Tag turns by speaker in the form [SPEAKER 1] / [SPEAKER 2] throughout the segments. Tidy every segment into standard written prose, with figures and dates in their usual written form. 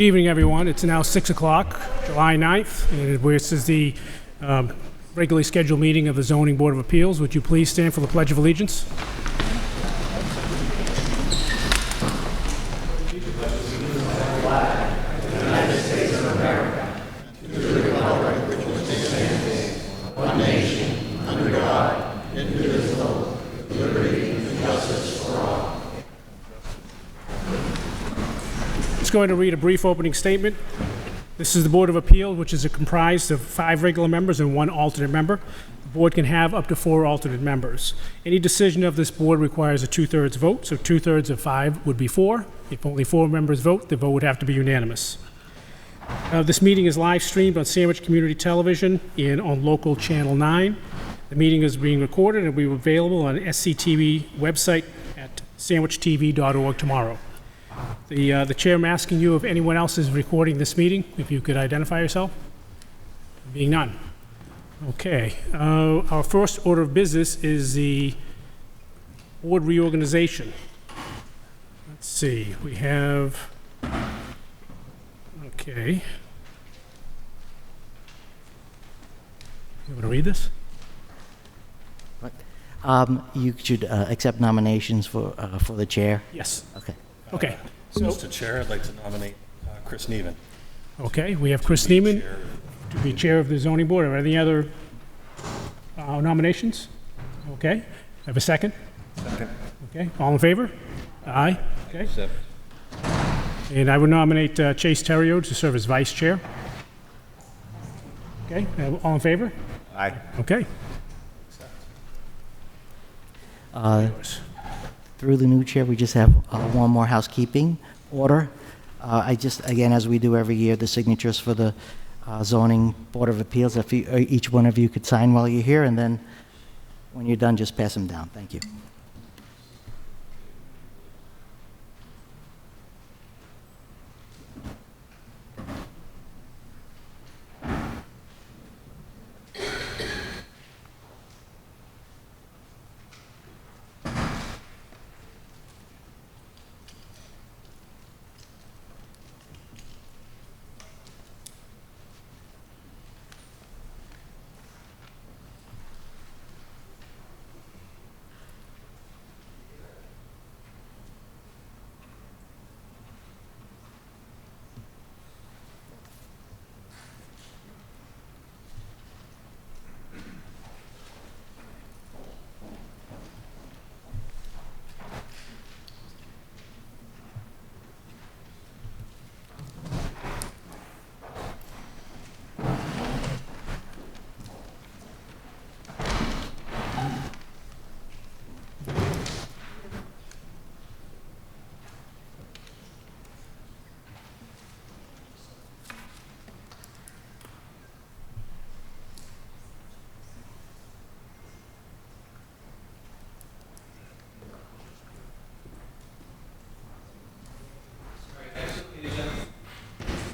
[SPEAKER 1] Good evening, everyone. It's now 6 o'clock, July 9th, and this is the regularly scheduled meeting of the Zoning Board of Appeals. Would you please stand for the Pledge of Allegiance? Going to read a brief opening statement. This is the Board of Appeal, which is comprised of 5 regular members and 1 alternate member. The board can have up to 4 alternate members. Any decision of this board requires a 2/3 vote, so 2/3 of 5 would be 4. If only 4 members vote, the vote would have to be unanimous. This meeting is live streamed on Sandwich Community Television and on local Channel 9. The meeting is being recorded and will be available on SCTV website at sandwichtv.org tomorrow. The chair am asking you if anyone else is recording this meeting, if you could identify yourself. Being none. Okay. Our first order of business is the board reorganization. Let's see. We have... Okay. You want to read this?
[SPEAKER 2] You should accept nominations for the chair.
[SPEAKER 1] Yes.
[SPEAKER 2] Okay.
[SPEAKER 1] Okay. So,
[SPEAKER 3] Mr. Chair, I'd like to nominate Chris Neven.
[SPEAKER 1] okay, we have Chris Neiman to be chair of the zoning board. Are there any other nominations? Okay. Have a second?
[SPEAKER 3] Second.
[SPEAKER 1] Okay. All in favor? Aye. Okay.
[SPEAKER 3] Accept.
[SPEAKER 1] And I would nominate Chase Terrio to serve as vice chair. Okay. All in favor?
[SPEAKER 3] Aye.
[SPEAKER 1] Okay. Yours.
[SPEAKER 2] Through the new chair, we just have one more housekeeping order. Again, as we do every year, the signatures for the zoning board of appeals. If each one of you could sign while you're here, and then when you're done, just pass them down. Thank you.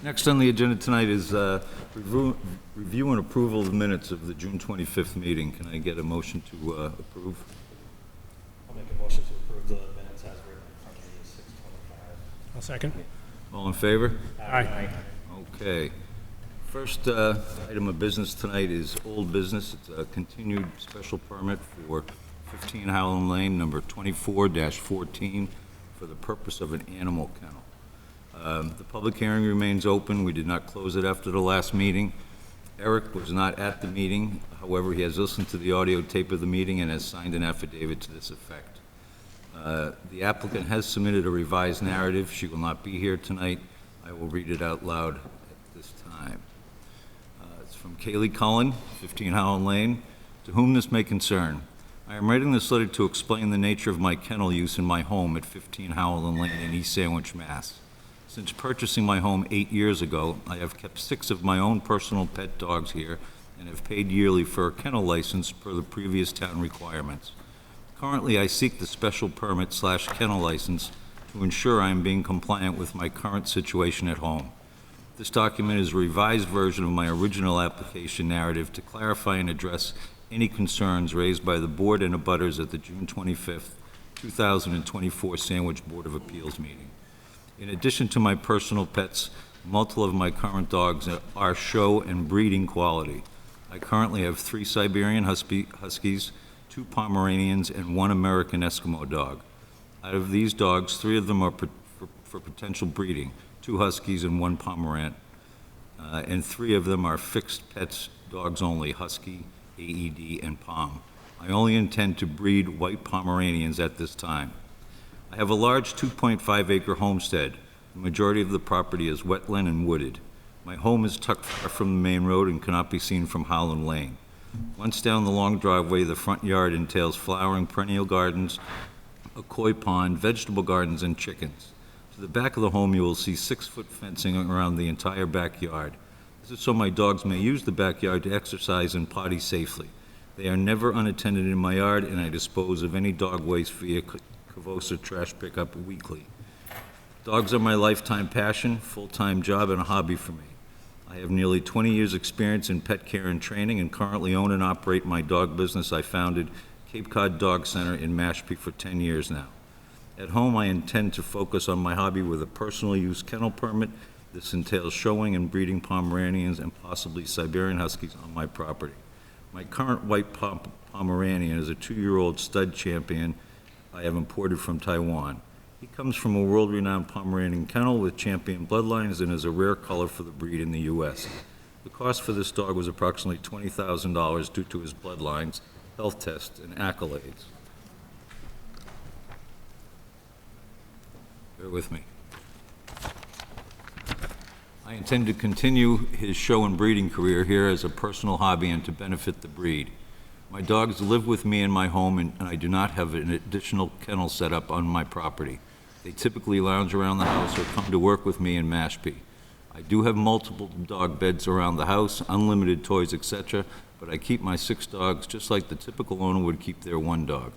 [SPEAKER 4] Next on the agenda tonight is review and approval of the minutes of the June 25th meeting. Can I get a motion to approve?
[SPEAKER 3] I'll make a motion to approve the minutes as written in front of me at 6:25.
[SPEAKER 1] I'll second.
[SPEAKER 4] All in favor?
[SPEAKER 1] Aye.
[SPEAKER 4] Okay. First item of business tonight is old business. It's a continued special permit for 15 Howland Lane, number 24-14, for the purpose of an animal kennel. The public hearing remains open. We did not close it after the last meeting. Eric was not at the meeting. However, he has listened to the audio tape of the meeting and has signed an affidavit to this effect. The applicant has submitted a revised narrative. She will not be here tonight. I will read it out loud at this time. It's from Kaylee Cullen, 15 Howland Lane. To whom this may concern, I am writing this letter to explain the nature of my kennel use in my home at 15 Howland Lane in East Sandwich, Mass. Since purchasing my home 8 years ago, I have kept 6 of my own personal pet dogs here and have paid yearly for a kennel license per the previous town requirements. Currently, I seek the special permit/kennel license to ensure I am being compliant with my current situation at home. This document is a revised version of my original application narrative to clarify and address any concerns raised by the board and abutters at the June 25th, 2024 Sandwich Board of Appeals meeting. In addition to my personal pets, Multiple of my current dogs are show and breeding quality. I currently have 3 Siberian Huskies, 2 Pomeranians, and 1 American Eskimo dog. Out of these dogs, 3 of them are for potential breeding, 2 Huskies and 1 Pomeranian, and 3 of them are fixed pets dogs only, Husky, AED, and Pom. I only intend to breed white Pomeranians at this time. I have a large 2.5-acre homestead. The majority of the property is wetland and wooded. My home is tucked far from the main road and cannot be seen from Howland Lane. Once down the long driveway, the front yard entails flowering perennial gardens, a koi pond, vegetable gardens, and chickens. To the back of the home, you will see 6-foot fencing around the entire backyard. This is so my dogs may use the backyard to exercise and potty safely. They are never unattended in my yard, and I dispose of any dog waste via Cavosa trash pickup weekly. Dogs are my lifetime passion, full-time job, and a hobby for me. I have nearly 20 years' experience in pet care and training and currently own and operate my dog business I founded, Cape Cod Dog Center in Mashpee, for 10 years now. At home, I intend to focus on my hobby with a personal use kennel permit. This entails showing and breeding Pomeranians and possibly Siberian Huskies on my property. My current white Pomeranian is a 2-year-old stud champion I have imported from Taiwan. He comes from a world-renowned Pomeranian kennel with champion bloodlines and is a rare color for the breed in the U.S. The cost for this dog was approximately $20,000 due to his bloodlines, health tests, and accolades. Bear with me. I intend to continue his show and breeding career here as a personal hobby and to benefit the breed. My dogs live with me in my home, and I do not have an additional kennel set up on my property. They typically lounge around the house or come to work with me in Mashpee. I do have multiple dog beds around the house, unlimited toys, etc., but I keep my 6 dogs just like the typical owner would keep their 1 dog.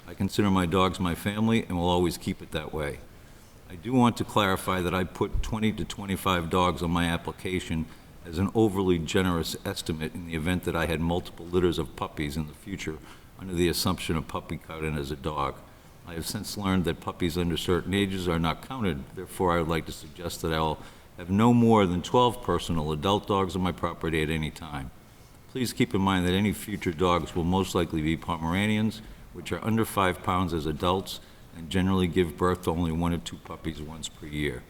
[SPEAKER 4] I consider my dogs my family and will always keep it that way. I do want to clarify that I put 20 to 25 dogs on my application as an overly generous estimate in the event that I had multiple litters of puppies in the future under the assumption of puppy counted as a dog. I have since learned that puppies under certain ages are not counted. Therefore, I would like to suggest that I will have no more than 12 personal adult dogs on my property at any time. Please keep in mind that any future dogs will most likely be Pomeranians, which are under 5 pounds as adults and generally give birth to only 1 or 2 puppies once per year.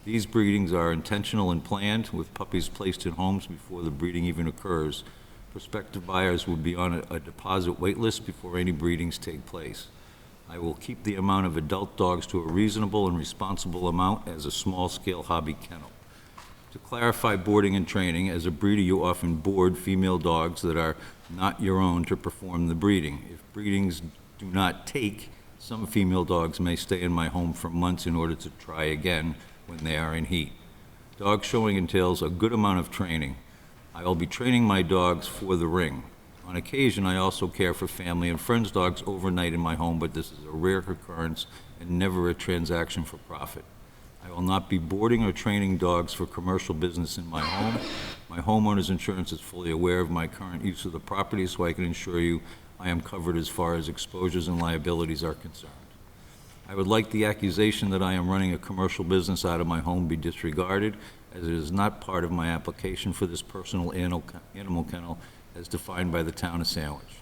[SPEAKER 4] These breedings are intentional and planned, with puppies placed in homes before the breeding even occurs. Prospective buyers would be on a deposit wait list before any breedings take place. I will keep the amount of adult dogs to a reasonable and responsible amount as a small-scale hobby kennel. To clarify boarding and training, as a breeder you often board female dogs that are not your own to perform the breeding. If breedings do not take, some female dogs may stay in my home for months in order to try again when they are in heat. Dog showing entails a good amount of training. I will be training my dogs for the ring. On occasion, I also care for family and friends' dogs overnight in my home, but this is a rare occurrence and never a transaction for profit. I will not be boarding or training dogs for commercial business in my home. My homeowner's insurance is fully aware of my current use of the property, so I can assure you I am covered as far as exposures and liabilities are concerned. I would like the accusation that I am running a commercial business out of my home be disregarded, as it is not part of my application for this personal animal kennel as defined by the town of Sandwich.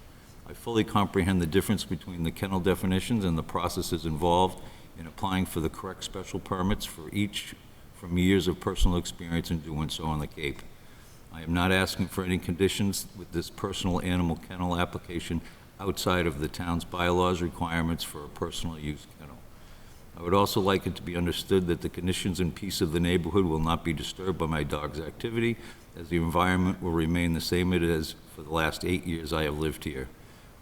[SPEAKER 4] I fully comprehend the difference between the kennel definitions and the processes involved in applying for the correct special permits for each from years of personal experience in doing so on the Cape. I am not asking for any conditions with this personal animal kennel application outside of the town's bylaws requirements for a personal use kennel. I would also like it to be understood that the conditions and peace of the neighborhood will not be disturbed by my dog's activity, as the environment will remain the same it is for the last 8 years I have lived here.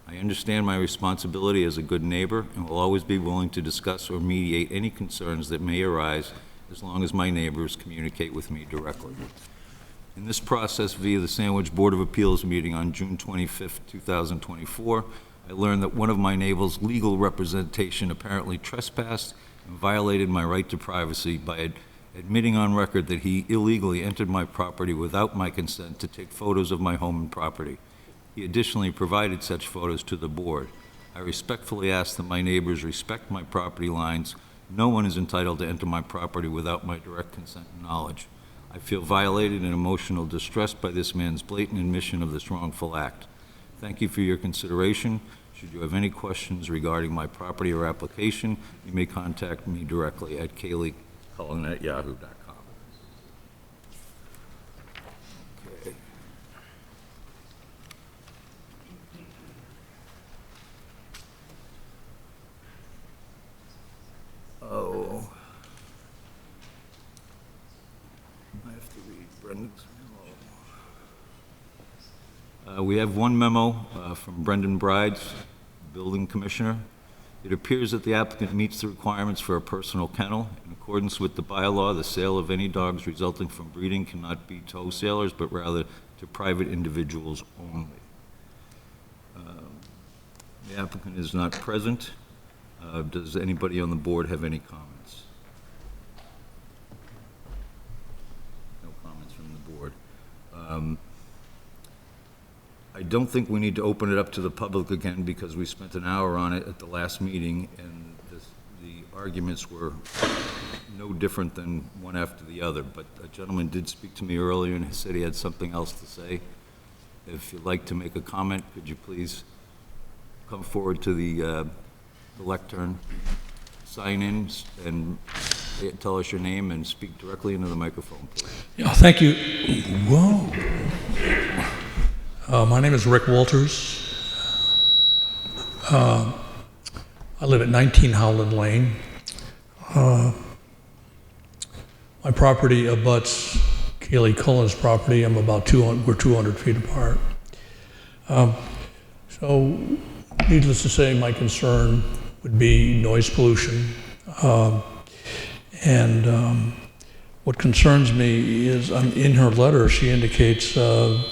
[SPEAKER 4] I understand my responsibility as a good neighbor and will always be willing to discuss or mediate any concerns that may arise as long as my neighbors communicate with me directly. In this process, via the Sandwich Board of Appeals meeting on June 25, 2024, I learned that one of my neighbors' legal representation apparently trespassed and violated my right to privacy by admitting on record that he illegally entered my property without my consent to take photos of my home and property. He additionally provided such photos to the board. I respectfully ask that my neighbors respect my property lines. No one is entitled to enter my property without my direct consent and knowledge. I feel violated and emotional distressed by this man's blatant admission of this wrongful act. Thank you for your consideration. Should you have any questions regarding my property or application, you may contact me directly at kayleecullen@yahoo.com. Okay. Oh. I have to read Brendan's memo. We have one memo from Brendan Brides, Building Commissioner. It appears that the applicant meets the requirements for a personal kennel. In accordance with the bylaw, the sale of any dogs resulting from breeding cannot be to wholesalers, but rather to private individuals only. The applicant is not present. Does anybody on the board have any comments? No comments from the board. I don't think we need to open it up to the public again because we spent an hour on it at the last meeting, and the arguments were no different than one after the other. But a gentleman did speak to me earlier and he said he had something else to say. If you'd like to make a comment, could you please come forward to the lectern, sign in, and tell us your name and speak directly into the microphone, please.
[SPEAKER 5] Yeah, thank you. Whoa. My name is Rick Walters. I live at 19 Howland Lane. My property abuts Kaylee Cullen's property. I'm about 200 feet apart. So, needless to say, my concern would be noise pollution. What concerns me is, in her letter, she indicates that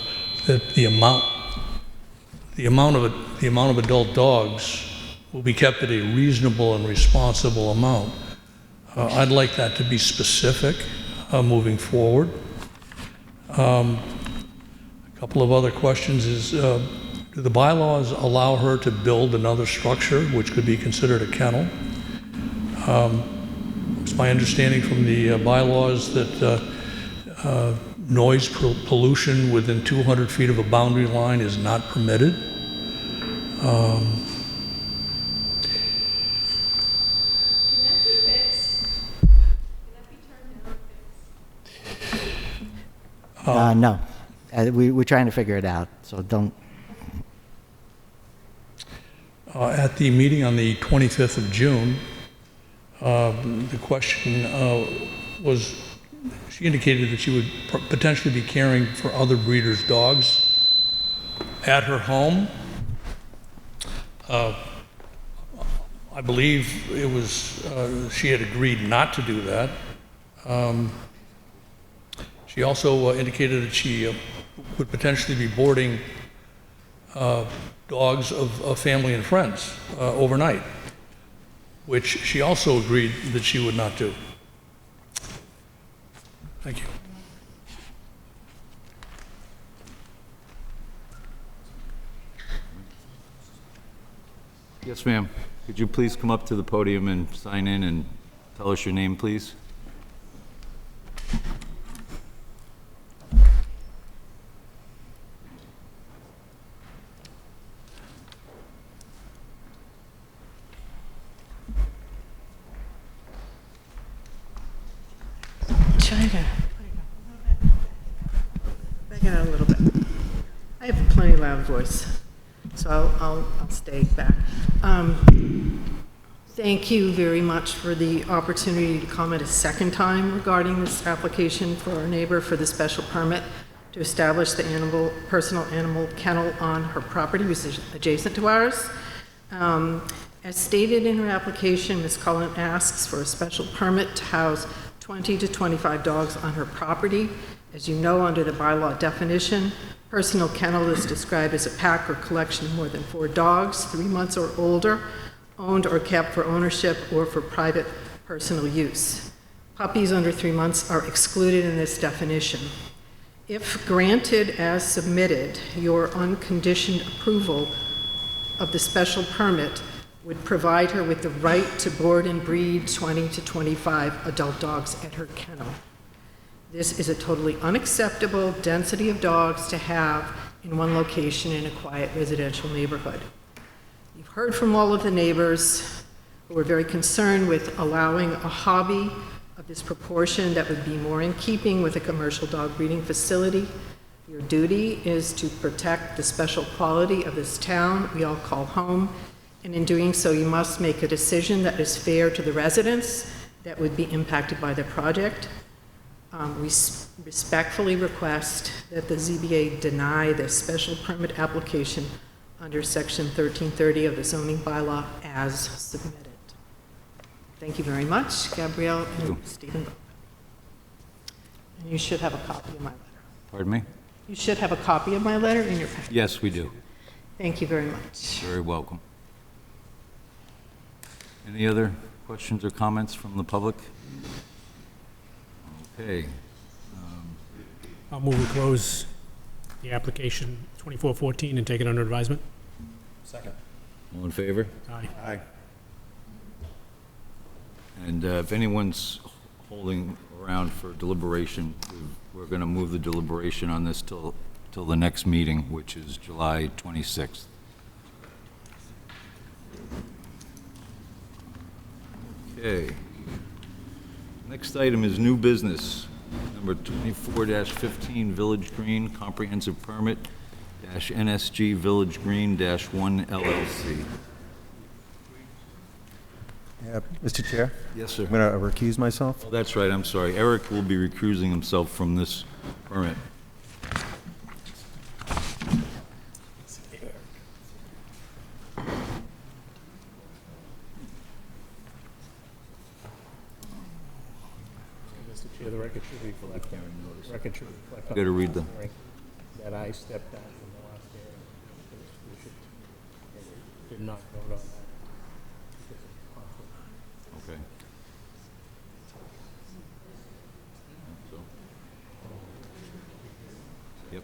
[SPEAKER 5] the amount of adult dogs will be kept at a reasonable and responsible amount. I'd like that to be specific moving forward. A couple of other questions is, do the bylaws allow her to build another structure, which could be considered a kennel? It's my understanding from the bylaws that noise pollution within 200 feet of a boundary line is not permitted.
[SPEAKER 2] No. We're trying to figure it out, so don't.
[SPEAKER 5] At the meeting on the 25th of June, the question was, she indicated that she would potentially be caring for other breeders' dogs at her home. I believe it was, she had agreed not to do that. She also indicated that she would potentially be boarding dogs of family and friends overnight, which she also agreed that she would not do. Thank you.
[SPEAKER 4] Yes, ma'am. Could you please come up to the podium and sign in and tell us your name, please?
[SPEAKER 6] Back it out a little bit. I have a plenty loud voice, so I'll stay back. Thank you very much for the opportunity to comment a second time regarding this application for our neighbor for the special permit to establish the personal animal kennel on her property, which is adjacent to ours. As stated in her application, Ms. Cullen asks for a special permit to house 20 to 25 dogs on her property. As you know, under the bylaw definition, personal kennel is described as a pack or collection of more than 4 dogs, 3 months or older, owned or kept for ownership or for private personal use. Puppies under 3 months are excluded in this definition. If granted as submitted, your unconditioned approval of the special permit would provide her with the right to board and breed 20 to 25 adult dogs at her kennel. This is a totally unacceptable density of dogs to have in one location in a quiet residential neighborhood. You've heard from all of the neighbors who are very concerned with allowing a hobby of this proportion that would be more in keeping with a commercial dog breeding facility. Your duty is to protect the special quality of this town we all call home, and in doing so, you must make a decision that is fair to the residents that would be impacted by the project. We respectfully request that the ZBA deny this special permit application under Section 1330 of the zoning bylaw as submitted. Thank you very much, Gabrielle and Stephen. And you should have a copy of my letter.
[SPEAKER 4] Pardon me?
[SPEAKER 6] You should have a copy of my letter in your packet.
[SPEAKER 4] Yes, we do.
[SPEAKER 6] Thank you very much.
[SPEAKER 4] Very welcome. Any other questions or comments from the public? Okay.
[SPEAKER 1] I'll move we close the application 2414 and take it under advisement.
[SPEAKER 3] Second.
[SPEAKER 4] All in favor?
[SPEAKER 1] Aye.
[SPEAKER 3] Aye.
[SPEAKER 4] And if anyone's holding around for deliberation, we're going to move the deliberation on this till the next meeting, which is July 26th. Okay. Next item is new business, number 24-15, Village Green Comprehensive Permit, -NSG Village Green -1 LLC.
[SPEAKER 7] Yeah, Mr. Chair,
[SPEAKER 4] Yes, sir.
[SPEAKER 7] I'm going to recuse myself.
[SPEAKER 4] Oh, that's right, I'm sorry. Eric will be recusing himself from this permit.
[SPEAKER 1] Mr. Chair, the record should reflect, record should reflect
[SPEAKER 4] You got to read the,
[SPEAKER 1] that I stepped down from the last hearing. We should, did not vote on that.
[SPEAKER 4] okay. So- Yep.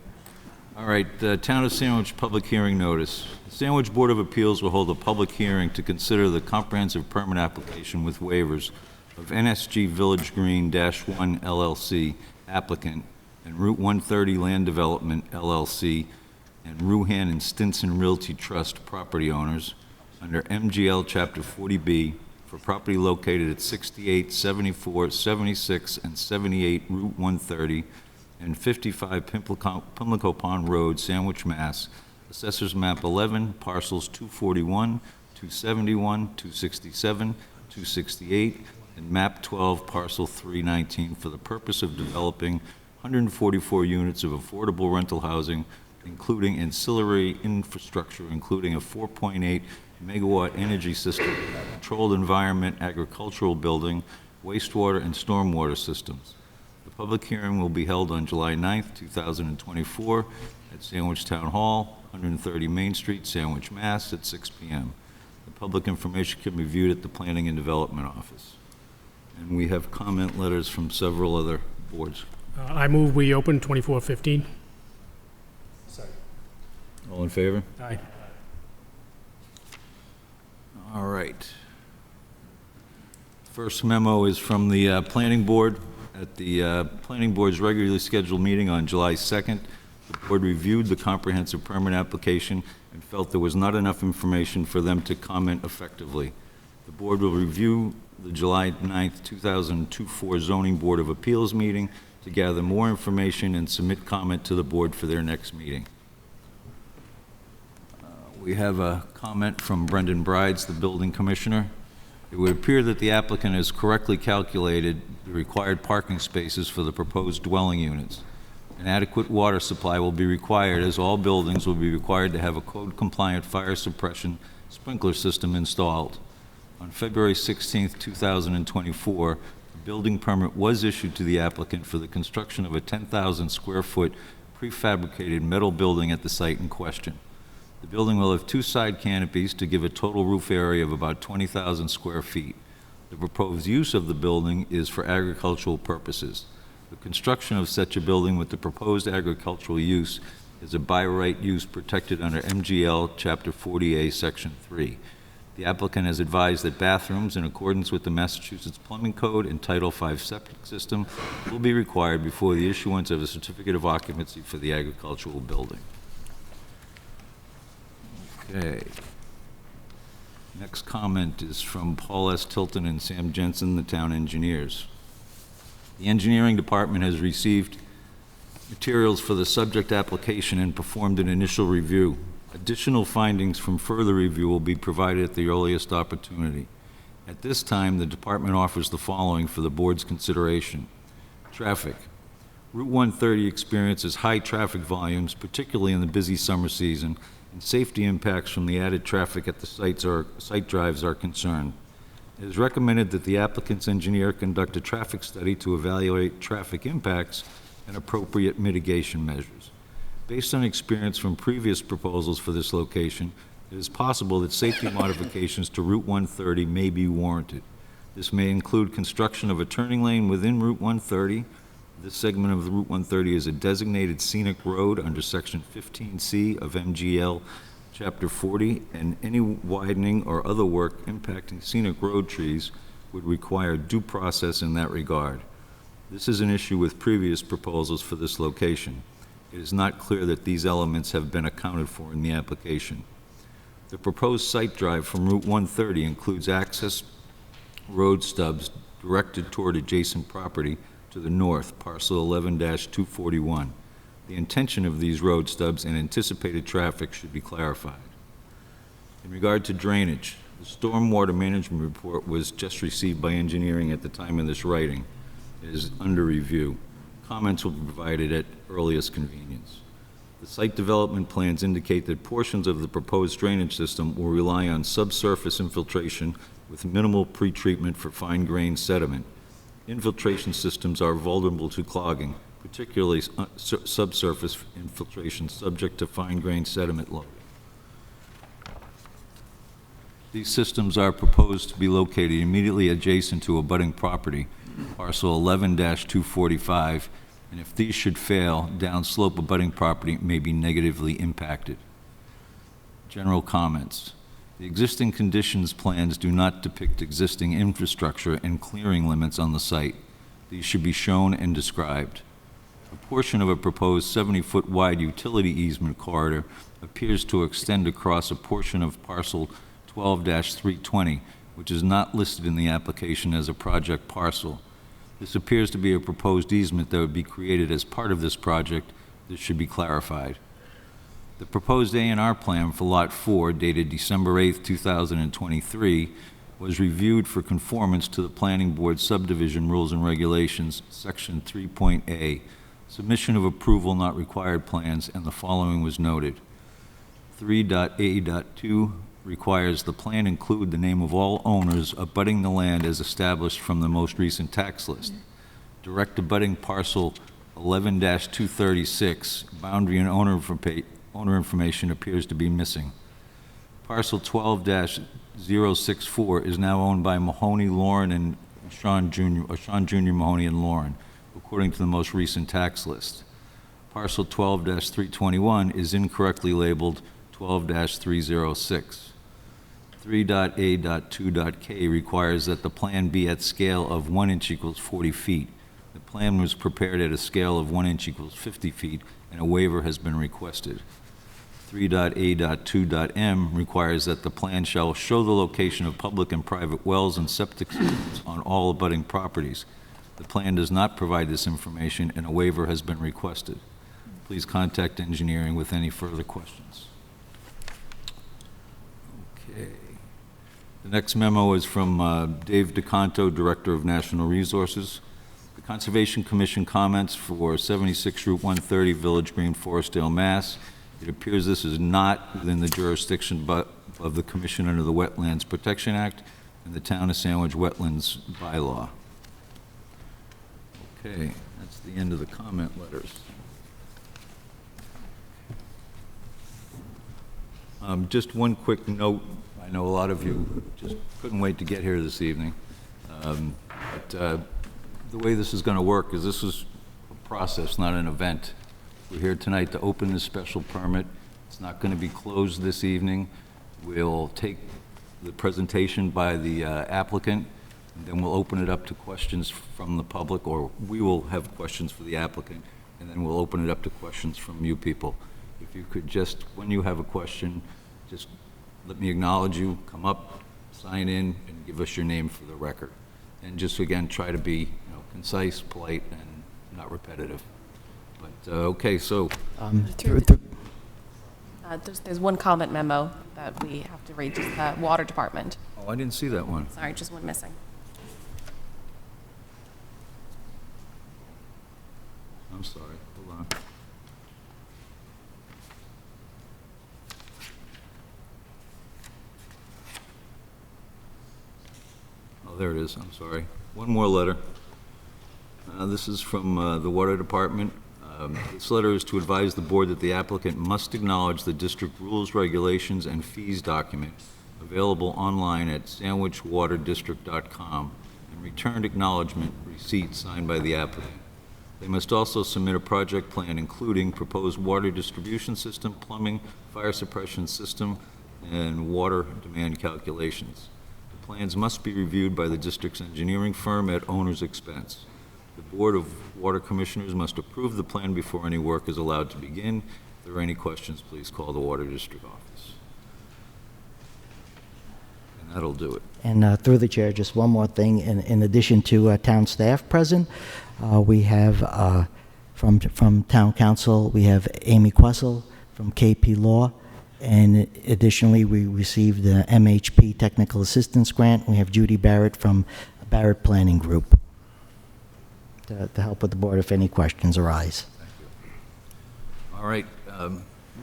[SPEAKER 4] All right, Town of Sandwich public hearing notice. The Sandwich Board of Appeals will hold a public hearing to consider the comprehensive permit application with waivers of NSG Village Green -1 LLC applicant and Route 130 Land Development LLC and Ruhan and Stinson Realty Trust property owners under MGL Chapter 40B for property located at 68, 74, 76, and 78 Route 130 and 55 Pimlico Pond Road, Sandwich, Mass. Assessors Map 11, parcels 241, 271, 267, 268, and Map 12, parcel 319, for the purpose of developing 144 units of affordable rental housing, including ancillary infrastructure, including a 4.8 megawatt energy system, controlled environment, agricultural building, wastewater and stormwater systems. The public hearing will be held on July 9th, 2024 at Sandwich Town Hall, 130 Main Street, Sandwich, Mass. at 6 p.m. The public information can be viewed at the Planning and Development Office. And we have comment letters from several other boards.
[SPEAKER 1] I move we open 2415.
[SPEAKER 3] Second.
[SPEAKER 4] All in favor?
[SPEAKER 1] Aye.
[SPEAKER 4] All right. First memo is from the Planning Board. At the Planning Board's regularly scheduled meeting on July 2nd, the board reviewed the comprehensive permit application and felt there was not enough information for them to comment effectively. The board will review the July 9th, 2024 Zoning Board of Appeals meeting to gather more information and submit comment to the board for their next meeting. We have a comment from Brendan Brides, the building commissioner. It would appear that the applicant has correctly calculated the required parking spaces for the proposed dwelling units. An adequate water supply will be required, as all buildings will be required to have a code-compliant fire suppression sprinkler system installed. On February 16, 2024, a building permit was issued to the applicant for the construction of a 10,000 square foot prefabricated metal building at the site in question. The building will have two side canopies to give a total roof area of about 20,000 square feet. The proposed use of the building is for agricultural purposes. The construction of such a building with the proposed agricultural use is a by right use protected under MGL Chapter 40A, Section 3. The applicant has advised that bathrooms, in accordance with the Massachusetts Plumbing Code and Title V septic system, will be required before the issuance of a certificate of occupancy for the agricultural building. Okay. Next comment is from Paul S. Tilton and Sam Jensen, the town engineers. The engineering department has received materials for the subject application and performed an initial review. Additional findings from further review will be provided at the earliest opportunity. At this time, the department offers the following for the board's consideration. Traffic. Route 130 experiences high traffic volumes, particularly in the busy summer season, and safety impacts from the added traffic at the site drives are concerned. It is recommended that the applicant's engineer conduct a traffic study to evaluate traffic impacts and appropriate mitigation measures. Based on experience from previous proposals for this location, it is possible that safety modifications to Route 130 may be warranted. This may include construction of a turning lane within Route 130. This segment of the Route 130 is a designated scenic road under Section 15C of MGL Chapter 40, and any widening or other work impacting scenic road trees would require due process in that regard. This is an issue with previous proposals for this location. It is not clear that these elements have been accounted for in the application. The proposed site drive from Route 130 includes access road stubs directed toward adjacent property to the north, parcel 11-241. The intention of these road stubs and anticipated traffic should be clarified. In regard to drainage, the stormwater management report was just received by engineering at the time of this writing. It is under review. Comments will be provided at earliest convenience. The site development plans indicate that portions of the proposed drainage system will rely on subsurface infiltration with minimal pretreatment for fine-grained sediment. Infiltration systems are vulnerable to clogging, particularly subsurface infiltration subject to fine-grained sediment load. These systems are proposed to be located immediately adjacent to abutting property, parcel 11-245, and if these should fail, downslope abutting property may be negatively impacted. General comments. The existing conditions plans do not depict existing infrastructure and clearing limits on the site. These should be shown and described. A portion of a proposed 70-foot wide utility easement corridor appears to extend across a portion of parcel 12-320, which is not listed in the application as a project parcel. This appears to be a proposed easement that would be created as part of this project. This should be clarified. The proposed A&R plan for Lot 4, dated December 8, 2023, was reviewed for conformance to the Planning Board Subdivision Rules and Regulations, Section 3.A, submission of approval not required plans, and the following was noted. 3.A.2 requires the plan include the name of all owners abutting the land as established from the most recent tax list. Direct abutting parcel 11-236, boundary and owner information appears to be missing. Parcel 12-064 is now owned by Mahoney, Lauren, and Sean Jr. Mahoney and Lauren, according to the most recent tax list. Parcel 12-321 is incorrectly labeled 12-306. 3.A.2.K requires that the plan be at scale of 1 inch equals 40 feet. The plan was prepared at a scale of 1 inch equals 50 feet, and a waiver has been requested. 3.A.2.M requires that the plan shall show the location of public and private wells and septic systems on all abutting properties. The plan does not provide this information, and a waiver has been requested. Please contact engineering with any further questions. Okay. The next memo is from Dave DeCanto, Director of National Resources. The Conservation Commission comments for 76 Route 130, Village Green, Forestdale, Mass. It appears this is not within the jurisdiction of the Commission under the Wetlands Protection Act and the Town of Sandwich Wetlands Bylaw. Okay, that's the end of the comment letters. Just one quick note. I know a lot of you just couldn't wait to get here this evening. The way this is going to work is this is a process, not an event. We're here tonight to open this special permit. It's not going to be closed this evening. We'll take the presentation by the applicant, and then we'll open it up to questions from the public, or we will have questions for the applicant, and then we'll open it up to questions from you people. If you could just, when you have a question, just let me acknowledge you, come up, sign in, and give us your name for the record. And just, again, try to be concise, polite, and not repetitive. But, okay, so,
[SPEAKER 8] There's one comment memo that we have to read to the Water Department.
[SPEAKER 4] oh, I didn't see that one.
[SPEAKER 8] Sorry, just one missing.
[SPEAKER 4] I'm sorry, hold on. Oh, there it is, I'm sorry. One more letter. This is from the Water Department. This letter is to advise the board that the applicant must acknowledge the district rules, regulations, and fees document available online at sandwichwaterdistrict.com and returned acknowledgement receipt signed by the applicant. They must also submit a project plan including proposed water distribution system, plumbing, fire suppression system, and water demand calculations. The plans must be reviewed by the district's engineering firm at owner's expense. The Board of Water Commissioners must approve the plan before any work is allowed to begin. If there are any questions, please call the Water District office. And that'll do it.
[SPEAKER 2] And through the chair, just one more thing. In addition to town staff present, we have from town council, we have Amy Quessel from KP Law. And additionally, we received the MHP Technical Assistance Grant. We have Judy Barrett from Barrett Planning Group to help with the board if any questions arise.
[SPEAKER 4] All right,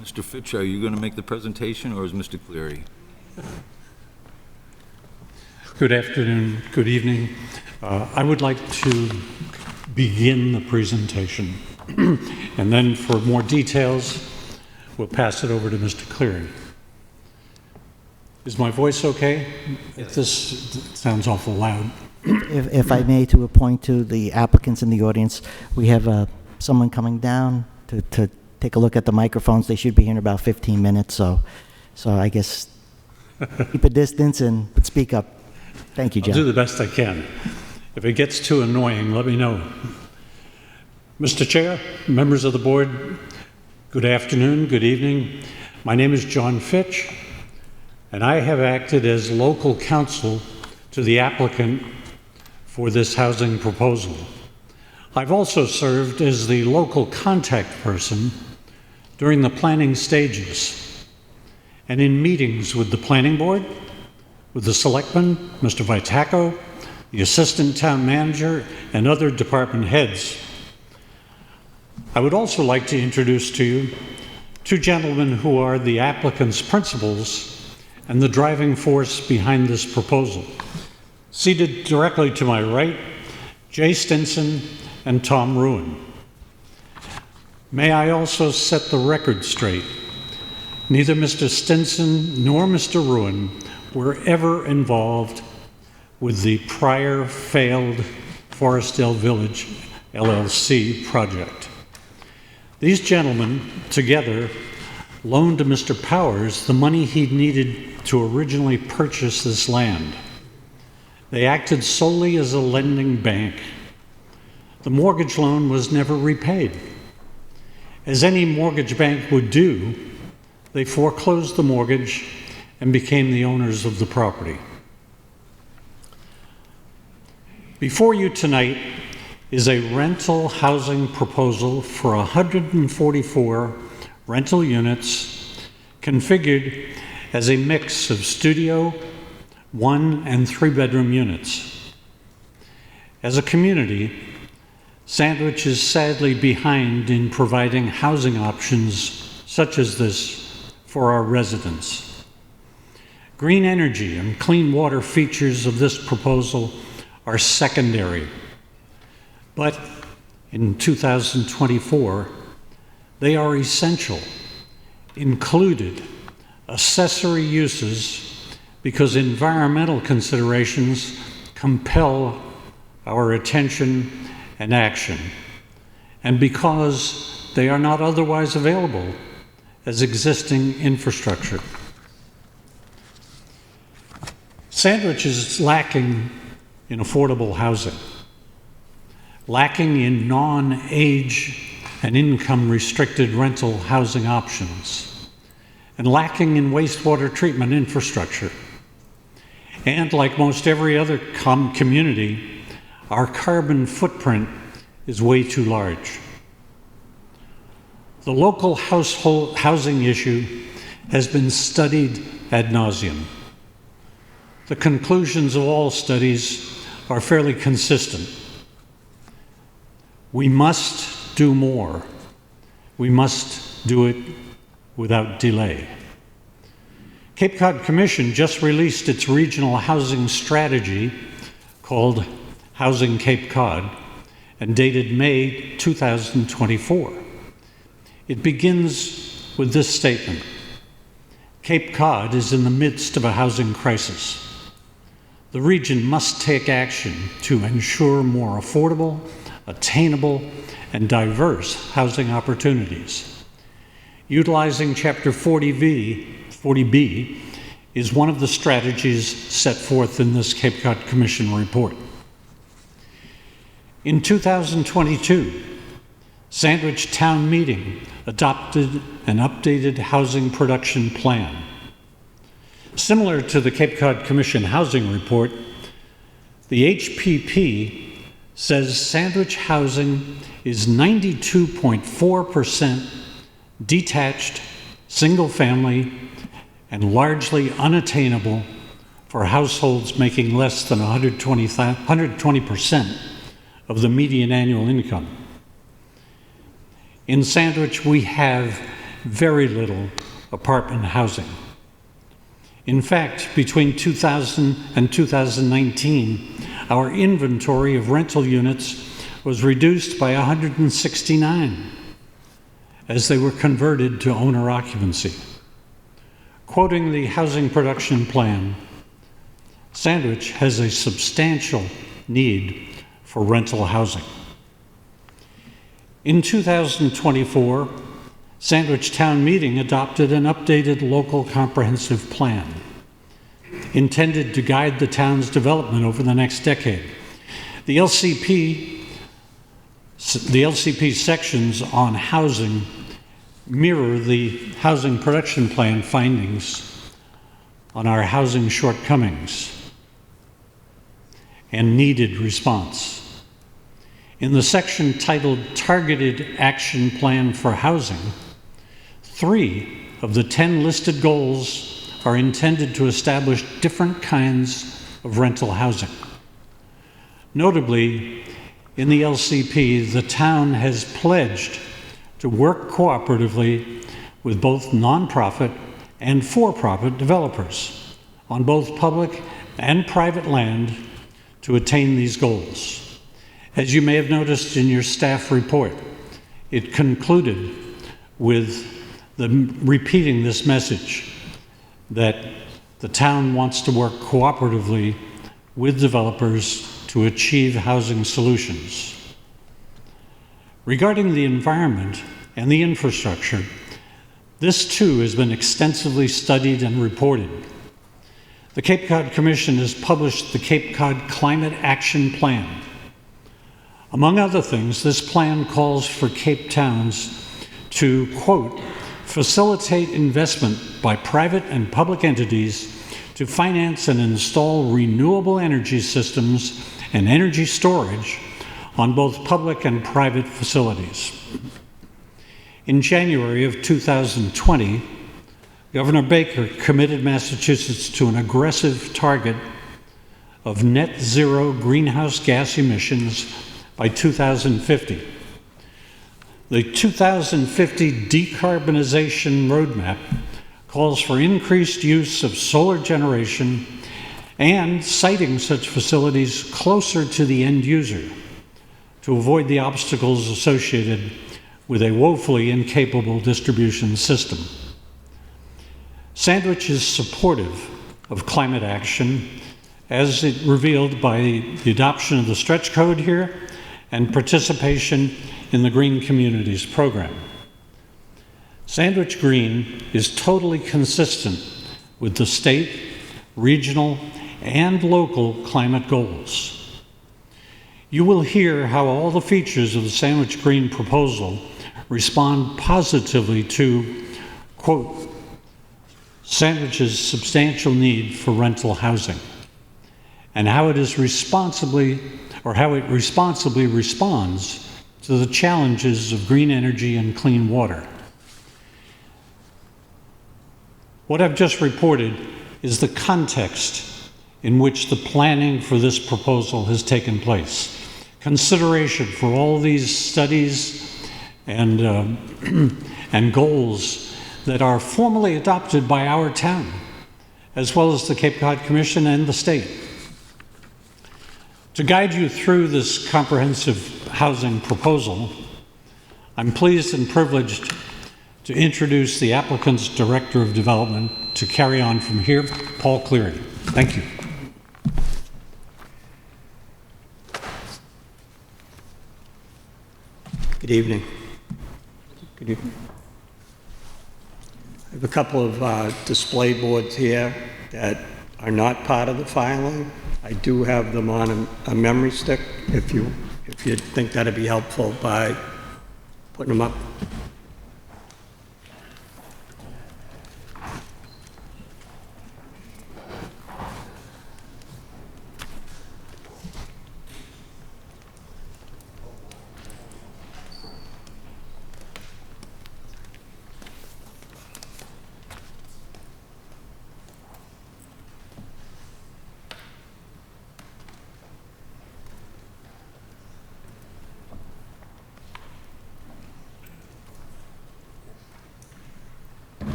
[SPEAKER 4] Mr. Fitch, are you going to make the presentation, or is Mr. Cleary?
[SPEAKER 9] Good afternoon, good evening. I would like to begin the presentation, and then for more details, we'll pass it over to Mr. Cleary. Is my voice okay? Yes. This sounds awful loud.
[SPEAKER 2] If I may, to appoint to the applicants in the audience, we have someone coming down to take a look at the microphones. They should be here in about 15 minutes, so I guess keep a distance and speak up. Thank you, John.
[SPEAKER 9] I'll do the best I can. If it gets too annoying, let me know. Mr. Chair, members of the board, good afternoon, good evening. My name is John Fitch, and I have acted as local counsel to the applicant for this housing proposal. I've also served as the local contact person during the planning stages and in meetings with the planning board, with the selectmen, Mr. Vitacco, the assistant town manager, and other department heads. I would also like to introduce to you two gentlemen who are the applicant's principals and the driving force behind this proposal. Seated directly to my right, Jay Stinson and Tom Ruin. May I also set the record straight? Neither Mr. Stinson nor Mr. Ruin were ever involved with the prior failed Forestdale Village LLC project. These gentlemen together loaned to Mr. Powers the money he needed to originally purchase this land. They acted solely as a lending bank. The mortgage loan was never repaid. As any mortgage bank would do, they foreclosed the mortgage and became the owners of the property. Before you tonight is a rental housing proposal for 144 rental units configured as a mix of studio, 1- and 3-bedroom units. As a community, Sandwich is sadly behind in providing housing options such as this for our residents. Green energy and clean water features of this proposal are secondary, but in 2024, they are essential, included accessory uses, because environmental considerations compel our attention and action, and because they are not otherwise available as existing infrastructure. Sandwich is lacking in affordable housing, lacking in non-age and income-restricted rental housing options, and lacking in wastewater treatment infrastructure. And like most every other community, our carbon footprint is way too large. The local household housing issue has been studied ad nauseum. The conclusions of all studies are fairly consistent. We must do more. We must do it without delay. Cape Cod Commission just released its regional housing strategy called Housing Cape Cod and dated May 2024. It begins with this statement: Cape Cod is in the midst of a housing crisis. The region must take action to ensure more affordable, attainable, and diverse housing opportunities. Utilizing Chapter 40B is one of the strategies set forth in this Cape Cod Commission report. In 2022, Sandwich Town Meeting adopted an updated housing production plan. Similar to the Cape Cod Commission Housing Report, the HPP says Sandwich housing is 92.4% detached, single-family, and largely unattainable for households making less than 120% of the median annual income. In Sandwich, we have very little apartment housing. In fact, between 2000 and 2019, our inventory of rental units was reduced by 169 as they were converted to owner occupancy. Quoting the housing production plan, Sandwich has a substantial need for rental housing. In 2024, Sandwich Town Meeting adopted an updated local comprehensive plan intended to guide the town's development over the next decade. The LCP sections on housing mirror the housing production plan findings on our housing shortcomings and needed response. In the section titled Targeted Action Plan for Housing, 3 of the 10 listed goals are intended to establish different kinds of rental housing. Notably, in the LCP, the town has pledged to work cooperatively with both nonprofit and for-profit developers on both public and private land to attain these goals. As you may have noticed in your staff report, it concluded with repeating this message that the town wants to work cooperatively with developers to achieve housing solutions. Regarding the environment and the infrastructure, this too has been extensively studied and reported. The Cape Cod Commission has published the Cape Cod Climate Action Plan. Among other things, this plan calls for Cape towns to, quote, facilitate investment by private and public entities to finance and install renewable energy systems and energy storage on both public and private facilities. In January of 2020, Governor Baker committed Massachusetts to an aggressive target of net zero greenhouse gas emissions by 2050. The 2050 decarbonization roadmap calls for increased use of solar generation and siting such facilities closer to the end user to avoid the obstacles associated with a woefully incapable distribution system. Sandwich is supportive of climate action as it revealed by the adoption of the stretch code here and participation in the Green Communities program. Sandwich Green is totally consistent with the state, regional, and local climate goals. You will hear how all the features of the Sandwich Green proposal respond positively to, quote, Sandwich's substantial need for rental housing, and how it responsibly responds to the challenges of green energy and clean water. What I've just reported is the context in which the planning for this proposal has taken place. Consideration for all these studies and, and goals that are formally adopted by our town, as well as the Cape Cod Commission and the state. To guide you through this comprehensive housing proposal, I'm pleased and privileged to introduce the applicant's Director of Development to carry on from here, Paul Cleary. Thank you.
[SPEAKER 10] Good evening. Good evening. I have a couple of display boards here that are not part of the filing. I do have them on a memory stick if you think that'd be helpful by putting them up.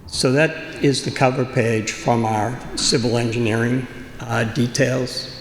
[SPEAKER 10] So that is the cover page from our civil engineering details.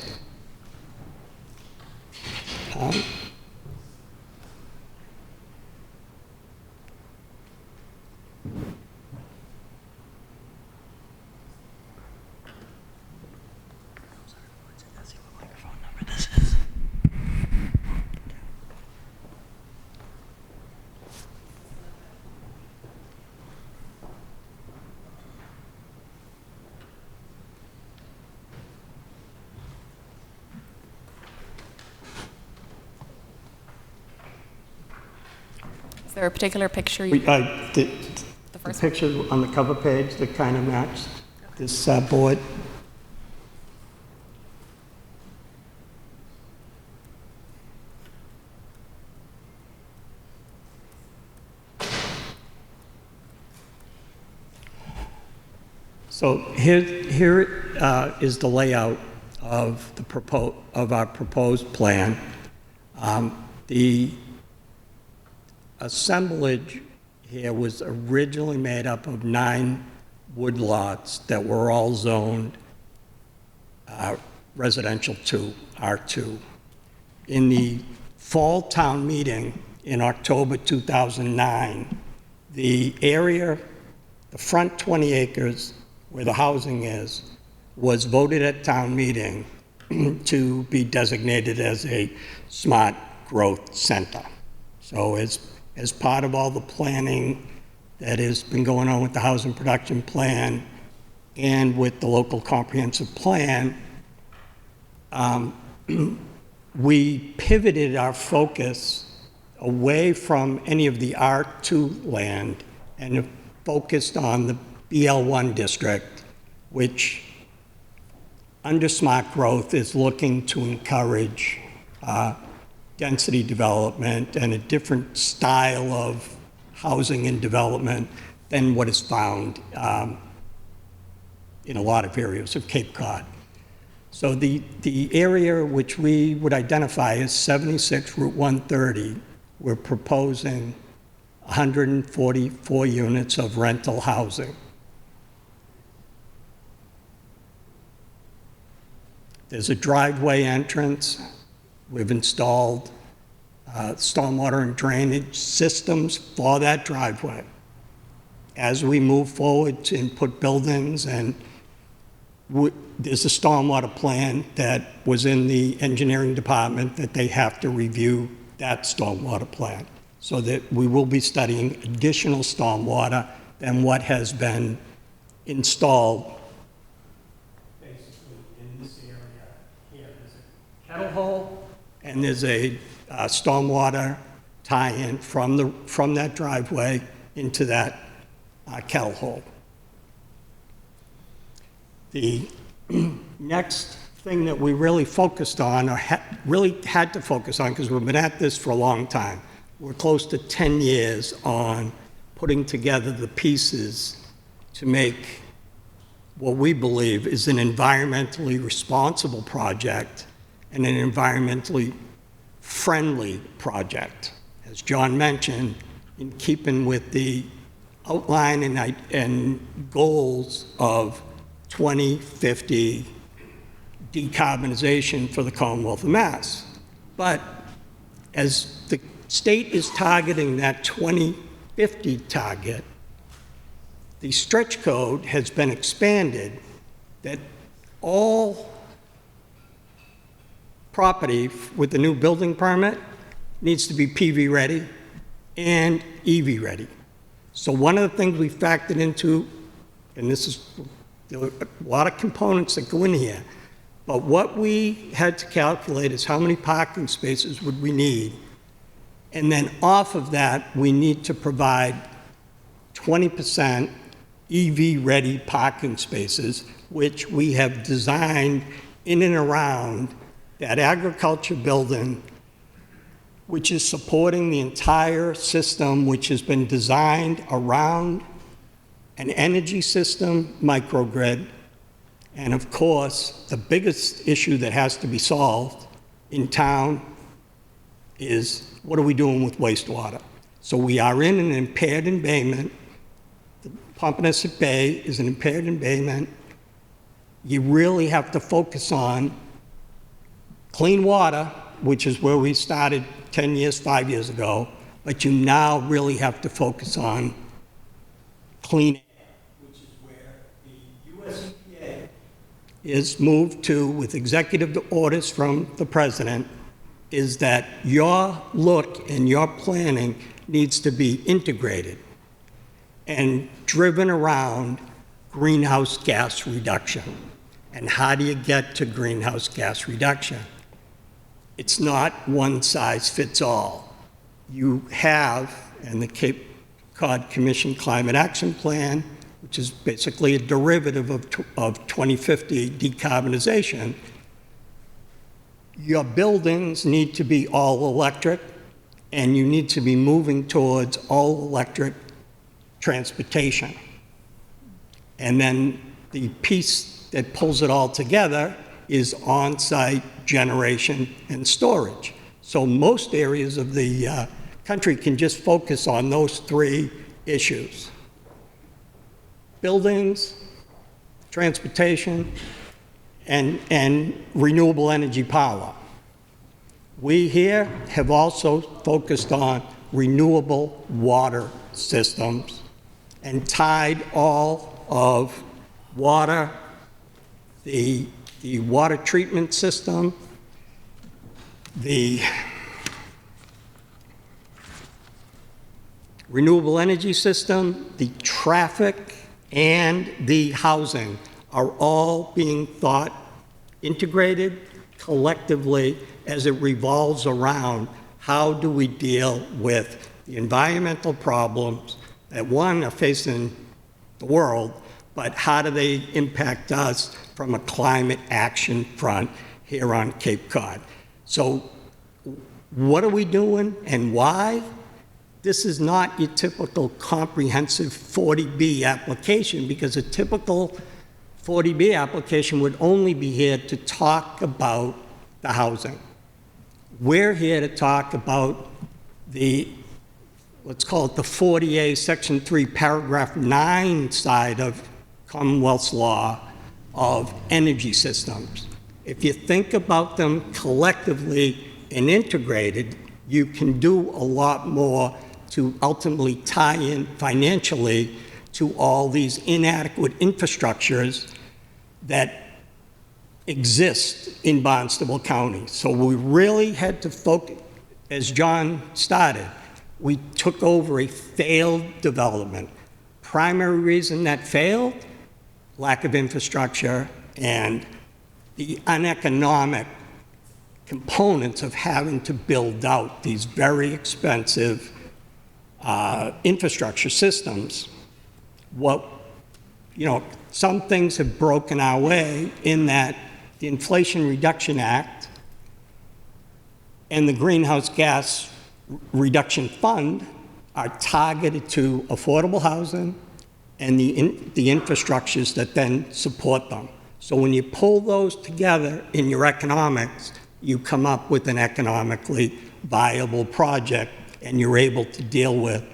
[SPEAKER 8] Is there a particular picture you...
[SPEAKER 10] The
[SPEAKER 8] first
[SPEAKER 10] picture on the cover page that kind of matched this board. So here is the layout of our proposed plan. The assemblage here was originally made up of 9 woodlots that were all zoned residential 2, R2. In the fall town meeting in October 2009, the area, the front 20 acres where the housing is, was voted at town meeting to be designated as a smart growth center. So as part of all the planning that has been going on with the housing production plan and with the local comprehensive plan, we pivoted our focus away from any of the R2 land and focused on the BL1 district, which under smart growth is looking to encourage density development and a different style of housing and development than what is found in a lot of areas of Cape Cod. So the area which we would identify as 76 Route 130, we're proposing 144 units of rental housing. There's a driveway entrance. We've installed stormwater and drainage systems for that driveway. As we move forward and put buildings, and there's a stormwater plan that was in the engineering department that they have to review that stormwater plan, so that we will be studying additional stormwater than what has been installed. Basically, in this area here, there's a kettle hole, and there's a stormwater tie-in from that driveway into that kettle hole. The next thing that we really focused on, or really had to focus on, because we've been at this for a long time, we're close to 10 years on putting together the pieces to make what we believe is an environmentally responsible project and an environmentally friendly project. As John mentioned, in keeping with the outline and goals of 2050 decarbonization for the Commonwealth of Mass. But as the state is targeting that 2050 target, the stretch code has been expanded that all property with the new building permit needs to be PV ready and EV ready. So one of the things we factored into, and this is there are a lot of components that go in here, but what we had to calculate is how many parking spaces would we need, and then off of that we need to provide 20% EV-ready parking spaces, which we have designed in and around that agriculture building, which is supporting the entire system, which has been designed around an energy system microgrid. And of course, the biggest issue that has to be solved in town is what are we doing with wastewater? So we are in an impaired embayment. The Pompanesett Bay is an impaired embayment. You really have to focus on clean water, which is where we started 10 years, 5 years ago, but you now really have to focus on clean air, which is where the US EPA is moved to with executive orders from the president, is that your look and your planning needs to be integrated and driven around greenhouse gas reduction. And how do you get to greenhouse gas reduction? It's not one size fits all. You have, and the Cape Cod Commission Climate Action Plan, which is basically a derivative of 2050 decarbonization, your buildings need to be all electric, and you need to be moving towards all electric transportation. And then the piece that pulls it all together is on-site generation and storage. So most areas of the country can just focus on those three issues: buildings, transportation, and renewable energy power. We here have also focused on renewable water systems and tied all of water, the water treatment system, the renewable energy system, the traffic, and the housing are all being thought integrated collectively as it revolves around how do we deal with the environmental problems that, one, are facing the world, but how do they impact us from a climate action front here on Cape Cod? So what are we doing and why? This is not your typical comprehensive 40B application, because a typical 40B application would only be here to talk about the housing. We're here to talk about the, let's call it the 40A, Section 3, Paragraph 9 side of Commonwealth's law of energy systems. If you think about them collectively and integrated, you can do a lot more to ultimately tie in financially to all these inadequate infrastructures that exist in Barnstable County. So we really had to focus, as John started, we took over a failed development. Primary reason that failed: lack of infrastructure and the uneconomic components of having to build out these very expensive infrastructure systems. Some things have broken our way in that the Inflation Reduction Act and the Greenhouse Gas Reduction Fund are targeted to affordable housing and the infrastructures that then support them. So when you pull those together in your economics, you come up with an economically viable project, and you're able to deal with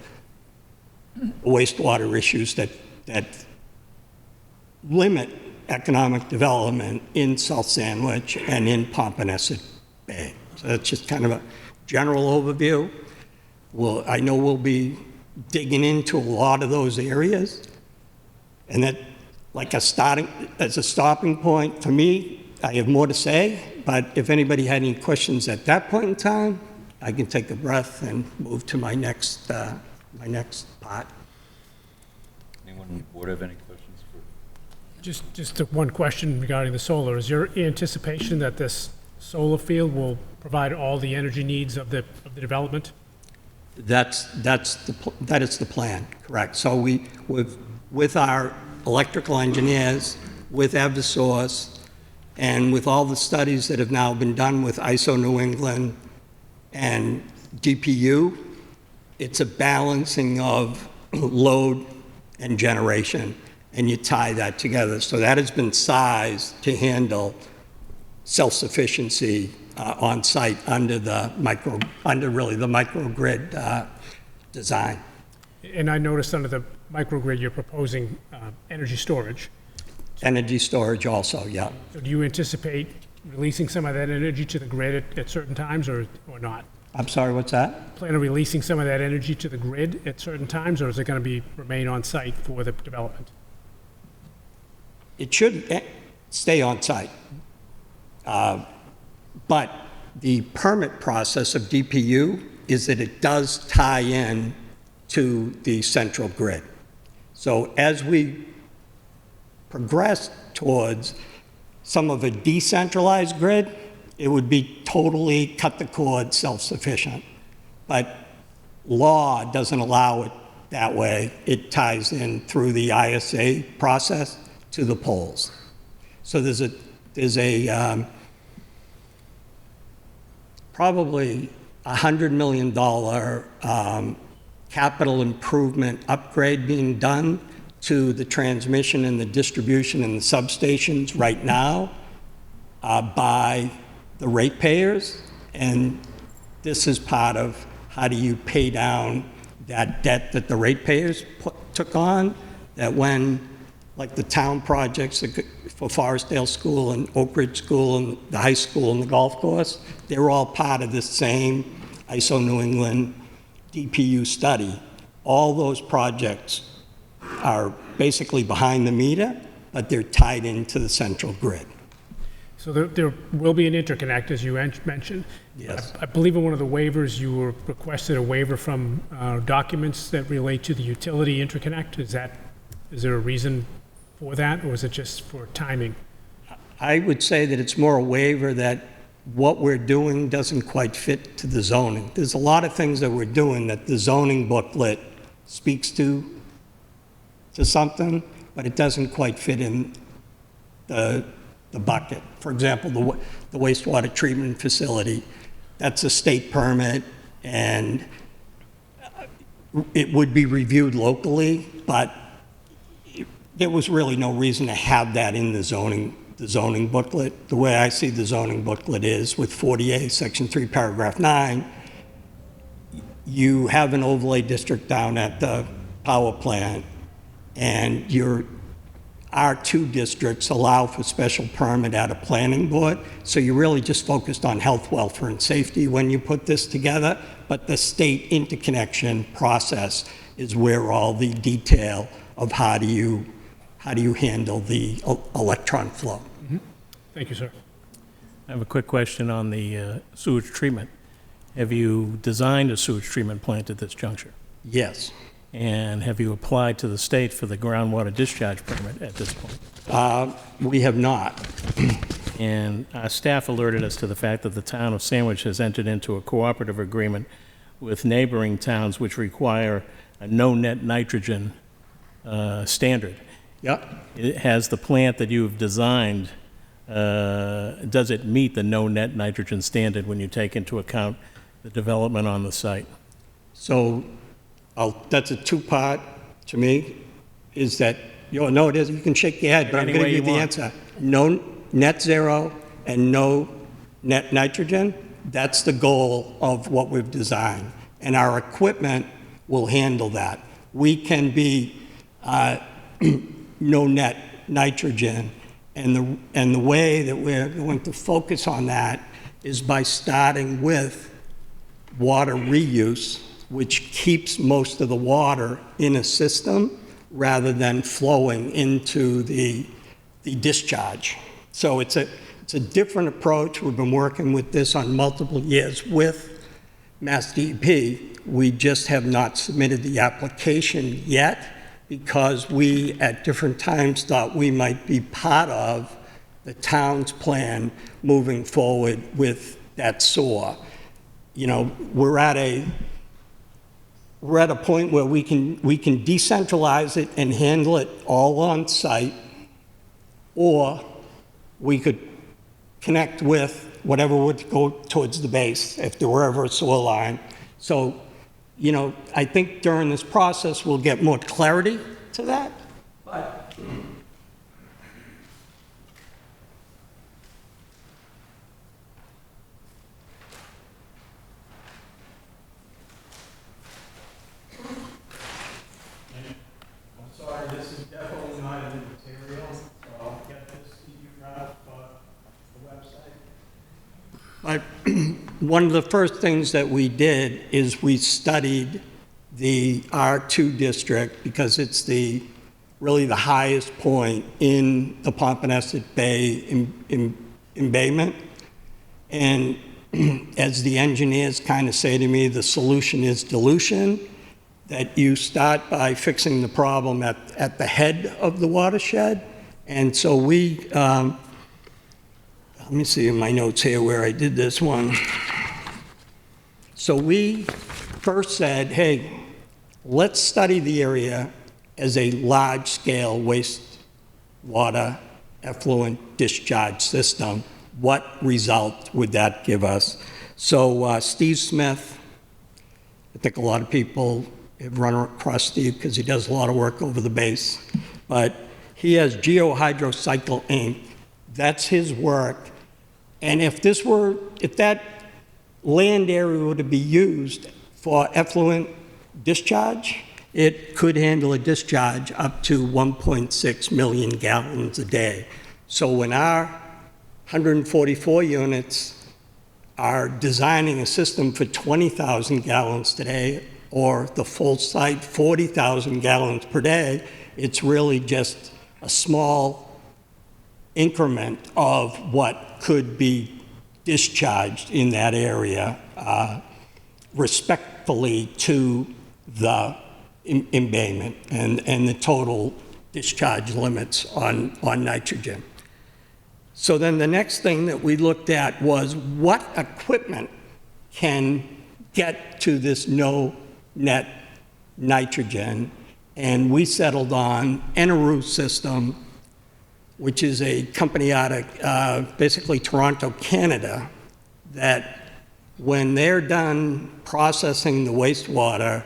[SPEAKER 10] wastewater issues that limit economic development in South Sandwich and in Pompanesett Bay. So that's just kind of a general overview. I know we'll be digging into a lot of those areas, and that, as a stopping point for me, I have more to say, but if anybody had any questions at that point in time, I can take a breath and move to my next part.
[SPEAKER 4] Anyone on the board have any questions for?
[SPEAKER 1] Just one question regarding the solar. Is your anticipation that this solar field will provide all the energy needs of the development?
[SPEAKER 10] That is the plan, correct. So with our electrical engineers, with Eversource, and with all the studies that have now been done with ISO New England and DPU, it's a balancing of load and generation, and you tie that together. So that has been sized to handle self-sufficiency on site under the microgrid design.
[SPEAKER 1] And I noticed under the microgrid, you're proposing energy storage.
[SPEAKER 10] Energy storage also, yeah.
[SPEAKER 1] So do you anticipate releasing some of that energy to the grid at certain times or not?
[SPEAKER 10] I'm sorry, what's that?
[SPEAKER 1] Plan on releasing some of that energy to the grid at certain times, or is it going to remain on site for the development?
[SPEAKER 10] It should stay on site. But the permit process of DPU is that it does tie in to the central grid. So as we progress towards some of a decentralized grid, it would be totally cut the cord, self-sufficient. But law doesn't allow it that way. It ties in through the ISA process to the poles. So there's a probably $100 million capital improvement upgrade being done to the transmission and the distribution and the substations right now. by the ratepayers, and this is part of how do you pay down that debt that the ratepayers took on, that when, like the town projects for Forestdale School and Oak Ridge School and the high school and the golf course, they're all part of the same ISO New England DPU study. All those projects are basically behind the meter, but they're tied into the central grid.
[SPEAKER 1] So there will be an interconnect, as you mentioned.
[SPEAKER 10] Yes.
[SPEAKER 1] I believe in one of the waivers, you were requested a waiver from documents that relate to the utility interconnect. Is there a reason for that, or is it just for timing?
[SPEAKER 10] I would say that it's more a waiver that what we're doing doesn't quite fit to the zoning. There's a lot of things that we're doing that the zoning booklet speaks to something, but it doesn't quite fit in the bucket. For example, the wastewater treatment facility, that's a state permit, and it would be reviewed locally, but there was really no reason to have that in the zoning booklet. The way I see the zoning booklet is with 40A, Section 3, Paragraph 9, you have an overlay district down at the power plant, and your R2 districts allow for special permit at a planning board, so you're really just focused on health, welfare, and safety when you put this together, but the state interconnection process is where all the detail of how do you handle the electron flow.
[SPEAKER 1] Thank you, sir.
[SPEAKER 11] I have a quick question on the sewage treatment. Have you designed a sewage treatment plant at this juncture?
[SPEAKER 10] Yes.
[SPEAKER 11] And have you applied to the state for the groundwater discharge permit at this point?
[SPEAKER 10] We have not.
[SPEAKER 11] And our staff alerted us to the fact that the town of Sandwich has entered into a cooperative agreement with neighboring towns which require a no net nitrogen standard.
[SPEAKER 10] Yep.
[SPEAKER 11] Has the plant that you've designed, does it meet the no net nitrogen standard when you take into account the development on the site?
[SPEAKER 10] So that's a two-part to me, is that, no, it is, you can shake your head, but I'm going to give you the answer. No net zero and no net nitrogen, that's the goal of what we've designed. And our equipment will handle that. We can be no net nitrogen, and the way that we're going to focus on that is by starting with water reuse, which keeps most of the water in a system rather than flowing into the discharge. So it's a different approach. We've been working with this on multiple years with Mass DEP. We just have not submitted the application yet because we, at different times, thought we might be part of the town's plan moving forward with that SOAR. We're at a point where we can decentralize it and handle it all on site, or we could connect with whatever would go towards the base if there were ever a sewer line. So, I think during this process we'll get more clarity to that. But sorry, this is definitely not in the material, so I'll get this to you right off the website. But one of the first things that we did is we studied the R2 district because it's really the highest point in the Pompanesett Bay embayment. And as the engineers kind of say to me, the solution is dilution, that you start by fixing the problem at the head of the watershed. And so we, let me see in my notes here where I did this one. So we first said, hey, let's study the area as a large-scale wastewater effluent discharge system. What result would that give us? So Steve Smith, I think a lot of people have run across Steve because he does a lot of work over the base, but he has Geohydrocycle Inc. That's his work And if that land area were to be used for effluent discharge, it could handle a discharge up to 1.6 million gallons a day. So when our 144 units are designing a system for 20,000 gallons today, or the full site 40,000 gallons per day, it's really just a small increment of what could be discharged in that area respectfully to the embayment and the total discharge limits on nitrogen. So then the next thing that we looked at was what equipment can get to this no net nitrogen, and we settled on Eneru System, which is a company out of basically Toronto, Canada, that when they're done processing the wastewater,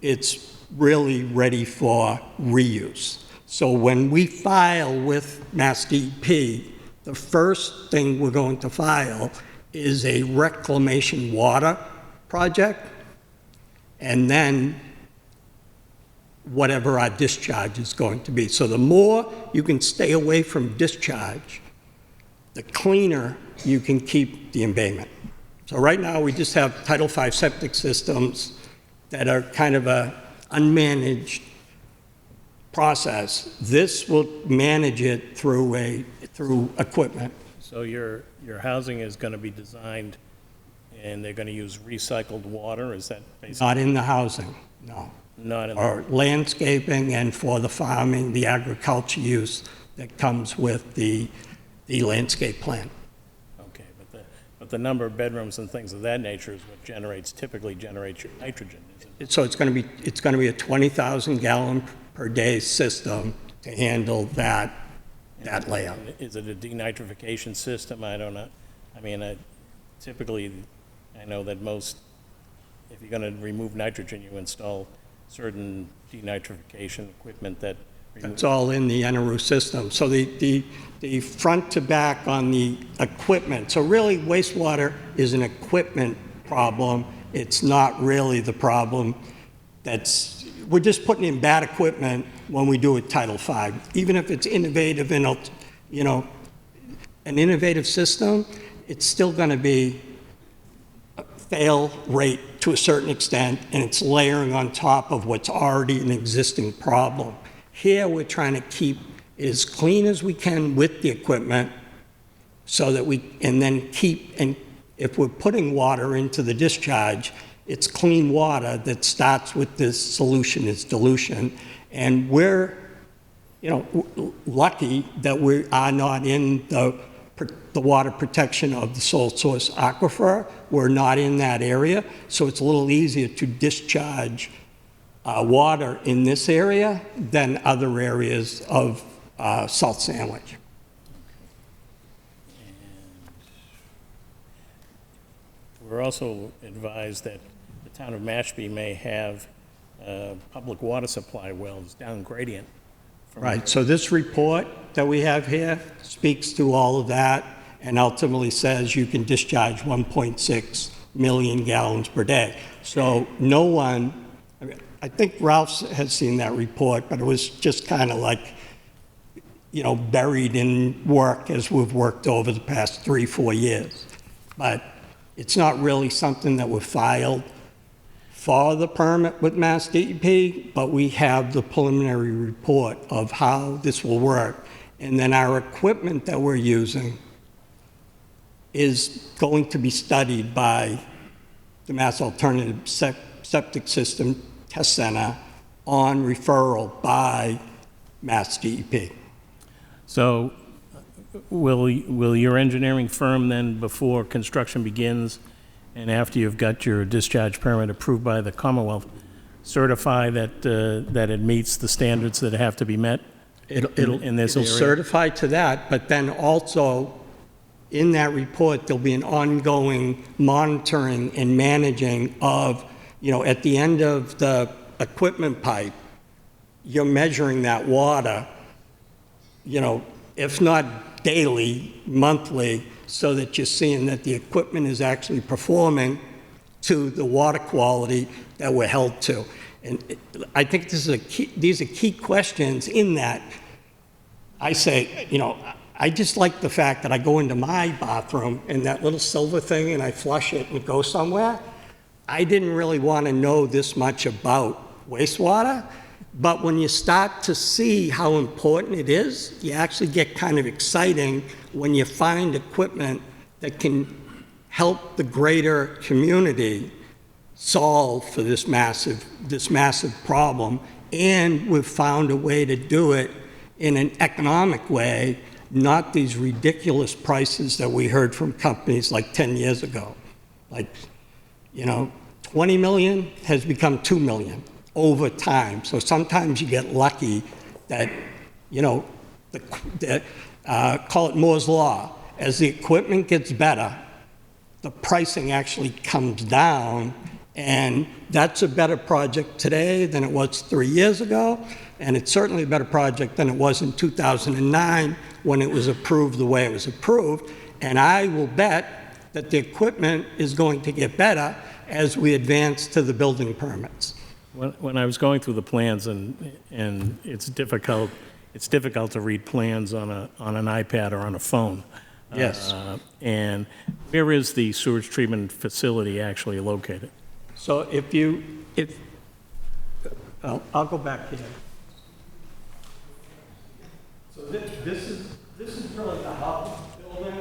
[SPEAKER 10] it's really ready for reuse. So when we file with Mass DEP, the first thing we're going to file is a reclamation water project, and then whatever our discharge is going to be. So the more you can stay away from discharge, the cleaner you can keep the embayment. So right now we just have Title V septic systems that are kind of a unmanaged process. This will manage it through equipment.
[SPEAKER 11] So your housing is going to be designed, and they're going to use recycled water? Is that basically?
[SPEAKER 10] Not in the housing, no.
[SPEAKER 11] Not in
[SPEAKER 10] Or landscaping and for the farming, the agriculture use that comes with the landscape plan.
[SPEAKER 11] Okay, but the number of bedrooms and things of that nature is what typically generates your nitrogen, is it?
[SPEAKER 10] So it's going to be a 20,000 gallon per day system to handle that layout.
[SPEAKER 11] Is it a denitrification system? I don't know. I mean, typically, I know that if you're going to remove nitrogen, you install certain denitrification equipment that.
[SPEAKER 10] It's all in the Eneru system. So the front to back on the equipment. So really, wastewater is an equipment problem. It's not really the problem. We're just putting in bad equipment when we do it Title V. Even if it's innovative and, an innovative system, it's still going to be a fail rate to a certain extent, and it's layering on top of what's already an existing problem. Here, we're trying to keep it as clean as we can with the equipment so that and if we're putting water into the discharge, it's clean water that starts with this solution, this dilution. And we're, lucky that we are not in the water protection of the sole source aquifer. We're not in that area, so it's a little easier to discharge water in this area than other areas of Salt Sandwich.
[SPEAKER 11] And we're also advised that the town of Mashpee may have public water supply wells down gradient.
[SPEAKER 10] Right, so this report that we have here speaks to all of that and ultimately says you can discharge 1.6 million gallons per day. So no one, I think Ralph has seen that report, but it was just kind of like, buried in work as we've worked over the past 3-4 years. But it's not really something that we've filed for the permit with Mass DEP, but we have the preliminary report of how this will work. And then our equipment that we're using is going to be studied by the Mass Alternative Septic System Test Center on referral by Mass DEP.
[SPEAKER 11] So will your engineering firm then, before construction begins and after you've got your discharge permit approved by the Commonwealth, certify that it meets the standards that have to be met in this area?
[SPEAKER 10] It'll certify to that, but then also in that report, there'll be an ongoing monitoring and managing of, at the end of the equipment pipe, you're measuring that water, if not daily, monthly, so that you're seeing that the equipment is actually performing to the water quality that we're held to. And I think these are key questions in that. I say, I just like the fact that I go into my bathroom and that little silver thing and I flush it and it goes somewhere. I didn't really want to know this much about wastewater, but when you start to see how important it is, you actually get kind of exciting when you find equipment that can help the greater community solve for this massive problem. And we've found a way to do it in an economic way, not these ridiculous prices that we heard from companies like 10 years ago. Like, 20 million has become 2 million over time. So sometimes you get lucky that, call it Moore's Law. As the equipment gets better, the pricing actually comes down, and that's a better project today than it was 3 years ago, and it's certainly a better project than it was in 2009 when it was approved the way it was approved, and I will bet that the equipment is going to get better as we advance to the building permits.
[SPEAKER 11] When I was going through the plans, and it's difficult to read plans on an iPad or on a phone.
[SPEAKER 10] Yes.
[SPEAKER 11] And where is the sewage treatment facility actually located?
[SPEAKER 10] So I'll go back here. So this is really the hub building.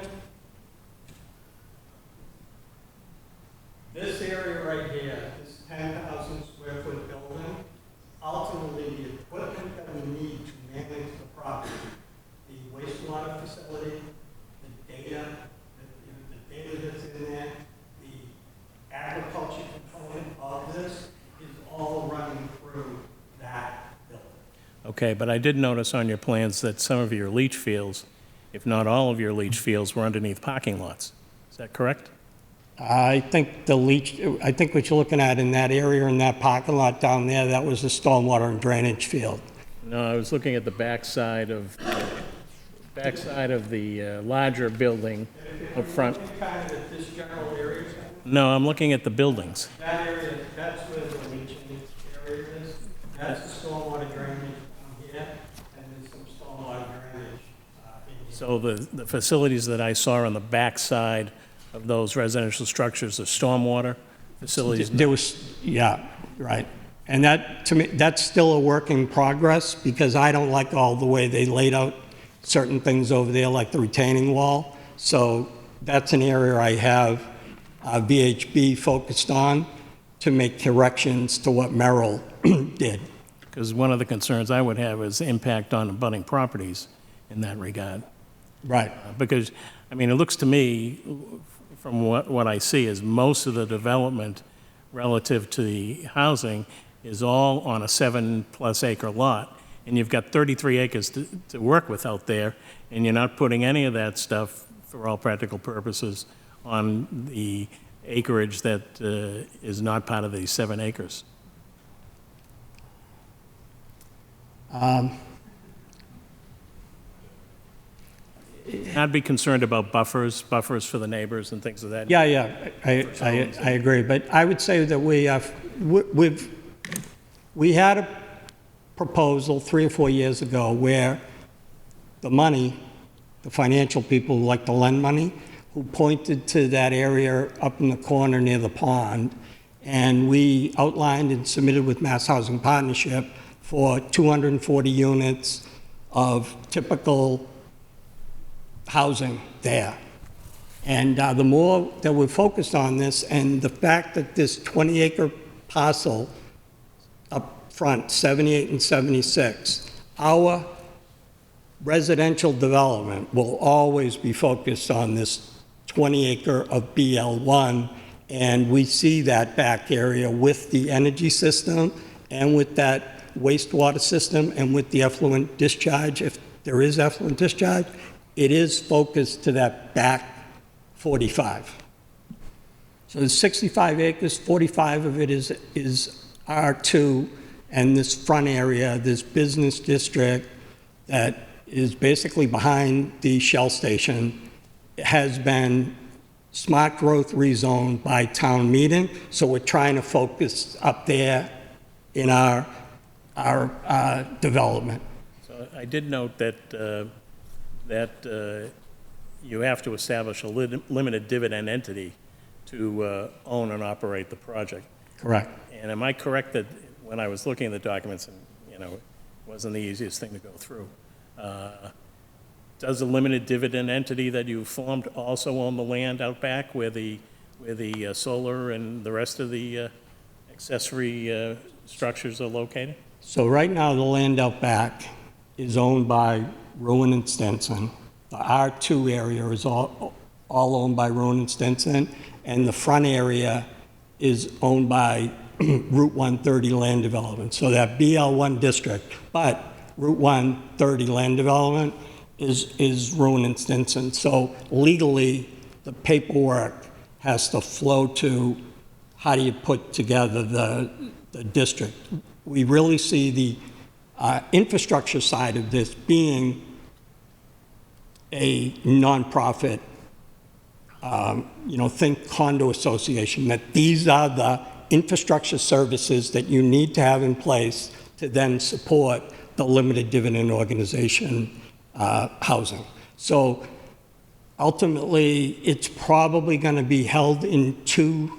[SPEAKER 10] This area right here, this 10,000 square foot building, ultimately the equipment that we need to manage the property, the wastewater facility, the data that's in there, the agriculture component of this is all running through that building.
[SPEAKER 11] Okay, but I did notice on your plans that some of your leach fields, if not all of your leach fields, were underneath parking lots. Is that correct?
[SPEAKER 10] I think what you're looking at in that area, in that parking lot down there, that was the stormwater and drainage field.
[SPEAKER 11] No, I was looking at the backside of the larger building up front.
[SPEAKER 10] Kind of this general area.
[SPEAKER 11] No, I'm looking at the buildings.
[SPEAKER 10] That area, that's where the leaching area is. That's the stormwater drainage down here, and there's some stormwater drainage in here.
[SPEAKER 11] So the facilities that I saw on the backside of those residential structures are stormwater facilities?
[SPEAKER 10] There was, yeah, right. And that, to me, that's still a work in progress because I don't like all the way they laid out certain things over there, like the retaining wall. So that's an area I have VHB focused on to make corrections to what Merrill did.
[SPEAKER 11] Because one of the concerns I would have is impact on abutting properties in that regard.
[SPEAKER 10] Right.
[SPEAKER 11] Because, I mean, it looks to me, from what I see, is most of the development relative to the housing is all on a 7+ acre lot, and you've got 33 acres to work with out there, and you're not putting any of that stuff, for all practical purposes, on the acreage that is not part of the 7 acres. I'd be concerned about buffers for the neighbors and things of that.
[SPEAKER 10] Yeah, I agree. But I would say that we had a proposal 3 or 4 years ago where the money, the financial people who like to lend money, who pointed to that area up in the corner near the pond, and we outlined and submitted with Mass Housing Partnership for 240 units of typical housing there. And the more that we're focused on this, and the fact that this 20-acre parcel up front, 78 and 76, our residential development will always be focused on this 20-acre of BL1, and we see that back area with the energy system and with that wastewater system and with the effluent discharge, if there is effluent discharge, it is focused to that back 45. So there's 65 acres, 45 of it is R2, and this front area, this business district that is basically behind the Shell station, has been smart growth rezoned by town meeting, so we're trying to focus up there in our development.
[SPEAKER 11] So I did note that, you have to establish a limited dividend entity to own and operate the project.
[SPEAKER 10] Correct.
[SPEAKER 11] And am I correct that when I was looking at the documents, and, you know, it wasn't the easiest thing to go through, does the limited dividend entity that you formed also own the land out back where the solar and the rest of the accessory structures are located?
[SPEAKER 10] So right now, the land out back is owned by Rowan and Stenson. The R2 area is all owned by Rowan and Stenson, and the front area is owned by Route 130 Land Development. So that BL1 district, but Route 130 Land Development is Rowan and Stenson. So legally, the paperwork has to flow to how do you put together the district. We really see the infrastructure side of this being a nonprofit, think condo association, that these are the infrastructure services that you need to have in place to then support the limited dividend organization housing. So ultimately, it's probably going to be held in two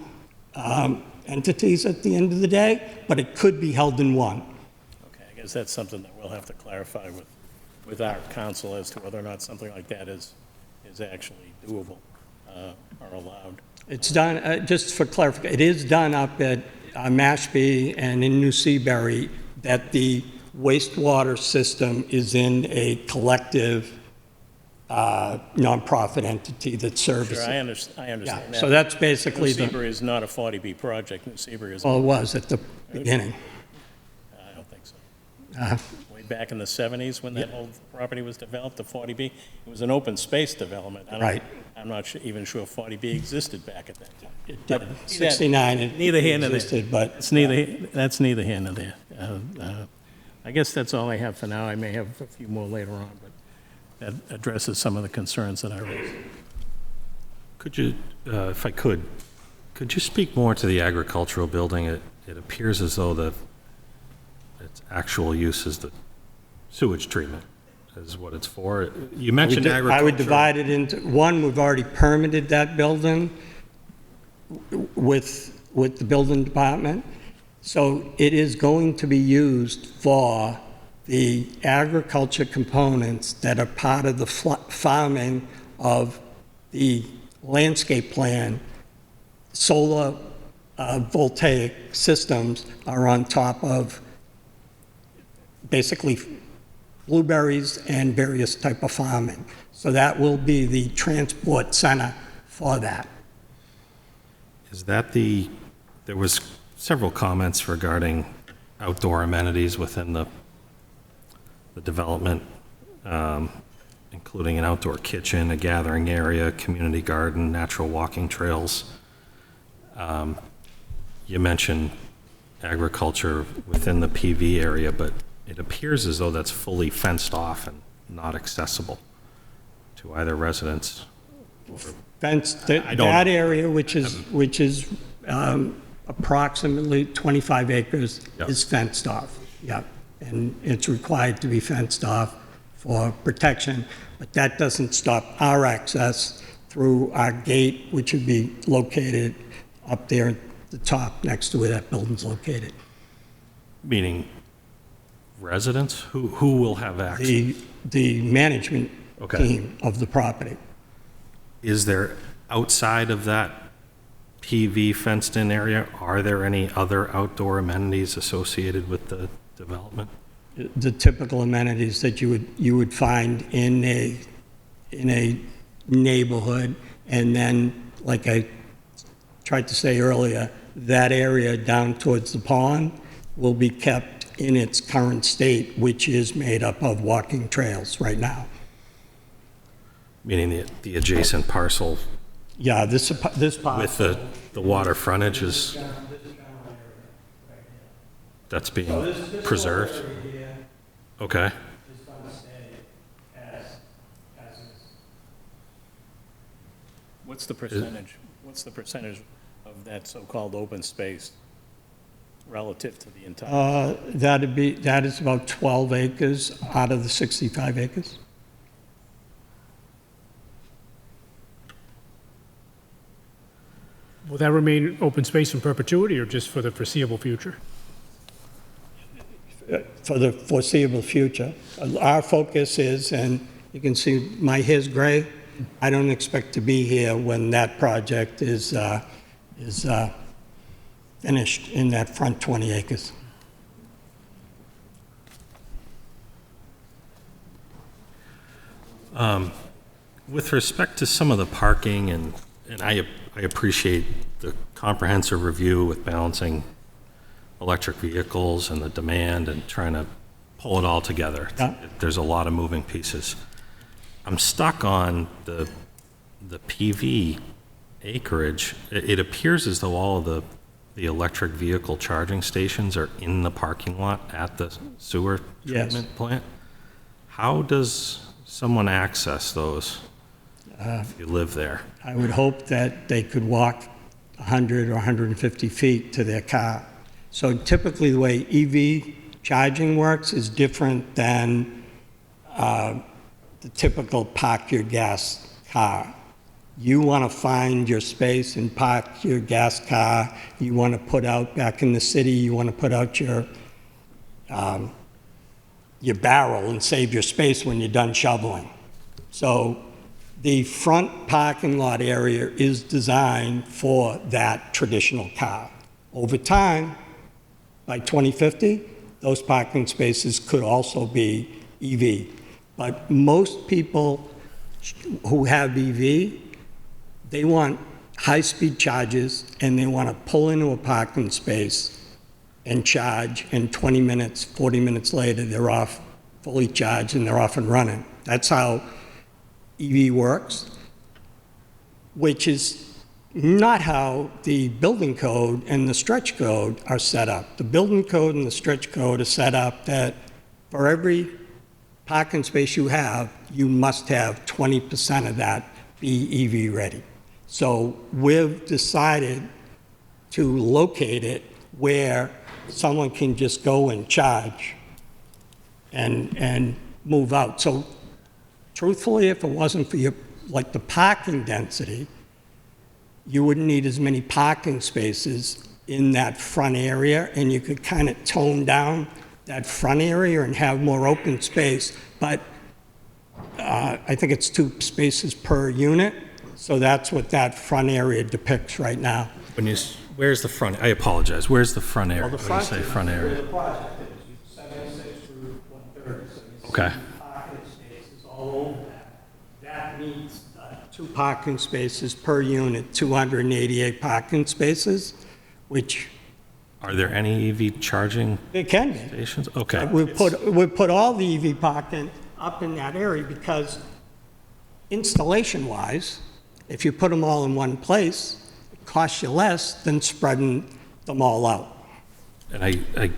[SPEAKER 10] entities at the end of the day, but it could be held in one.
[SPEAKER 11] Okay, I guess that's something that we'll have to clarify with our council as to whether or not something like that is actually doable or allowed.
[SPEAKER 10] It's done, just for clarification, it is done up at Mashpee and in New Seabury, that the wastewater system is in a collective nonprofit entity that services.
[SPEAKER 11] Sure, I understand
[SPEAKER 10] Yeah,
[SPEAKER 11] that.
[SPEAKER 10] so that's basically
[SPEAKER 11] New Seabury is not a 40B project. New Seabury is.
[SPEAKER 10] Well, it was at the beginning.
[SPEAKER 11] I don't think so. Way back in the 70s when that whole property was developed, the 40B, it was an open space development.
[SPEAKER 10] Right.
[SPEAKER 11] I'm not even sure 40B existed back at that time.
[SPEAKER 10] It did. 69, it
[SPEAKER 11] Neither here nor there.
[SPEAKER 10] existed, but
[SPEAKER 11] That's neither here nor there. I guess that's all I have for now. I may have a few more later on, but that addresses some of the concerns that I raised.
[SPEAKER 3] Could you, if I could you speak more to the agricultural building? It appears as though its actual use is the sewage treatment is what it's for. You mentioned agriculture.
[SPEAKER 10] I would divide it into, one, we've already permitted that building with the building department. So it is going to be used for the agriculture components that are part of the farming of the landscape plan. Solar voltaic systems are on top of basically blueberries and various type of farming. So that will be the transport center for that.
[SPEAKER 3] Is that there was several comments regarding outdoor amenities within the development, including an outdoor kitchen, a gathering area, community garden, natural walking trails. You mentioned agriculture within the PV area, but it appears as though that's fully fenced off and not accessible to either residents.
[SPEAKER 10] Fenced, that area, which is approximately 25 acres,
[SPEAKER 3] Yep.
[SPEAKER 10] is fenced off. Yeah, and it's required to be fenced off for protection, but that doesn't stop our access through our gate, which would be located up there at the top next to where that building's located.
[SPEAKER 3] Meaning residents? Who will have access?
[SPEAKER 10] The management
[SPEAKER 3] Okay.
[SPEAKER 10] team of the property.
[SPEAKER 3] Is there, outside of that PV fenced-in area, are there any other outdoor amenities associated with the development?
[SPEAKER 10] The typical amenities that you would find in a neighborhood, and then, like I tried to say earlier, that area down towards the pond will be kept in its current state, which is made up of walking trails right now.
[SPEAKER 3] Meaning the adjacent parcel
[SPEAKER 10] Yeah, this part.
[SPEAKER 3] with the water frontage is, that's being preserved? Okay.
[SPEAKER 11] What's the percentage of that so-called open space relative to the entire?
[SPEAKER 10] That is about 12 acres out of the 65 acres.
[SPEAKER 1] Will that remain open space in perpetuity or just for the foreseeable future?
[SPEAKER 10] For the foreseeable future. Our focus is, and you can see my hair's gray, I don't expect to be here when that project is finished in that front 20 acres.
[SPEAKER 3] With respect to some of the parking, and I appreciate the comprehensive review with balancing electric vehicles and the demand and trying to pull it all together.
[SPEAKER 10] Yeah.
[SPEAKER 3] There's a lot of moving pieces. I'm stuck on the PV acreage. It appears as though all of the electric vehicle charging stations are in the parking lot at the sewer
[SPEAKER 10] Yes.
[SPEAKER 3] treatment plant. How does someone access those if you live there?
[SPEAKER 10] I would hope that they could walk 100 or 150 feet to their car. So typically, the way EV charging works is different than the typical park your gas car. You want to find your space and park your gas car. You want to put out, back in the city, you want to put out your barrel and save your space when you're done shoveling. So the front parking lot area is designed for that traditional car. Over time, by 2050, those parking spaces could also be EV. But most people who have EV, they want high-speed charges, and they want to pull into a parking space and charge, and 20 minutes, 40 minutes later, they're off, fully charged, and they're off and running. That's how EV works, which is not how the building code and the stretch code are set up. The building code and the stretch code are set up that for every parking space you have, you must have 20% of that be EV ready. So we've decided to locate it where someone can just go and charge and move out. So truthfully, if it wasn't for like the parking density, you wouldn't need as many parking spaces in that front area, and you could kind of tone down that front area and have more open space. But I think it's 2 spaces per unit, so that's what that front area depicts right now.
[SPEAKER 3] Where's the front? I apologize. Where's the front area?
[SPEAKER 10] Well, the
[SPEAKER 3] When you say front area?
[SPEAKER 10] project is 76 through 130. So you
[SPEAKER 3] Okay.
[SPEAKER 10] see parking spaces all over that. That means 2 parking spaces per unit, 288 parking spaces, which
[SPEAKER 3] Are there any EV charging
[SPEAKER 10] it can be.
[SPEAKER 3] stations? Okay.
[SPEAKER 10] We put all the EV parking up in that area because installation-wise, if you put them all in one place, it costs you less than spreading them all out.
[SPEAKER 3] And I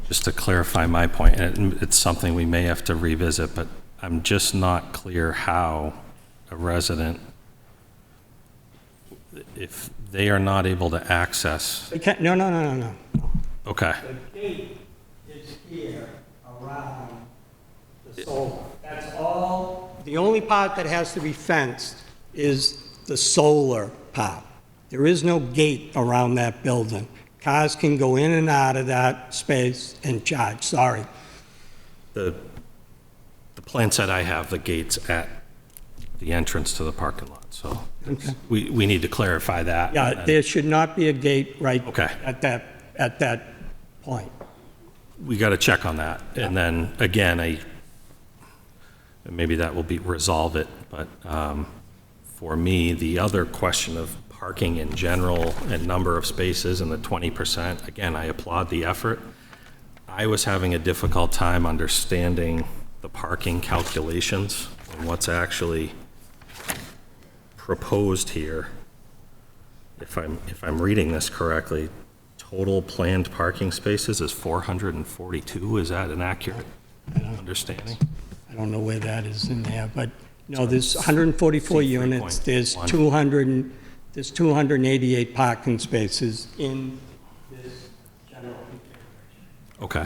[SPEAKER 3] just to clarify my point, and it's something we may have to revisit, but I'm just not clear how a resident, if they are not able to access.
[SPEAKER 10] They can't, no.
[SPEAKER 3] Okay.
[SPEAKER 10] The gate is here around the solar. That's all. The only part that has to be fenced is the solar part. There is no gate around that building. Cars can go in and out of that space and charge, sorry.
[SPEAKER 3] The plan set I have, the gates at the entrance to the parking lot, so
[SPEAKER 10] Okay.
[SPEAKER 3] we need to clarify that.
[SPEAKER 10] Yeah, there should not be a gate right
[SPEAKER 3] Okay.
[SPEAKER 10] at that point.
[SPEAKER 3] We got to check on that. And then, again, maybe that will resolve it, but for me, the other question of parking in general and number of spaces and the 20%, again, I applaud the effort. I was having a difficult time understanding the parking calculations and what's actually proposed here. If I'm reading this correctly, total planned parking spaces is 442. Is that an accurate understanding?
[SPEAKER 10] I don't know where that is in there, but No, there's 144 units, there's 288 parking spaces in this general configuration,
[SPEAKER 3] Okay.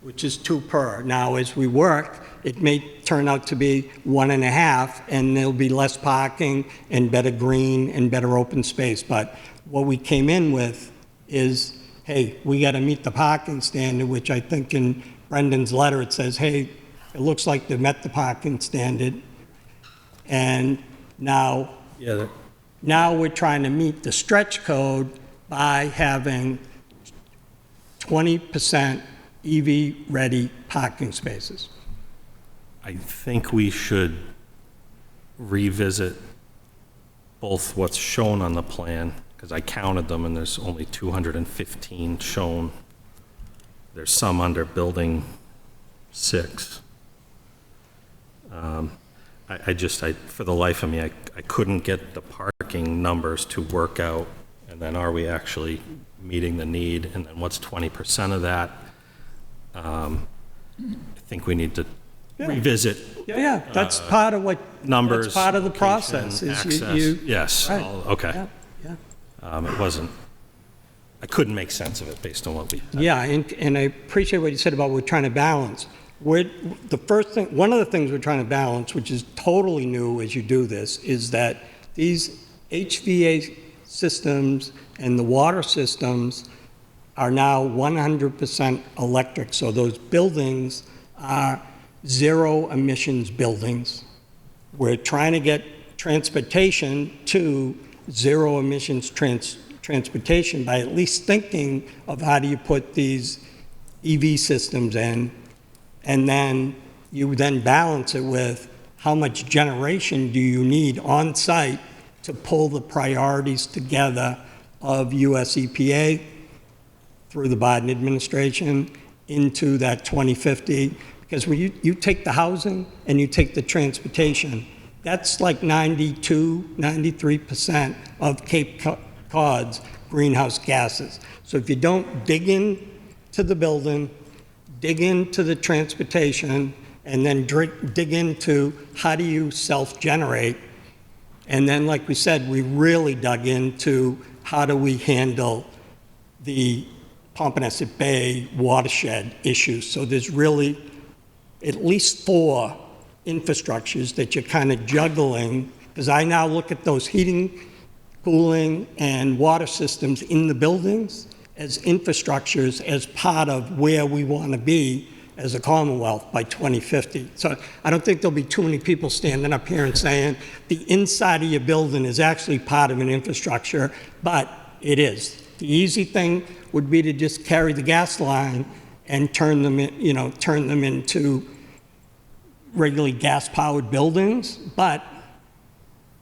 [SPEAKER 10] which is 2 per. Now, as we work, it may turn out to be 1.5, and there'll be less parking and better green and better open space. But what we came in with is, hey, we got to meet the parking standard, which I think in Brendan's letter, it says, hey, it looks like they met the parking standard. And now,
[SPEAKER 3] Yeah,
[SPEAKER 10] now we're trying to meet the stretch code by having 20% EV-ready parking spaces.
[SPEAKER 3] I think we should revisit both what's shown on the plan, because I counted them and there's only 215 shown. There's some under building 6. For the life of me, I couldn't get the parking numbers to work out. And then are we actually meeting the need? And then what's 20% of that? I think we need to revisit
[SPEAKER 10] Yeah, that's part of what,
[SPEAKER 3] numbers.
[SPEAKER 10] that's part of the
[SPEAKER 3] location,
[SPEAKER 10] process, is
[SPEAKER 3] access.
[SPEAKER 10] you.
[SPEAKER 3] Yes,
[SPEAKER 10] Right.
[SPEAKER 3] okay.
[SPEAKER 10] Yeah.
[SPEAKER 3] It wasn't, I couldn't make sense of it based on what we had.
[SPEAKER 10] Yeah, and I appreciate what you said about we're trying to balance. One of the things we're trying to balance, which is totally new as you do this, is that these HVA systems and the water systems are now 100% electric. So those buildings are zero emissions buildings. We're trying to get transportation to zero emissions transportation by at least thinking of how do you put these EV systems in, and then you then balance it with how much generation do you need on site to pull the priorities together of US EPA through the Biden administration into that 2050. Because when you take the housing and you take the transportation, that's like 92, 93% of Cape Cod's greenhouse gases. So if you don't dig in to the building, dig into the transportation, and then dig into how do you self-generate, and then, like we said, we really dug into how do we handle the Pompanesett Bay watershed issues. So there's really at least 4 infrastructures that you're kind of juggling, because I now look at those heating, cooling, and water systems in the buildings as infrastructures as part of where we want to be as a Commonwealth by 2050. So I don't think there'll be too many people standing up here and saying the inside of your building is actually part of an infrastructure, but it is. The easy thing would be to just carry the gas line and turn them into regularly gas-powered buildings, but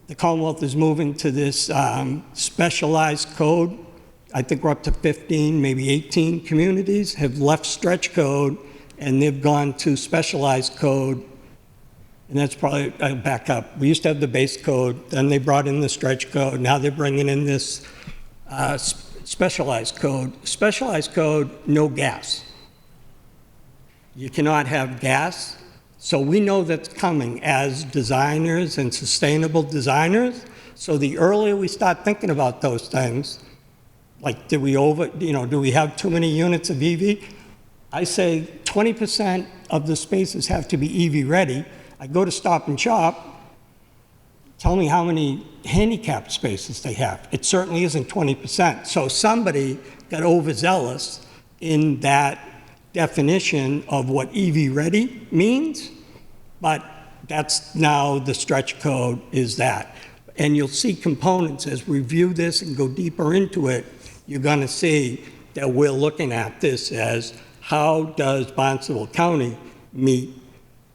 [SPEAKER 10] the Commonwealth is moving to this specialized code. I think we're up to 15, maybe 18 communities have left stretch code, and they've gone to specialized code. And that's probably, I'll back up. We used to have the base code, then they brought in the stretch code, now they're bringing in this specialized code. Specialized code, no gas. You cannot have gas. So we know that's coming as designers and sustainable designers. So the earlier we start thinking about those things, like do we have too many units of EV? I say 20% of the spaces have to be EV ready. I go to Stop and Shop, tell me how many handicapped spaces they have. It certainly isn't 20%. So somebody got overzealous in that definition of what EV ready means, but that's now the stretch code is that. And you'll see components as we review this and go deeper into it, you're gonna see that we're looking at this as how does Barnstable County meet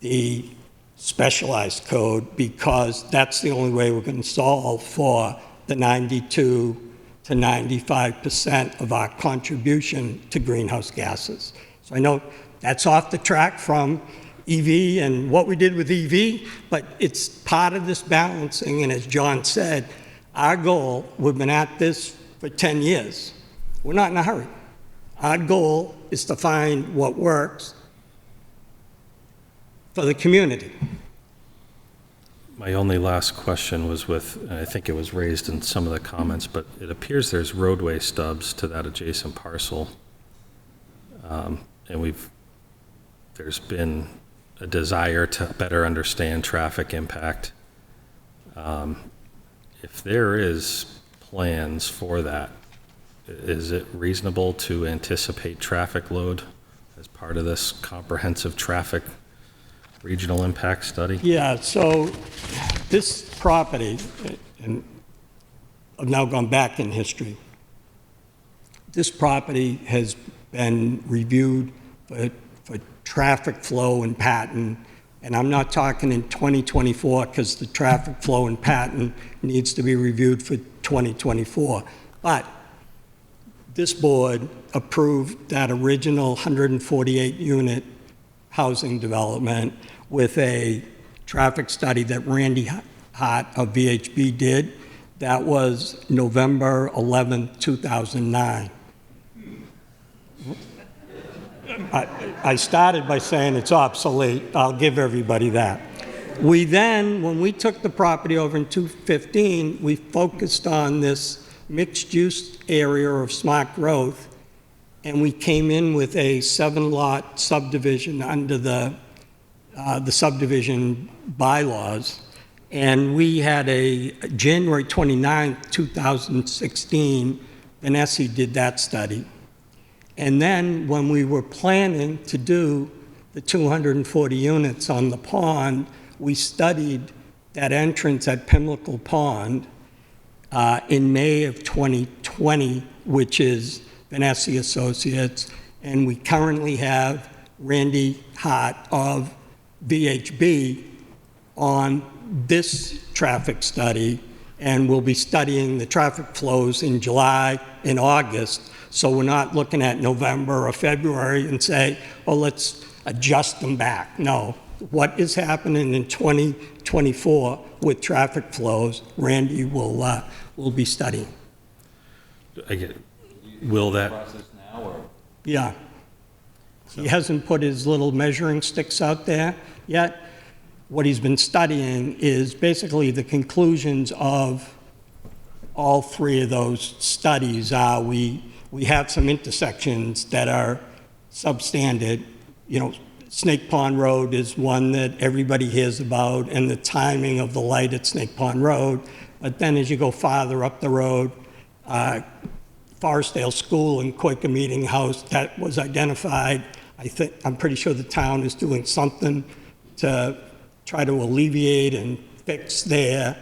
[SPEAKER 10] the specialized code, because that's the only way we're gonna solve for the 92 to 95% of our contribution to greenhouse gases. So I know that's off the track from EV and what we did with EV, but it's part of this balancing. And as John said, our goal, we've been at this for 10 years. We're not in a hurry. Our goal is to find what works for the community.
[SPEAKER 3] My only last question was with, and I think it was raised in some of the comments, but it appears there's roadway stubs to that adjacent parcel. And there's been a desire to better understand traffic impact. If there is plans for that, is it reasonable to anticipate traffic load as part of this comprehensive traffic regional impact study?
[SPEAKER 10] Yeah, so this property, and I've now gone back in history, this property has been reviewed for traffic flow and pattern, and I'm not talking in 2024 because the traffic flow and pattern needs to be reviewed for 2024. But this board approved that original 148-unit housing development with a traffic study that Randy Hart of VHB did. That was November 11, 2009. I started by saying it's obsolete. I'll give everybody that. We then, when we took the property over in 2015, we focused on this mixed-use area of smart growth, and we came in with a 7-lot subdivision under the subdivision bylaws. And we had a January 29, 2016, Vanessa did that study. And then when we were planning to do the 240 units on the pond, we studied that entrance at Pimlico Pond in May of 2020, which is Vanessa Associates, and we currently have Randy Hart of VHB on this traffic study, and we'll be studying the traffic flows in July and August. So we're not looking at November or February and say, oh, let's adjust them back. No, what is happening in 2024 with traffic flows, Randy will be studying.
[SPEAKER 3] I get, will that?
[SPEAKER 10] Yeah. He hasn't put his little measuring sticks out there yet. What he's been studying is basically the conclusions of all three of those studies. We have some intersections that are substandard. You know, Snake Pond Road is one that everybody hears about, and the timing of the light at Snake Pond Road. But then as you go farther up the road, Forestdale School and Quaker Meeting House, that was identified. I'm pretty sure the town is doing something to try to alleviate and fix there.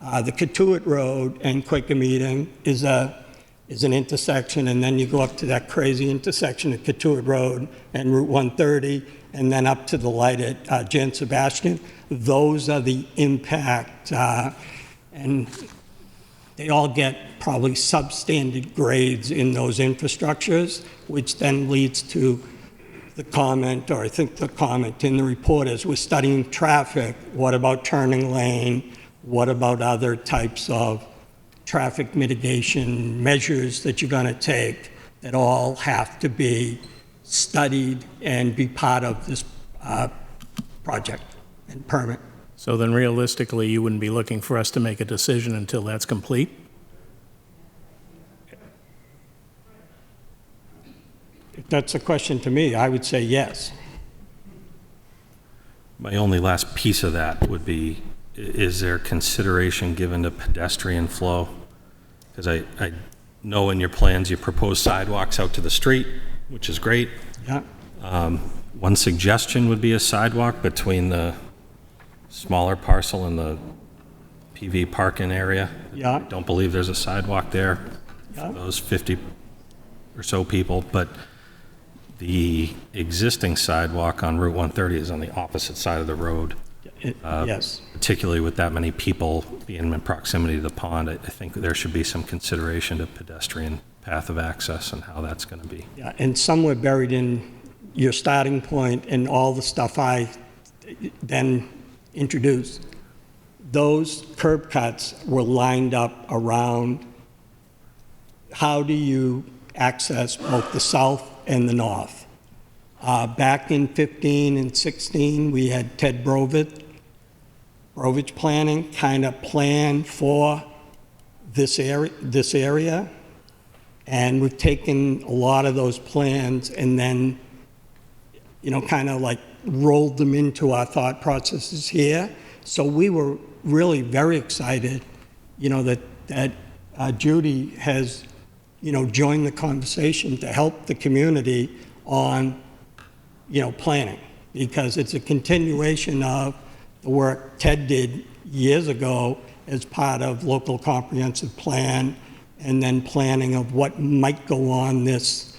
[SPEAKER 10] The Katuitt Road and Quaker Meeting is an intersection, and then you go up to that crazy intersection at Katuitt Road and Route 130, and then up to the light at Jan Sebastian. Those are the impact, and they all get probably substandard grades in those infrastructures, which then leads to the comment, or I think the comment in the report is, we're studying traffic. What about turning lane? What about other types of traffic mitigation measures that you're going to take that all have to be studied and be part of this project and permit?
[SPEAKER 11] So then realistically, you wouldn't be looking for us to make a decision until that's complete?
[SPEAKER 10] If that's a question to me, I would say yes.
[SPEAKER 3] My only last piece of that would be, is there consideration given to pedestrian flow? Because I know in your plans you propose sidewalks out to the street, which is great.
[SPEAKER 10] Yeah.
[SPEAKER 3] One suggestion would be a sidewalk between the smaller parcel and the PV parking area.
[SPEAKER 10] Yeah.
[SPEAKER 3] I don't believe there's a sidewalk there for those 50 or so people, but the existing sidewalk on Route 130 is on the opposite side of the road.
[SPEAKER 10] Yes.
[SPEAKER 3] Particularly with that many people being in proximity to the pond, I think there should be some consideration to pedestrian path of access and how that's going to be.
[SPEAKER 10] Yeah, and somewhere buried in your starting point and all the stuff I then introduced, those curb cuts were lined up around how do you access both the south and the north. Back in 15 and 16, we had Ted Brovit Brovich Planning kind of planned for this area, and we've taken a lot of those plans and then, kind of like rolled them into our thought processes here. So we were really very excited, that Judy has, joined the conversation to help the community on, planning, because it's a continuation of the work Ted did years ago as part of local comprehensive plan, and then planning of what might go on this,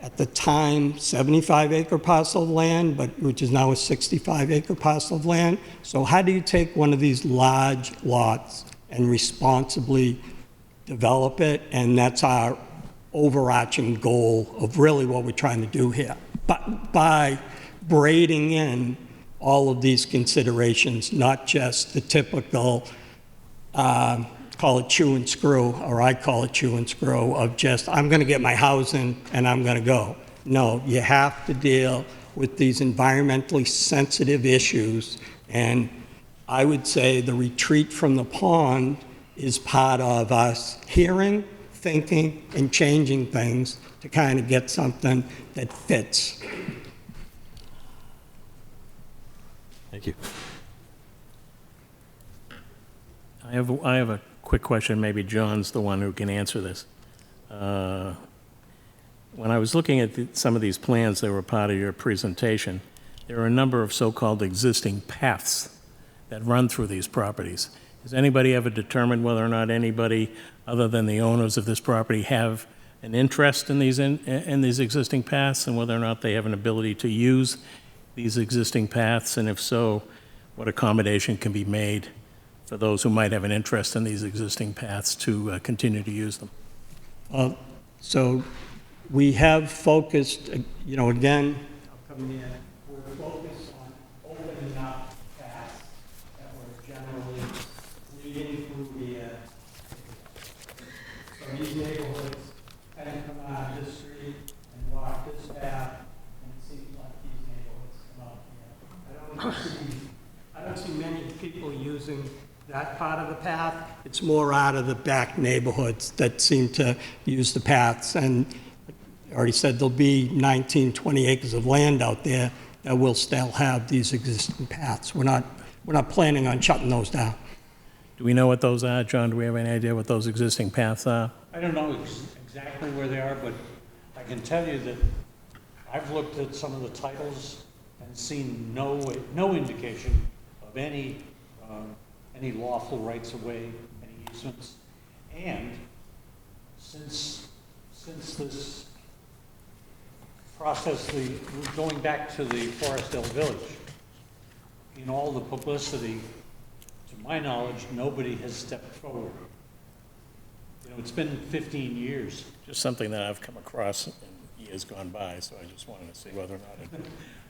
[SPEAKER 10] at the time, 75-acre parcel of land, but which is now a 65-acre parcel of land. So how do you take one of these large lots and responsibly develop it? And that's our overarching goal of really what we're trying to do here. But by braiding in all of these considerations, not just the typical, call it chew and screw, or I call it chew and screw, of just, I'm going to get my housing and I'm going to go. No, you have to deal with these environmentally sensitive issues, and I would say the retreat from the pond is part of us hearing, thinking, and changing things to kind of get something that fits.
[SPEAKER 3] Thank you.
[SPEAKER 11] I have a quick question. Maybe John's the one who can answer this. When I was looking at some of these plans that were part of your presentation, there are a number of so-called existing paths that run through these properties. Has anybody ever determined whether or not anybody other than the owners of this property have an interest in these existing paths, and whether or not they have an ability to use these existing paths, and if so, what accommodation can be made for those who might have an interest in these existing paths to continue to use them?
[SPEAKER 10] So we have focused, again, I'll come in, we're focused on opening up paths that were generally leading through here. So these neighborhoods kind of come out of this street and walk this path, and it seems like these neighborhoods come out here. I don't see many people using that part of the path. It's more out of the back neighborhoods that seem to use the paths. And I already said there'll be 19, 20 acres of land out there that will still have these existing paths. We're not planning on shutting those down.
[SPEAKER 11] Do we know what those are, John? Do we have any idea what those existing paths are?
[SPEAKER 9] I don't know exactly where they are, but I can tell you that I've looked at some of the titles and seen no indication of any lawful rights of way, any easements. And since this process, going back to the Forestdale Village, in all the publicity, to my knowledge, nobody has stepped forward. It's been 15 years.
[SPEAKER 11] Just something that I've come across in years gone by, so I just wanted to see whether or not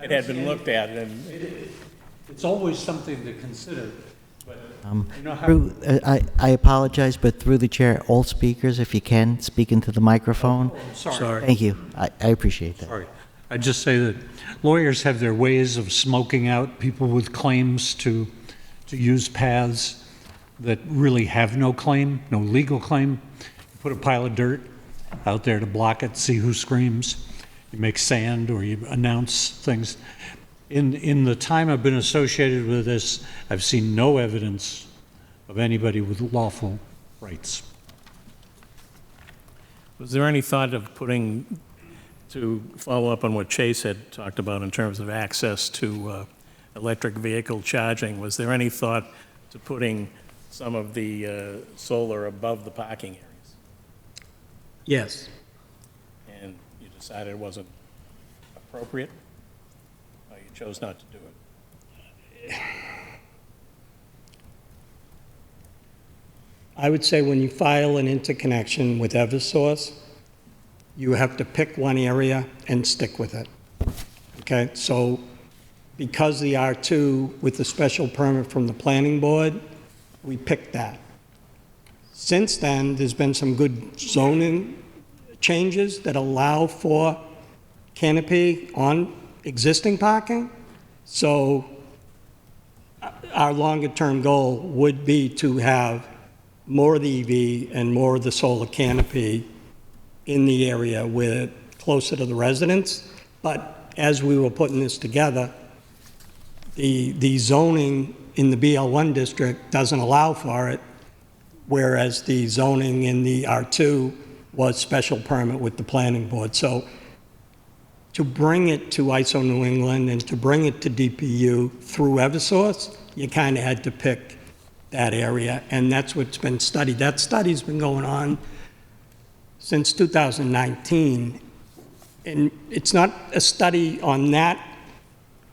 [SPEAKER 11] it had been looked at. And
[SPEAKER 9] it's always something to consider. But
[SPEAKER 2] I apologize, but through the chair, all speakers, if you can, speak into the microphone.
[SPEAKER 9] Sorry.
[SPEAKER 2] Thank you. I appreciate that.
[SPEAKER 9] Sorry. I'd just say that lawyers have their ways of smoking out people with claims to use paths that really have no claim, no legal claim. You put a pile of dirt out there to block it, see who screams. You make sand or you announce things. In the time I've been associated with this, I've seen no evidence of anybody with lawful rights.
[SPEAKER 11] Was there any thought of to follow up on what Chase had talked about in terms of access to electric vehicle charging, was there any thought to putting some of the solar above the parking areas?
[SPEAKER 10] Yes.
[SPEAKER 11] And you decided it wasn't appropriate? Or you chose not to do it?
[SPEAKER 10] I would say when you file an interconnection with Eversource, you have to pick one area and stick with it. Okay, so because the R2 with the special permit from the planning board, we picked that. Since then, there's been some good zoning changes that allow for canopy on existing parking. So our longer-term goal would be to have more of the EV and more of the solar canopy in the area where closer to the residents. But as we were putting this together, the zoning in the BL1 district doesn't allow for it, whereas the zoning in the R2 was special permit with the planning board. So to bring it to ISO New England and to bring it to DPU through Eversource, you kind of had to pick that area, and that's what's been studied. That study's been going on since 2019, and it's not a study on that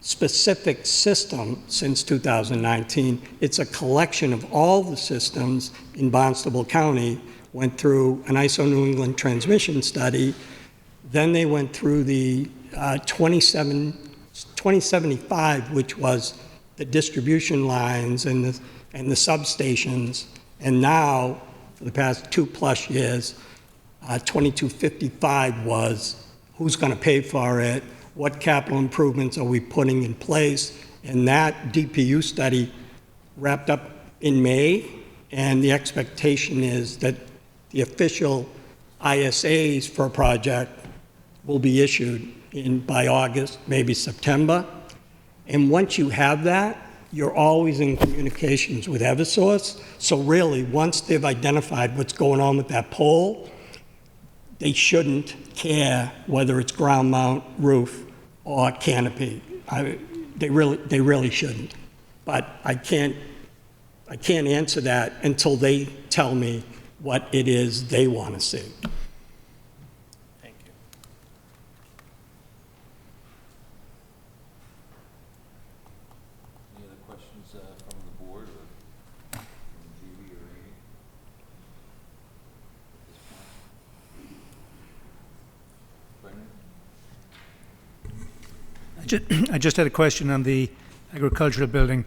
[SPEAKER 10] specific system since 2019. It's a collection of all the systems in Barnstable County, went through an ISO New England transmission study, then they went through the 2075, which was the distribution lines and the substations, and now, for the past 2+ years, 2255 was who's going to pay for it, what capital improvements are we putting in place, and that DPU study wrapped up in May, and the expectation is that the official ISAs for a project will be issued by August, maybe September. And once you have that, you're always in communications with Eversource. So really, once they've identified what's going on with that pole, they shouldn't care whether it's ground mount, roof, or canopy. They really shouldn't. But I can't answer that until they tell me what it is they want to see.
[SPEAKER 11] Thank you.
[SPEAKER 4] Any other questions from the board or from Judy or Amy? Brendan?
[SPEAKER 12] I just had a question on the agricultural building.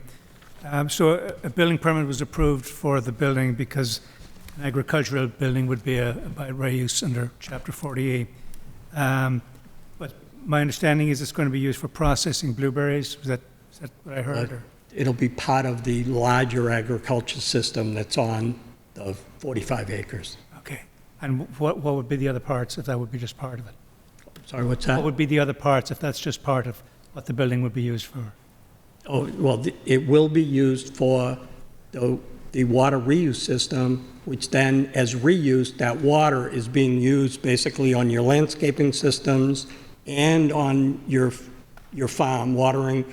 [SPEAKER 12] So a building permit was approved for the building because an agricultural building would be by right use under Chapter 48. But my understanding is it's going to be used for processing blueberries. Is that what I heard? Or?
[SPEAKER 10] It'll be part of the larger agriculture system that's on the 45 acres.
[SPEAKER 12] Okay. And what would be the other parts if that would be just part of it?
[SPEAKER 10] Sorry, what's that?
[SPEAKER 12] What would be the other parts if that's just part of what the building would be used for?
[SPEAKER 10] Oh, well, it will be used for the water reuse system, which then, as reused, that water is being used basically on your landscaping systems and on your farm, watering,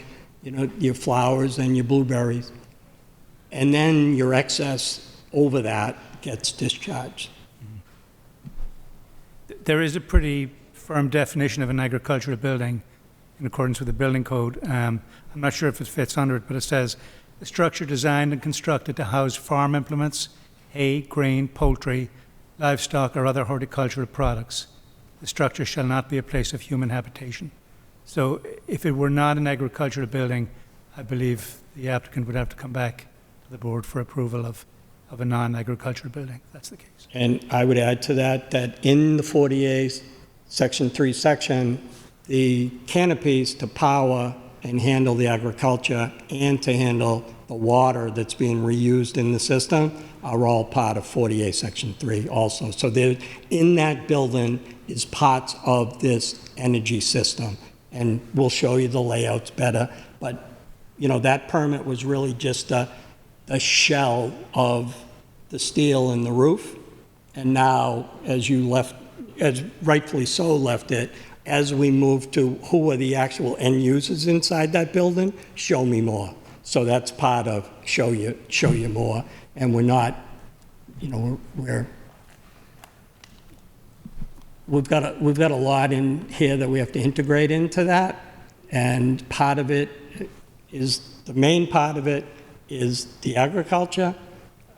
[SPEAKER 10] your flowers and your blueberries. And then your excess over that gets discharged.
[SPEAKER 12] There is a pretty firm definition of an agricultural building in accordance with the building code. I'm not sure if it fits under it, but it says, a structure designed and constructed to house farm implements, hay, grain, poultry, livestock, or other horticultural products. The structure shall not be a place of human habitation. So if it were not an agricultural building, I believe the applicant would have to come back to the board for approval of a non-agricultural building, if that's the case.
[SPEAKER 10] And I would add to that in the 48 Section 3 section, the canopies to power and handle the agriculture and to handle the water that's being reused in the system are all part of 48 Section 3 also. So there, in that building is parts of this energy system, and we'll show you the layouts better. But, that permit was really just a shell of the steel in the roof. And now, as rightfully so left it, as we move to who are the actual end users inside that building, show me more. So that's part of show you more. And we're not, we've got a lot in here that we have to integrate into that. And part of it is, the main part of it is the agriculture.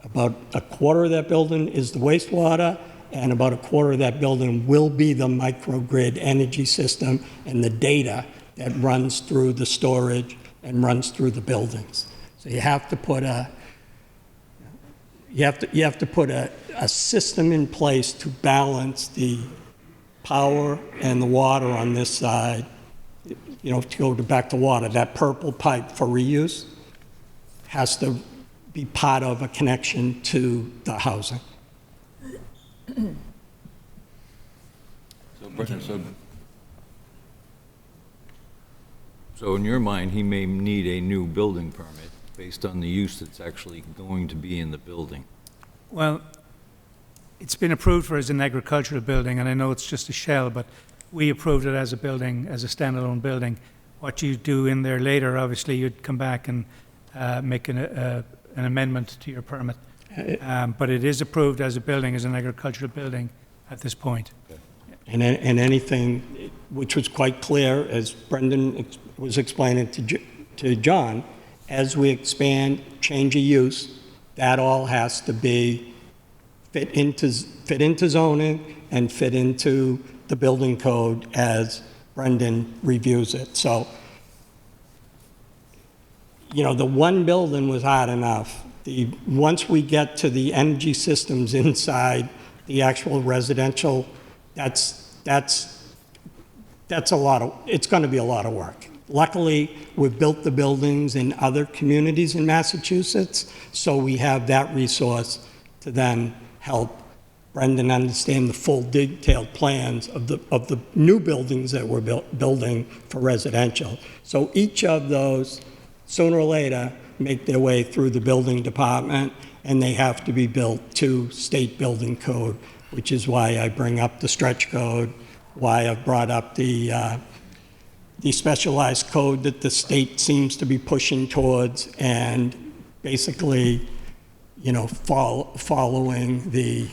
[SPEAKER 10] About a quarter of that building is the wastewater, and about a quarter of that building will be the microgrid energy system and the data that runs through the storage and runs through the buildings. So you have to put a system in place to balance the power and the water on this side. To go back to water, that purple pipe for reuse, has to be part of a connection to the housing.
[SPEAKER 4] So in your mind, he may need a new building permit based on the use that's actually going to be in the building.
[SPEAKER 12] Well, it's been approved for as an agricultural building, and I know it's just a shell, but we approved it as a building, as a standalone building. What you do in there later, obviously, you'd come back and make an amendment to your permit. But it is approved as a building, as an agricultural building at this point.
[SPEAKER 10] And anything which was quite clear, as Brendan was explaining to John, as we expand, change of use, that all has to be fit into zoning and fit into the building code as Brendan reviews it. So, you know, the one building was hard enough. Once we get to the energy systems inside the actual residential, that's a lot of, it's going to be a lot of work. Luckily, we've built the buildings in other communities in Massachusetts, so we have that resource to then help Brendan understand the full detailed plans of the new buildings that we're building for residential. So each of those, sooner or later, make their way through the building department, and they have to be built to state building code, which is why I bring up the stretch code, why I've brought up the specialized code that the state seems to be pushing towards, and basically, you know, following the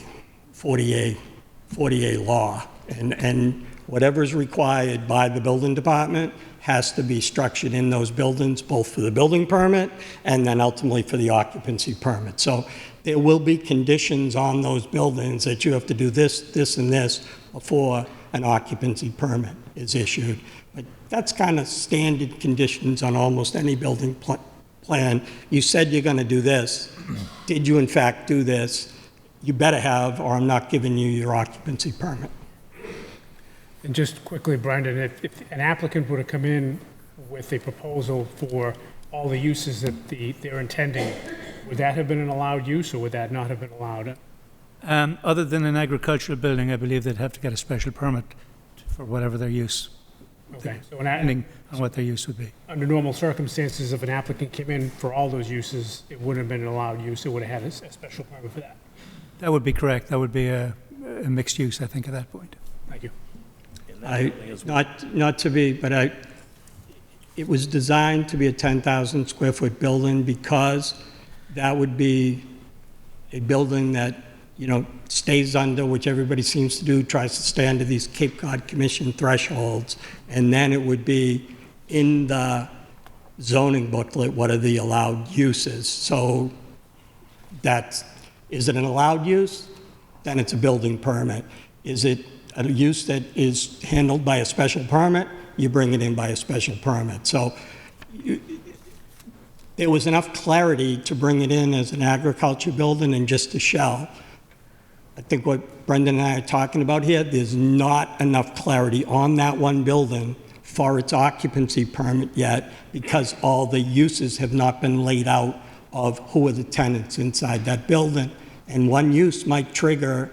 [SPEAKER 10] 40A law. And whatever's required by the building department has to be structured in those buildings, both for the building permit and then ultimately for the occupancy permit. So there will be conditions on those buildings that you have to do this, this, and this before an occupancy permit is issued. But that's kind of standard conditions on almost any building plan. You said you're going to do this. Did you in fact do this? You better have, or I'm not giving you your occupancy permit.
[SPEAKER 1] And just quickly, Brendan, if an applicant were to come in with a proposal for all the uses that they're intending, would that have been an allowed use, or would that not have been allowed?
[SPEAKER 12] Other than an agricultural building, I believe they'd have to get a special permit for whatever their use,
[SPEAKER 1] Okay, so
[SPEAKER 12] depending on what their use would be.
[SPEAKER 1] under normal circumstances, if an applicant came in for all those uses, it wouldn't have been an allowed use, it would have had a special permit for that.
[SPEAKER 12] That would be correct. That would be a mixed use, I think, at that point.
[SPEAKER 1] Thank you.
[SPEAKER 10] Not to be, but it was designed to be a 10,000 square foot building because that would be a building that, you know, stays under, which everybody seems to do, tries to stay under these Cape Cod Commission thresholds, and then it would be in the zoning booklet, what are the allowed uses? So is it an allowed use? Then it's a building permit. Is it a use that is handled by a special permit? You bring it in by a special permit. So there was enough clarity to bring it in as an agriculture building and just a shell. I think what Brendan and I are talking about here, there's not enough clarity on that one building for its occupancy permit yet, because all the uses have not been laid out of who are the tenants inside that building. And one use might trigger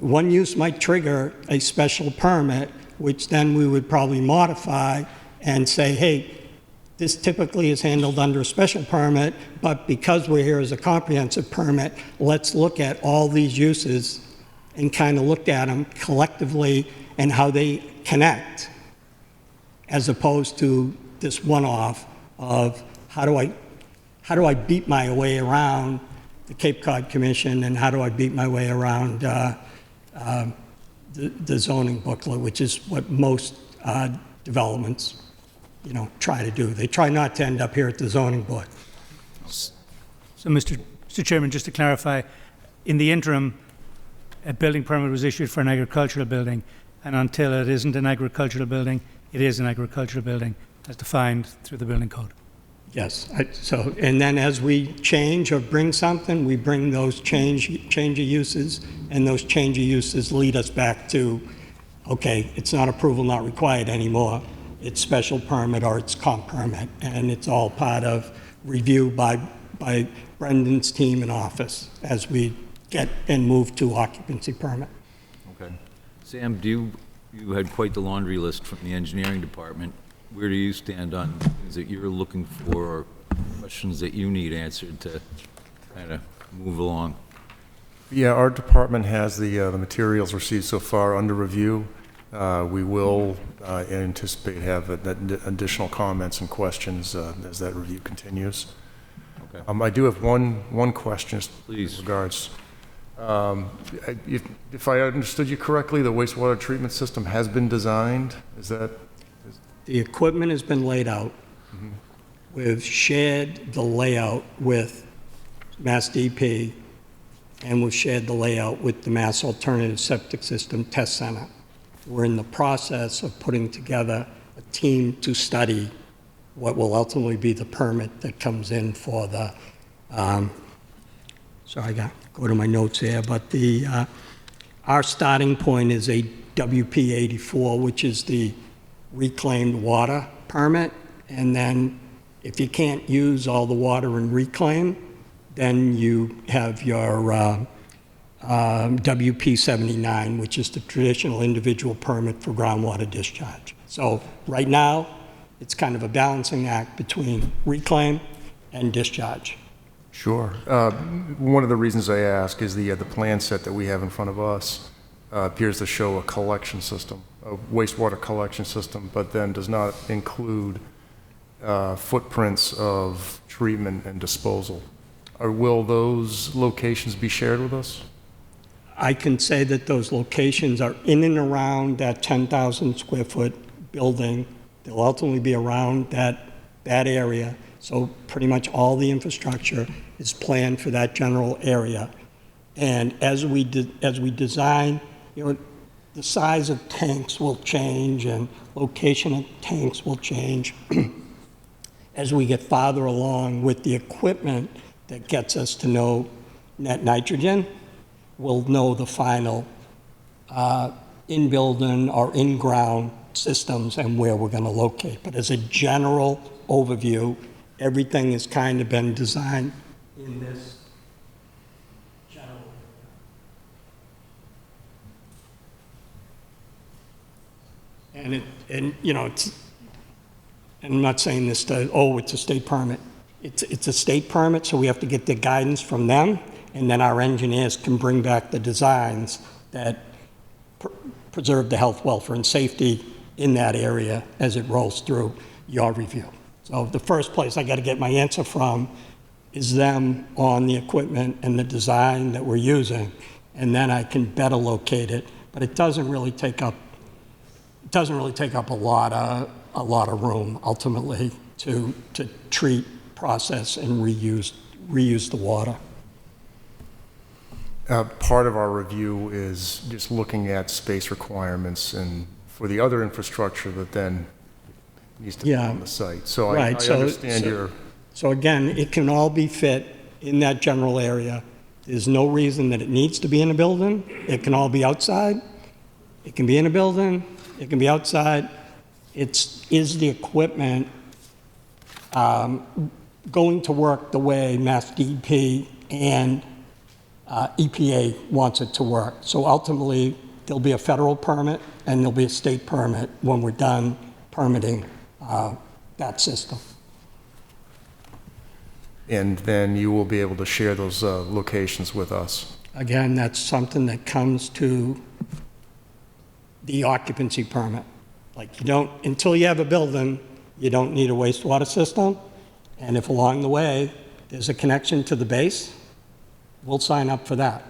[SPEAKER 10] a special permit, which then we would probably modify and say, hey, this typically is handled under a special permit, but because we're here as a comprehensive permit, let's look at all these uses and kind of look at them collectively and how they connect, as opposed to this one-off of how do I beat my way around the Cape Cod Commission, and how do I beat my way around the zoning booklet, which is what most developments, you know, try to do. They try not to end up here at the zoning board.
[SPEAKER 12] So, Mr. Chairman, just to clarify, in the interim, a building permit was issued for an agricultural building, and until it isn't an agricultural building, it is an agricultural building, as defined through the building code.
[SPEAKER 10] Yes. And then as we change or bring something, we bring those change of uses, and those change of uses lead us back to, okay, it's not approval not required anymore. It's special permit or it's comp permit, and it's all part of review by Brendan's team in office as we get and move to occupancy permit.
[SPEAKER 4] Okay. Sam, you had quite the laundry list from the engineering department. Where do you stand on things that you're looking for or questions that you need answered to kind of move along?
[SPEAKER 7] Yeah, our department has the materials received so far under review. We will anticipate have additional comments and questions as that review continues.
[SPEAKER 4] Okay.
[SPEAKER 7] I do have one question.
[SPEAKER 4] Please.
[SPEAKER 7] In regards. If I understood you correctly, the wastewater treatment system has been designed. Is that?
[SPEAKER 10] The equipment has been laid out.
[SPEAKER 7] Mm-hmm.
[SPEAKER 10] We've shared the layout with Mass DP, and we've shared the layout with the Mass Alternative Septic System Test Center. We're in the process of putting together a team to study what will ultimately be the permit that comes in for the, sorry, I got to go to my notes here, but our starting point is a WP 84, which is the reclaimed water permit, and then if you can't use all the water in reclaim, then you have your WP 79, which is the traditional individual permit for groundwater discharge. So right now, it's kind of a balancing act between reclaim and discharge.
[SPEAKER 7] Sure. One of the reasons I ask is the plan set that we have in front of us appears to show a collection system, a wastewater collection system, but then does not include footprints of treatment and disposal. Will those locations be shared with us?
[SPEAKER 10] I can say that those locations are in and around that 10,000 square foot building. They'll ultimately be around that area. So pretty much all the infrastructure is planned for that general area. And as we design, the size of tanks will change and location of tanks will change as we get farther along with the equipment that gets us to know net nitrogen. We'll know the final in-building or in-ground systems and where we're going to locate. But as a general overview, everything has kind of been designed in this general. And I'm not saying this to, it's a state permit. It's a state permit, so we have to get the guidance from them, and then our engineers can bring back the designs that preserve the health, welfare, and safety in that area as it rolls through your review. So the first place I got to get my answer from is them on the equipment and the design that we're using, and then I can better locate it. But it doesn't really take up a lot of room ultimately to treat, process, and reuse the water.
[SPEAKER 7] Part of our review is just looking at space requirements and for the other infrastructure that then needs to be on the site. So right. I understand your...
[SPEAKER 10] So again, it can all be fit in that general area. There's no reason that it needs to be in a building. It can all be outside. It can be in a building. It can be outside. Is the equipment going to work the way Mass DEP and EPA wants it to work? So ultimately, there'll be a federal permit and there'll be a state permit when we're done permitting that system.
[SPEAKER 7] And then you will be able to share those locations with us.
[SPEAKER 10] Again, that's something that comes to the occupancy permit. Like until you have a building, you don't need a wastewater system. And if along the way, there's a connection to the base, we'll sign up for that.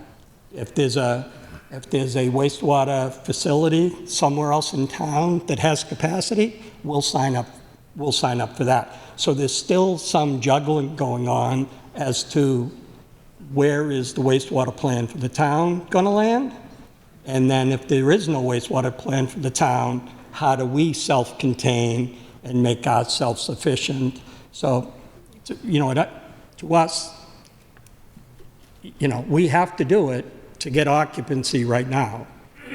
[SPEAKER 10] If there's a wastewater facility somewhere else in town that has capacity, we'll sign up for that. So there's still some juggling going on as to where is the wastewater plan for the town going to land? And then if there is no wastewater plan for the town, how do we self-contain and make ours self-sufficient? So, to us, we have to do it to get occupancy right now.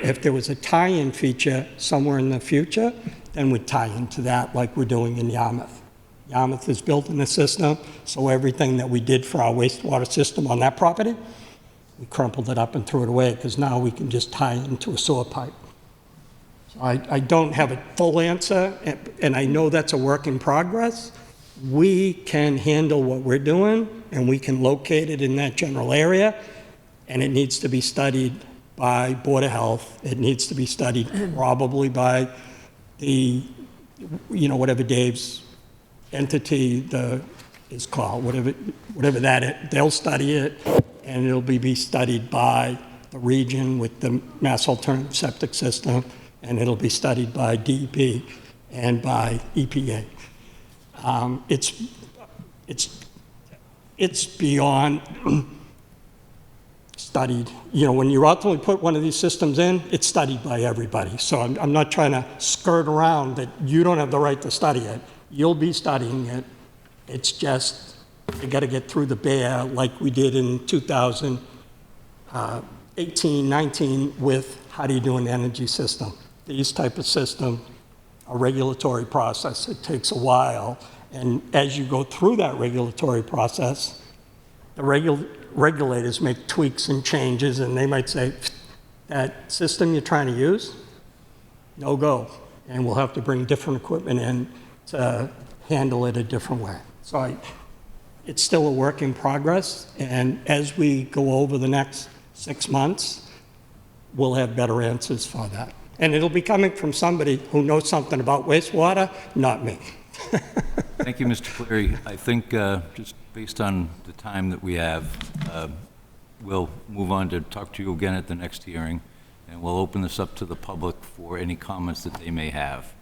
[SPEAKER 10] If there was a tie-in feature somewhere in the future, then we'd tie into that like we're doing in Yarmouth. Yarmouth is building a system, so everything that we did for our wastewater system on that property, we crumpled it up and threw it away, because now we can just tie it into a sewer pipe. So I don't have a full answer, and I know that's a work in progress. We can handle what we're doing, and we can locate it in that general area, and it needs to be studied by Board of Health. It needs to be studied probably by the, whatever Dave's entity is called, whatever that is. They'll study it, and it'll be studied by the region with the Mass Alternative Septic System, and it'll be studied by DEP and by EPA. It's beyond studied. When you ultimately put one of these systems in, it's studied by everybody. So I'm not trying to skirt around that you don't have the right to study it. You'll be studying it. It's just, you got to get through the bear like we did in 2018, 19 with how do you do an energy system. These type of system, a regulatory process, it takes a while. And as you go through that regulatory process, the regulators make tweaks and changes, and they might say, that system you're trying to use, no go. And we'll have to bring different equipment in to handle it a different way. So it's still a work in progress, and as we go over the next 6 months, we'll have better answers for that. And it'll be coming from somebody who knows something about wastewater, not me.
[SPEAKER 4] Thank you, Mr. Cleary. I think just based on the time that we have, we'll move on to talk to you again at the next hearing, and we'll open this up to the public for any comments that they may have.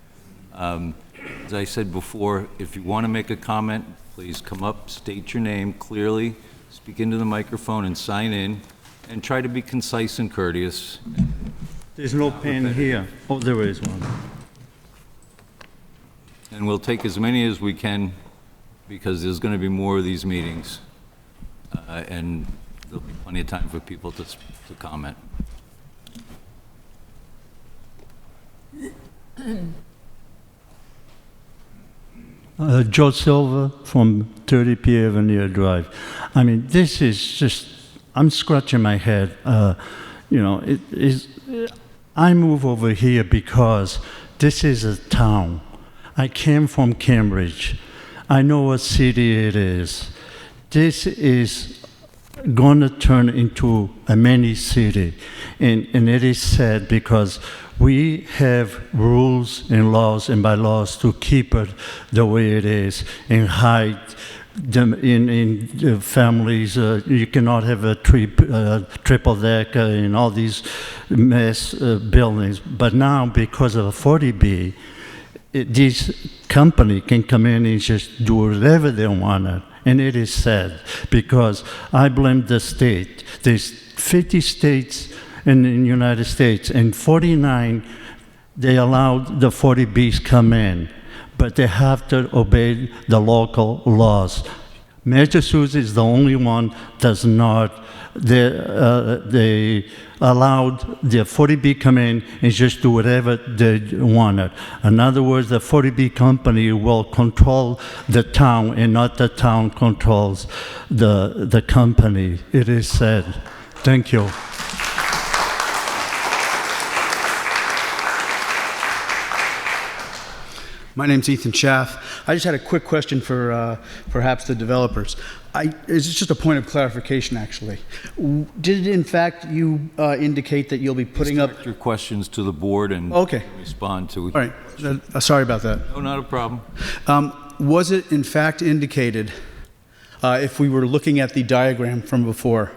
[SPEAKER 4] As I said before, if you want to make a comment, please come up, state your name clearly, speak into the microphone, and sign in, and try to be concise and courteous.
[SPEAKER 13] There's no pen here. Oh, there is one.
[SPEAKER 4] And we'll take as many as we can, because there's going to be more of these meetings, and there'll be plenty of time for people to comment.
[SPEAKER 13] Joe Silva from 30 P. Avenue Drive. I mean, this is just, I'm scratching my head. It is, I move over here because this is a town. I came from Cambridge. I know what city it is. This is going to turn into a mini city. And it is sad because we have rules and laws and bylaws to keep it the way it is and hide them in the families. You cannot have a triple deck in all these mess buildings. But now, because of 40B, this company can come in and just do whatever they want. And it is sad because I blame the state. There's 50 states in the United States, and 49, they allowed the 40Bs come in, but they have to obey the local laws. Massachusetts is the only one does not. They allowed the 40B come in and just do whatever they wanted. In other words, the 40B company will control the town, and not the town controls the company. It is sad. Thank you.
[SPEAKER 14] My name's Ethan Schaff. I just had a quick question for perhaps the developers. It's just a point of clarification, actually. Did, in fact, you indicate that you'll be putting up...
[SPEAKER 4] Direct your questions to the board and respond to...
[SPEAKER 14] All right. Sorry about that.
[SPEAKER 4] No, not a problem.
[SPEAKER 14] Was it, in fact, indicated, if we were looking at the diagram from before,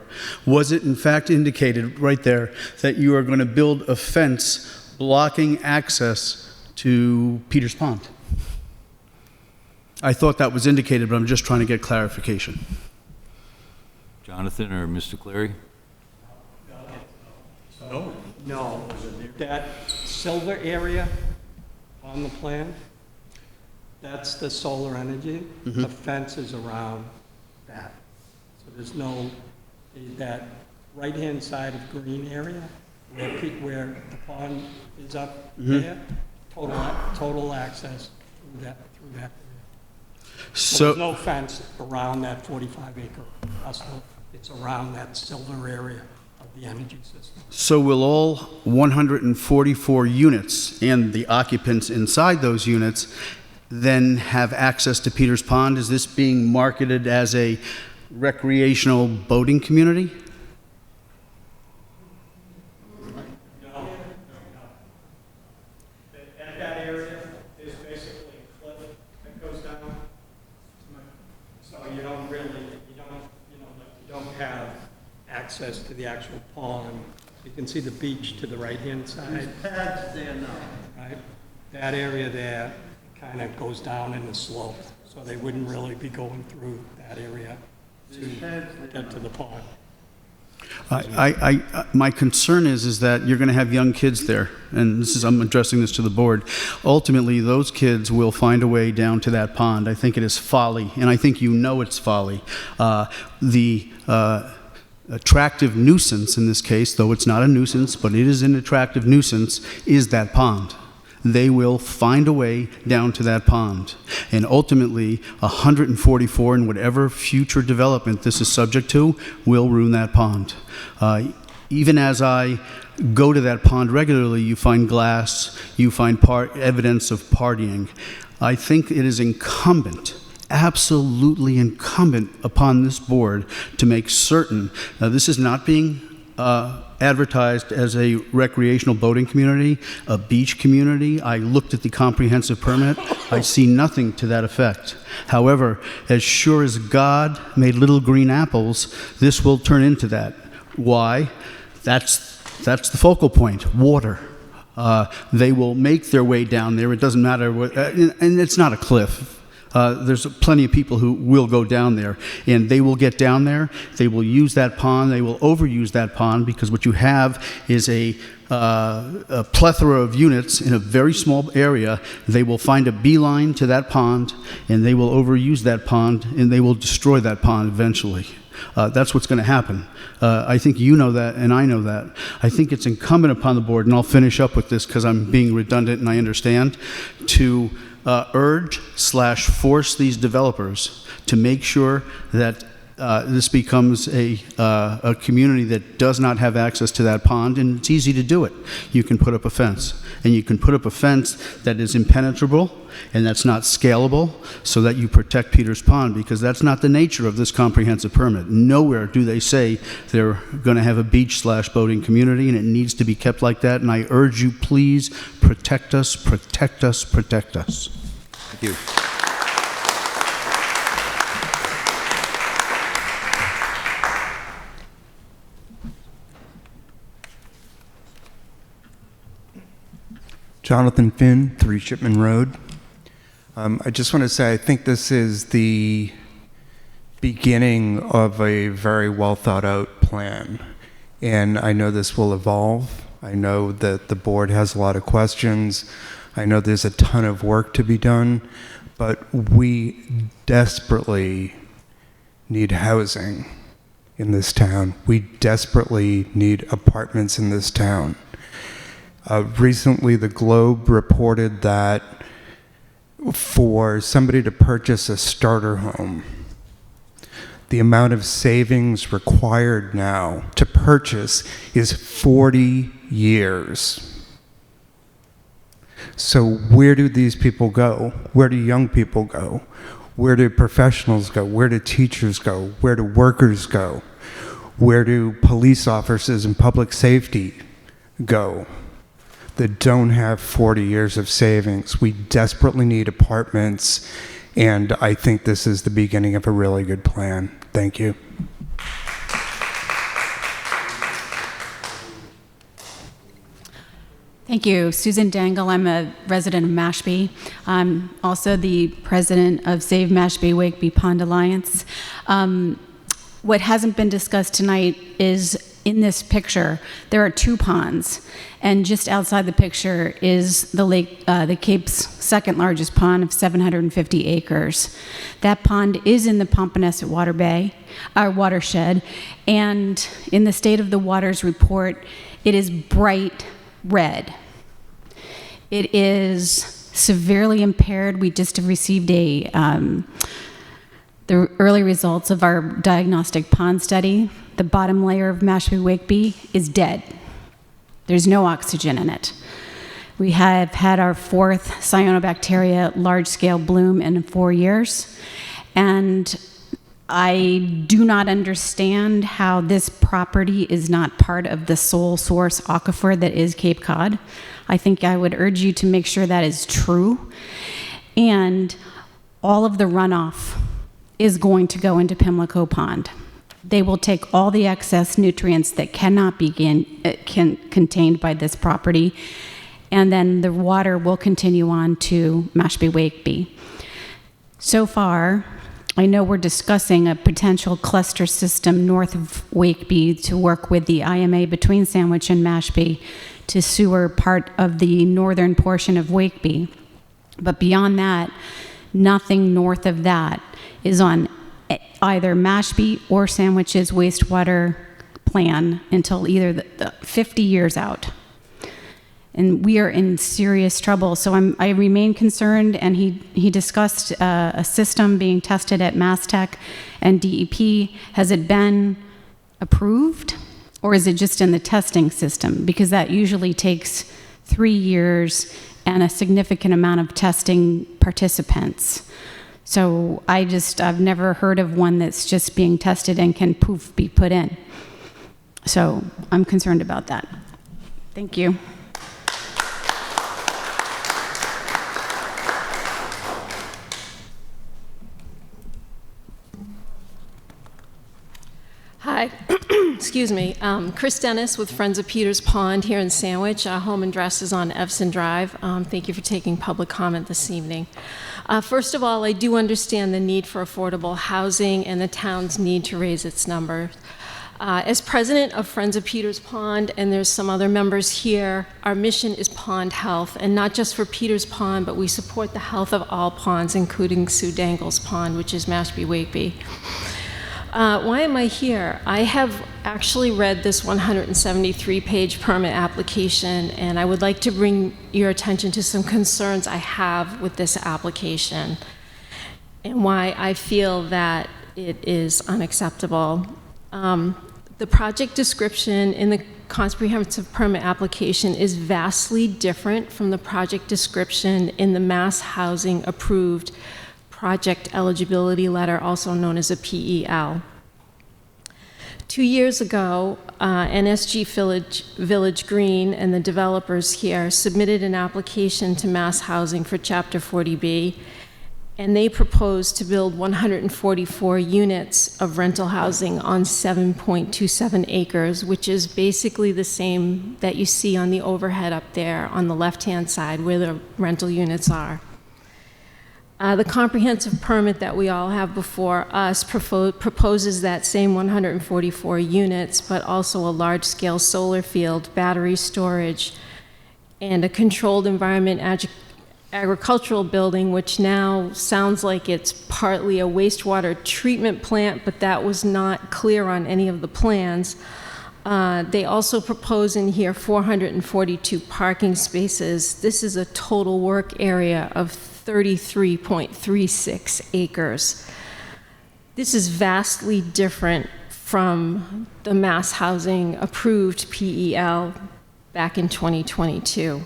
[SPEAKER 14] was it, in fact, indicated right there that you are going to build a fence blocking access to Peters Pond? I thought that was indicated, but I'm just trying to get clarification.
[SPEAKER 4] Jonathan or Mr. Cleary?
[SPEAKER 10] No. That silver area on the plan, that's the solar energy. The fence is around that. So there's no, that right-hand side of green area where the pond is up there, total access through that area. So,
[SPEAKER 5] There's no fence around that 45-acre parcel. It's around that silver area of the energy system.
[SPEAKER 14] so will all 144 units and the occupants inside those units then have access to Peters Pond? Is this being marketed as a recreational boating community?
[SPEAKER 1] That area is basically a cliff that goes down.
[SPEAKER 5] So you don't have access to the actual pond. You can see the beach to the right-hand side.
[SPEAKER 10] pads there now.
[SPEAKER 5] Right? That area there kind of goes down in the slope, so they wouldn't really be going through that area to get to the pond.
[SPEAKER 14] My concern is that you're going to have young kids there, and I'm addressing this to the board. Ultimately, those kids will find a way down to that pond. I think it is folly, and I think you know it's folly. The attractive nuisance in this case, though it's not a nuisance, but it is an attractive nuisance, is that pond. They will find a way down to that pond. And ultimately, 144 and whatever future development this is subject to will ruin that pond. Even as I go to that pond regularly, you find glass, you find evidence of partying. I think it is incumbent, absolutely incumbent upon this board to make certain, now this is not being advertised as a recreational boating community, a beach community. I looked at the comprehensive permit. I see nothing to that effect. However, as sure as God made little green apples, this will turn into that. Why? That's the focal point, water. They will make their way down there. It doesn't matter what, and it's not a cliff. There's plenty of people who will go down there, and they will get down there, they will use that pond, they will overuse that pond, because what you have is a plethora of units in a very small area. They will find a beeline to that pond, and they will overuse that pond, and they will destroy that pond eventually. That's what's going to happen. I think you know that, and I know that. I think it's incumbent upon the board, and I'll finish up with this because I'm being redundant and I understand, to urge/force these developers to make sure that this becomes a community that does not have access to that pond, and it's easy to do it. You can put up a fence, and you can put up a fence that is impenetrable and that's not scalable, so that you protect Peters Pond, because that's not the nature of this comprehensive permit. Nowhere do they say they're going to have a beach/boating community, and it needs to be kept like that. And I urge you, please protect us, protect us, protect us.
[SPEAKER 4] Thank you.
[SPEAKER 15] Jonathan Finn, 3 Shipman Road. I just want to say I think this is the beginning of a very well thought out plan, and I know this will evolve. I know that the board has a lot of questions. I know there's a ton of work to be done, but we desperately need housing in this town. We desperately need apartments in this town. Recently, the Globe reported that for somebody to purchase a starter home, the amount of savings required now to purchase is 40 years. So where do these people go? Where do young people go? Where do professionals go? Where do teachers go? Where do workers go? Where do police officers and public safety go that don't have 40 years of savings? We desperately need apartments, and I think this is the beginning of a really good plan. Thank you.
[SPEAKER 16] Thank you. Susan Dangle. I'm a resident of Mashpee. I'm also the president of Save Mashpee Wakeby Pond Alliance. What hasn't been discussed tonight is, in this picture, there are 2 ponds, and just outside the picture is the lake, the Cape's second largest pond of 750 acres. That pond is in the Pompanesett watershed, and in the State of the Waters report, it is bright red. It is severely impaired. We just received the early results of our diagnostic pond study. The bottom layer of Mashpee Wakeby is dead. There's no oxygen in it. We have had our 4th cyanobacteria large-scale bloom in 4 years, and I do not understand how this property is not part of the sole source aquifer that is Cape Cod. I think I would urge you to make sure that is true. And all of the runoff is going to go into Pimlico Pond. They will take all the excess nutrients that cannot be contained by this property, and then the water will continue on to Mashpee Wakeby. So far, I know we're discussing a potential cluster system north of Wakeby to work with the IMA between Sandwich and Mashpee to sewer part of the northern portion of Wakeby. But beyond that, nothing north of that is on either Mashpee or Sandwich's wastewater plan until either the 50 years out. And we are in serious trouble. So I remain concerned, and he discussed a system being tested at MassTech and DEP. Has it been approved, or is it just in the testing system? Because that usually takes 3 years and a significant amount of testing participants. So I've never heard of one that's just being tested and can poof be put in. So I'm concerned about that. Thank you.
[SPEAKER 17] Hi, excuse me. Chris Dennis with Friends of Peters Pond here in Sandwich. Our home address is on Evson Drive. Thank you for taking public comment this evening. First of all, I do understand the need for affordable housing and the town's need to raise its numbers. As president of Friends of Peters Pond, and there's some other members here, our mission is pond health, and not just for Peters Pond, but we support the health of all ponds, including Sue Dangle's pond, which is Mashpee Wakeby. Why am I here? I have actually read this 173-page permit application, and I would like to bring your attention to some concerns I have with this application and why I feel that it is unacceptable. The project description in the comprehensive permit application is vastly different from the project description in the Mass Housing approved project eligibility letter, also known as a PEL. 2 years ago, NSG Village Green and the developers here submitted an application to Mass Housing for Chapter 40B, and they proposed to build 144 units of rental housing on 7.27 acres, which is basically the same that you see on the overhead up there on the left-hand side where the rental units are. The comprehensive permit that we all have before us proposes that same 144 units, but also a large-scale solar field, battery storage, and a controlled environment agricultural building, which now sounds like it's partly a wastewater treatment plant, but that was not clear on any of the plans. They also propose in here 442 parking spaces. This is a total work area of 33.36 acres. This is vastly different from the Mass Housing approved PEL back in 2022.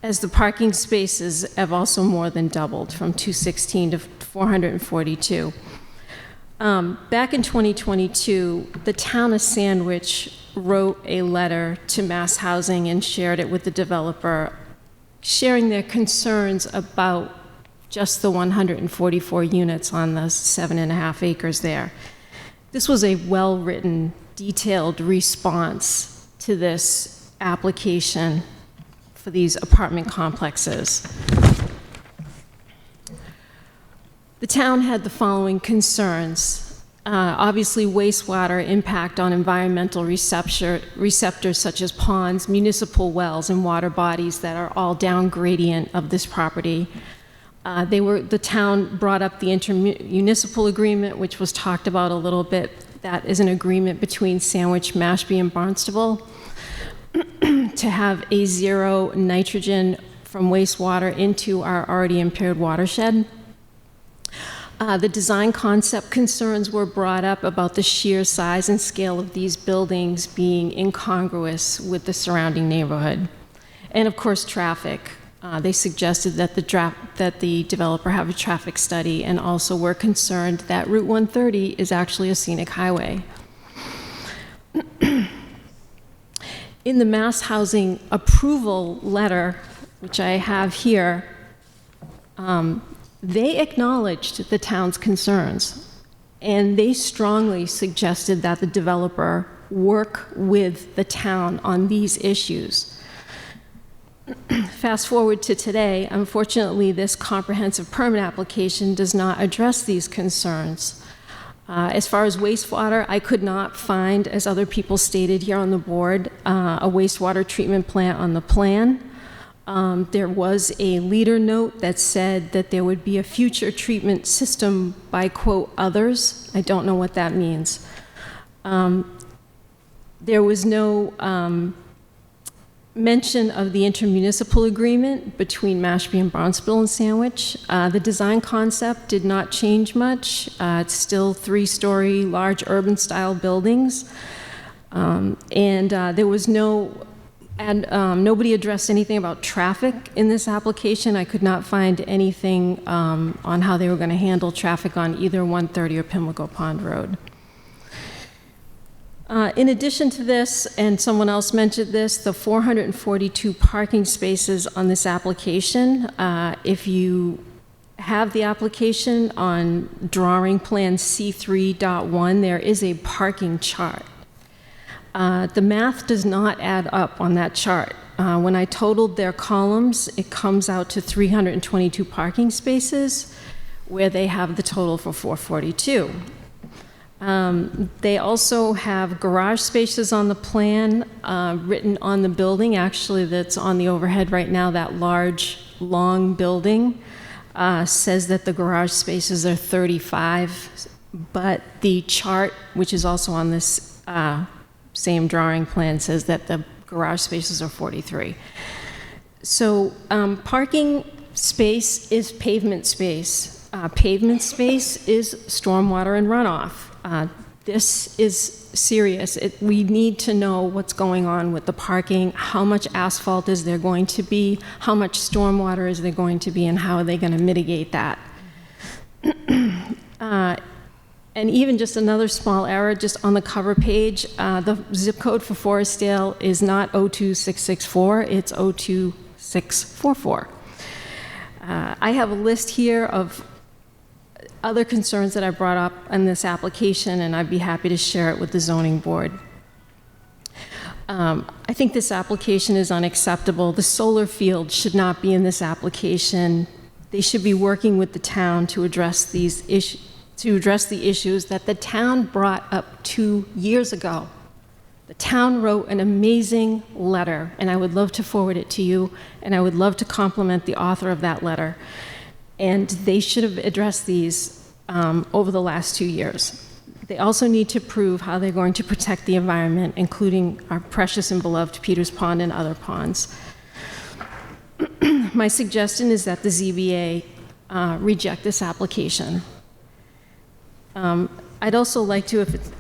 [SPEAKER 17] As the parking spaces have also more than doubled from 216 to 442. Back in 2022, the town of Sandwich wrote a letter to Mass Housing and shared it with the developer, sharing their concerns about just the 144 units on the 7.5 acres there. This was a well-written, detailed response to this application for these apartment complexes. The town had the following concerns. Obviously, wastewater impact on environmental receptors such as ponds, municipal wells, and water bodies that are all down gradient of this property. The town brought up the intermunicipal agreement, which was talked about a little bit. That is an agreement between Sandwich, Mashpee, and Barnstable. to have a zero nitrogen from wastewater into our already impaired watershed. The design concept concerns were brought up about the sheer size and scale of these buildings being incongruous with the surrounding neighborhood. And of course, traffic. They suggested that the developer have a traffic study, and also were concerned that Route 130 is actually a scenic highway. In the mass housing approval letter, which I have here, they acknowledged the town's concerns, and they strongly suggested that the developer work with the town on these issues. Fast forward to today, unfortunately, this comprehensive permit application does not address these concerns. As far as wastewater, I could not find, as other people stated here on the board, a wastewater treatment plant on the plan. There was a leader note that said that there would be a future treatment system by, quote, others. I don't know what that means. There was no mention of the intermunicipal agreement between Mashpee and Barnstable and Sandwich. The design concept did not change much. It's still 3-story, large urban-style buildings. There was no, nobody addressed anything about traffic in this application. I could not find anything on how they were going to handle traffic on either 130 or Pimlico Pond Road. In addition to this, and someone else mentioned this, the 442 parking spaces on this application, if you have the application on drawing plan C3.1, there is a parking chart. The math does not add up on that chart. When I totaled their columns, it comes out to 322 parking spaces, where they have the total for 442. They also have garage spaces on the plan written on the building. Actually, that's on the overhead right now. That large, long building says that the garage spaces are 35, but the chart, which is also on this same drawing plan, says that the garage spaces are 43. So parking space is pavement space. Pavement space is stormwater and runoff. This is serious. We need to know what's going on with the parking, how much asphalt is there going to be, how much stormwater is there going to be, and how are they going to mitigate that. And even just another small error, just on the cover page, the zip code for Forestdale is not 02664, it's 02644. I have a list here of other concerns that I brought up in this application, and I'd be happy to share it with the zoning board. I think this application is unacceptable. The solar field should not be in this application. They should be working with the town to address these issues, the issues that the town brought up 2 years ago. The town wrote an amazing letter, and I would love to forward it to you, and I would love to compliment the author of that letter. And they should have addressed these over the last 2 years. They also need to prove how they're going to protect the environment, including our precious and beloved Peters Pond and other ponds. My suggestion is that the ZBA reject this application. I'd also like to, if it's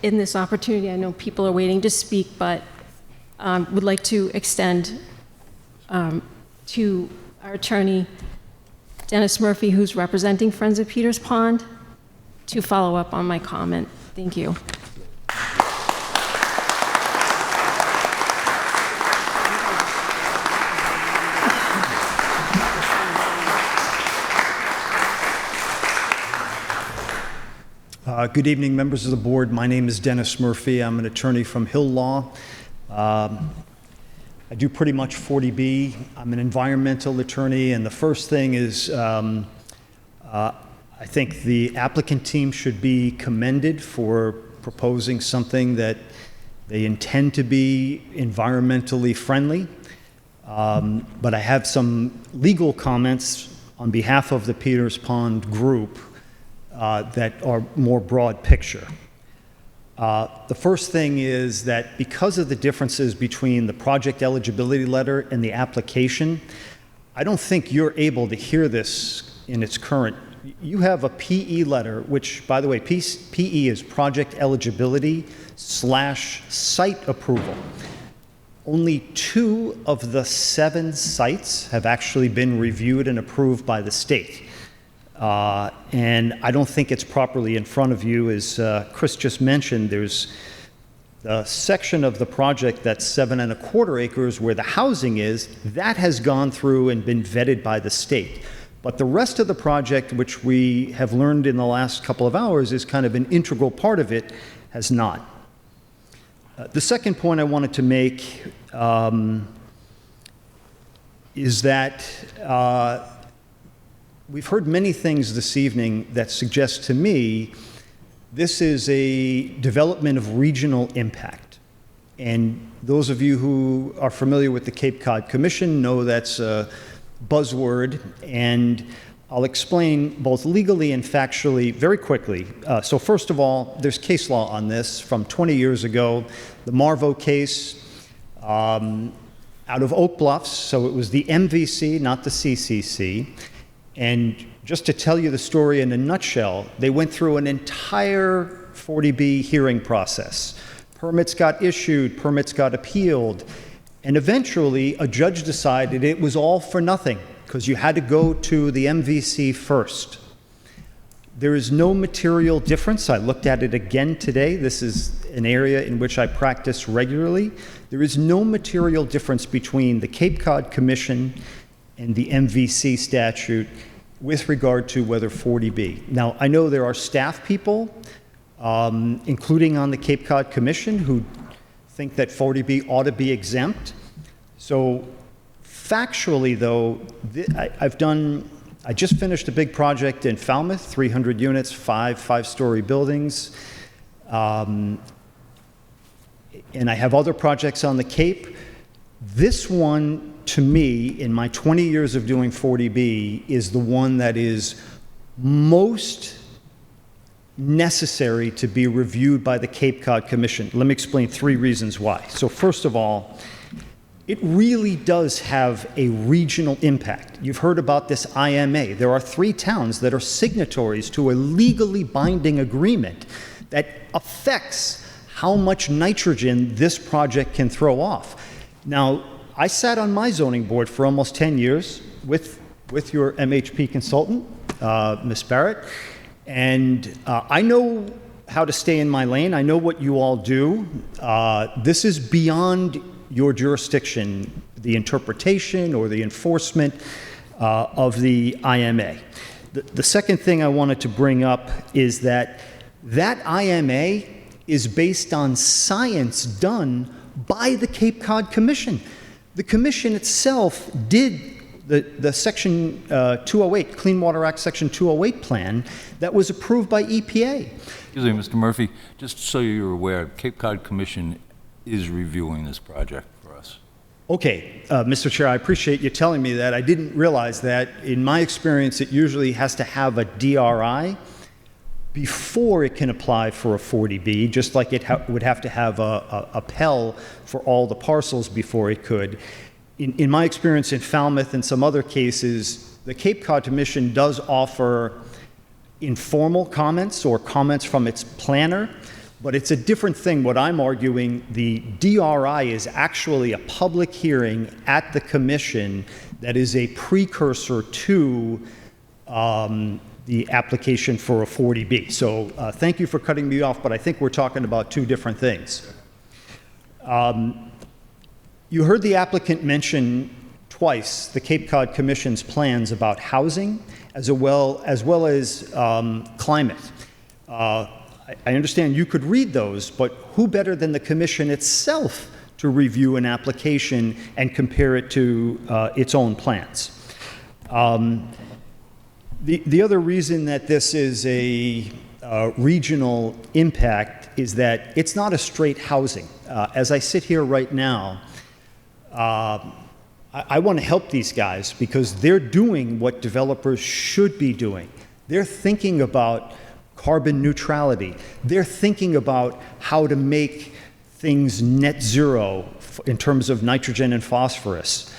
[SPEAKER 17] in this opportunity, I know people are waiting to speak, but would like to extend to our attorney, Dennis Murphy, who's representing Friends of Peters Pond, to follow up on my comment. Thank you.
[SPEAKER 18] Good evening, members of the board. My name is Dennis Murphy. I'm an attorney from Hill Law. I do pretty much 40B. I'm an environmental attorney, and the first thing is I think the applicant team should be commended for proposing something that they intend to be environmentally friendly. But I have some legal comments on behalf of the Peters Pond group that are more broad picture. The first thing is that because of the differences between the project eligibility letter and the application, I don't think you're able to hear this in its current. You have a PE letter, which, by the way, PE is project eligibility / site approval. Only 2 of the 7 sites have actually been reviewed and approved by the state. And I don't think it's properly in front of you. As Chris just mentioned, there's the section of the project that's 7¼ acres where the housing is, that has gone through and been vetted by the state. But the rest of the project, which we have learned in the last couple of hours is kind of an integral part of it, has not. The second point I wanted to make is that we've heard many things this evening that suggest to me this is a development of regional impact. And those of you who are familiar with the Cape Cod Commission know that's a buzzword, and I'll explain both legally and factually very quickly. So first of all, there's case law on this from 20 years ago, the Marvo case out of Oak Bluffs. So it was the MVC, not the CCC. And just to tell you the story in a nutshell, they went through an entire 40B hearing process. Permits got issued, permits got appealed, and eventually a judge decided it was all for nothing because you had to go to the MVC first. There is no material difference. I looked at it again today. This is an area in which I practice regularly. There is no material difference between the Cape Cod Commission and the MVC statute with regard to whether 40B. Now, I know there are staff people, including on the Cape Cod Commission, who think that 40B ought to be exempt. So factually, though, I just finished a big project in Falmouth, 300 units, 5-story buildings. And I have other projects on the Cape. This one, to me, in my 20 years of doing 40B, is the one that is most necessary to be reviewed by the Cape Cod Commission. Let me explain 3 reasons why. So first of all, it really does have a regional impact. You've heard about this IMA. There are 3 towns that are signatories to a legally binding agreement that affects how much nitrogen this project can throw off. Now, I sat on my zoning board for almost 10 years with your MHP consultant, Ms. Barrett, and I know how to stay in my lane. I know what you all do. This is beyond your jurisdiction, the interpretation or the enforcement of the IMA. The second thing I wanted to bring up is that IMA is based on science done by the Cape Cod Commission. The Commission itself did the Section 208, Clean Water Act Section 208 plan that was approved by EPA.
[SPEAKER 4] Excuse me, Mr. Murphy, just so you're aware, Cape Cod Commission is reviewing this project for us.
[SPEAKER 18] Okay, Mr. Chair, I appreciate you telling me that. I didn't realize that. In my experience, it usually has to have a DRI before it can apply for a 40B, just like it would have to have a PEL for all the parcels before it could. In my experience in Falmouth and some other cases, the Cape Cod Commission does offer informal comments or comments from its planner, but it's a different thing. What I'm arguing, the DRI is actually a public hearing at the Commission that is a precursor to the application for a 40B. So thank you for cutting me off, but I think we're talking about 2 different things. You heard the applicant mention twice the Cape Cod Commission's plans about housing as well as climate. I understand you could read those, but who better than the Commission itself to review an application and compare it to its own plans? The other reason that this is a regional impact is that it's not a straight housing. As I sit here right now, I want to help these guys because they're doing what developers should be doing. They're thinking about carbon neutrality. They're thinking about how to make things net zero in terms of nitrogen and phosphorus.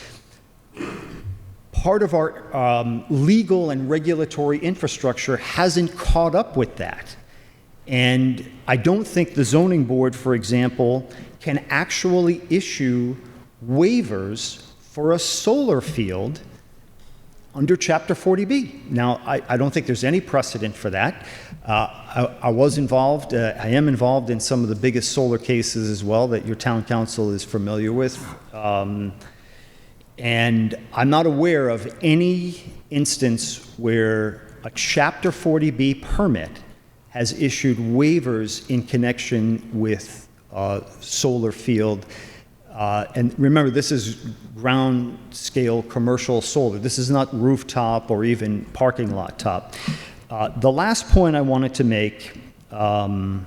[SPEAKER 18] Part of our legal and regulatory infrastructure hasn't caught up with that. And I don't think the zoning board, for example, can actually issue waivers for a solar field under Chapter 40B. Now, I don't think there's any precedent for that. I was involved, I am involved in some of the biggest solar cases as well that your town council is familiar with. And I'm not aware of any instance where a Chapter 40B permit has issued waivers in connection with solar field. And remember, this is ground scale commercial solar. This is not rooftop or even parking lot top. The last point I wanted to make, and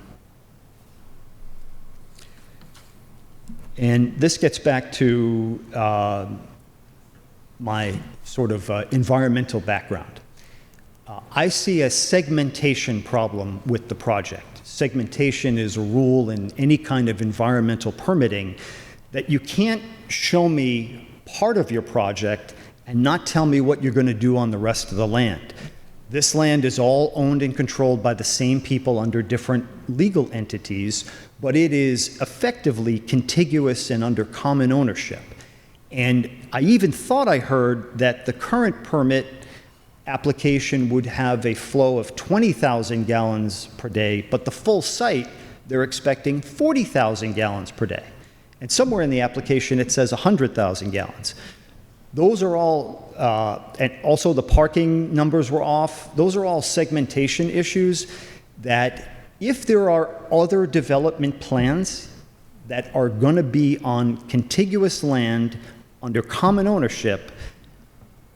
[SPEAKER 18] this gets back to my sort of environmental background. I see a segmentation problem with the project. Segmentation is a rule in any kind of environmental permitting that you can't show me part of your project and not tell me what you're going to do on the rest of the land. This land is all owned and controlled by the same people under different legal entities, but it is effectively contiguous and under common ownership. And I even thought I heard that the current permit application would have a flow of 20,000 gallons per day, but the full site, they're expecting 40,000 gallons per day. And somewhere in the application, it says 100,000 gallons. Those are all, and also the parking numbers were off. Those are all segmentation issues that if there are other development plans that are going to be on contiguous land under common ownership,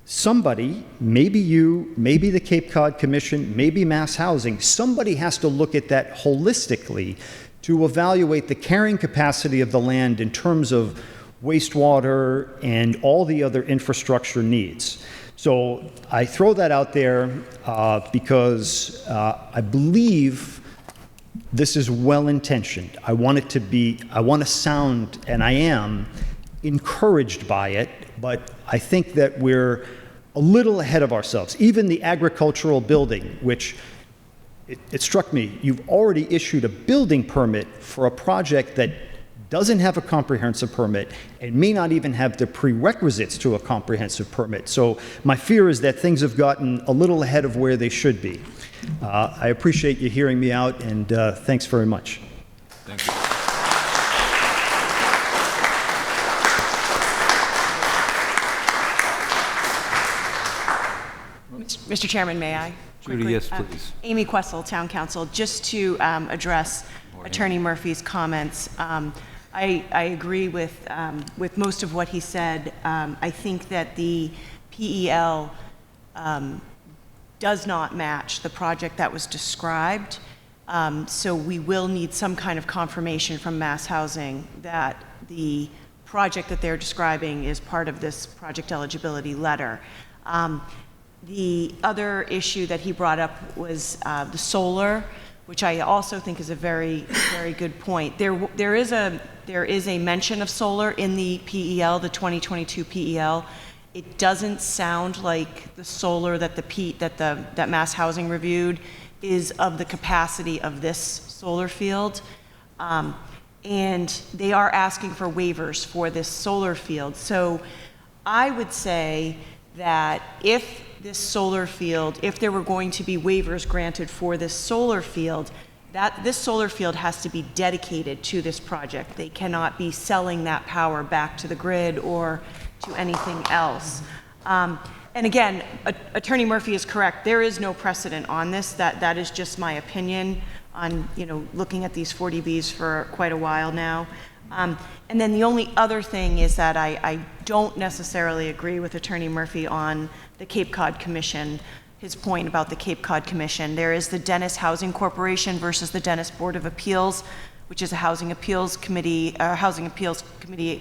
[SPEAKER 18] somebody, maybe you, maybe the Cape Cod Commission, maybe Mass Housing, somebody has to look at that holistically to evaluate the carrying capacity of the land in terms of wastewater and all the other infrastructure needs. So I throw that out there because I believe this is well-intentioned. I want to sound, and I am, encouraged by it, but I think that we're a little ahead of ourselves. Even the agricultural building, which it struck me, you've already issued a building permit for a project that doesn't have a comprehensive permit and may not even have the prerequisites to a comprehensive permit. So my fear is that things have gotten a little ahead of where they should be. I appreciate you hearing me out, and thanks very much.
[SPEAKER 4] Thank you.
[SPEAKER 19] Mr. Chairman, may I?
[SPEAKER 4] Judy, yes, please.
[SPEAKER 19] Amy Questle, Town Council. Just to address Attorney Murphy's comments, I agree with most of what he said. I think that the PEL does not match the project that was described. So we will need some kind of confirmation from Mass Housing that the project that they're describing is part of this project eligibility letter. The other issue that he brought up was the solar, which I also think is a very, very good point. There is a mention of solar in the PEL, the 2022 PEL. It doesn't sound like the solar that that Mass Housing reviewed is of the capacity of this solar field. And they are asking for waivers for this solar field. So I would say that if this solar field, if there were going to be waivers granted for this solar field, this solar field has to be dedicated to this project. They cannot be selling that power back to the grid or to anything else. And again, Attorney Murphy is correct. There is no precedent on this. That is just my opinion on looking at these 40Bs for quite a while now. And then the only other thing is that I don't necessarily agree with Attorney Murphy on the Cape Cod Commission, his point about the Cape Cod Commission. There is the Dennis Housing Corporation versus the Dennis Board of Appeals, which is a Housing Appeals Committee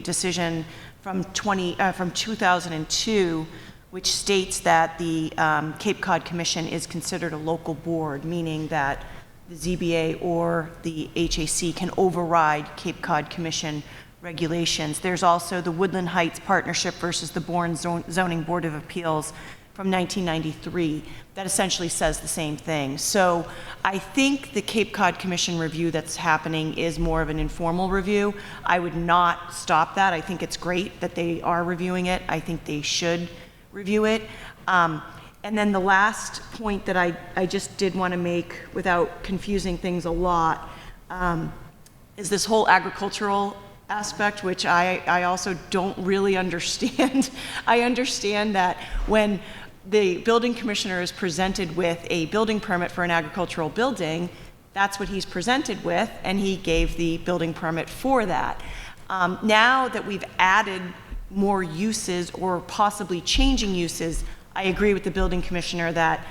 [SPEAKER 19] decision from 2002, which states that the Cape Cod Commission is considered a local board, meaning that the ZBA or the HAC can override Cape Cod Commission regulations. There's also the Woodland Heights Partnership versus the Bourne Zoning Board of Appeals from 1993 that essentially says the same thing. So I think the Cape Cod Commission review that's happening is more of an informal review. I would not stop that. I think it's great that they are reviewing it. I think they should review it. And then the last point that I just did want to make without confusing things a lot is this whole agricultural aspect, which I also don't really understand. I understand that when the building commissioner is presented with a building permit for an agricultural building, that's what he's presented with, and he gave the building permit for that. Now that we've added more uses or possibly changing uses, I agree with the building commissioner that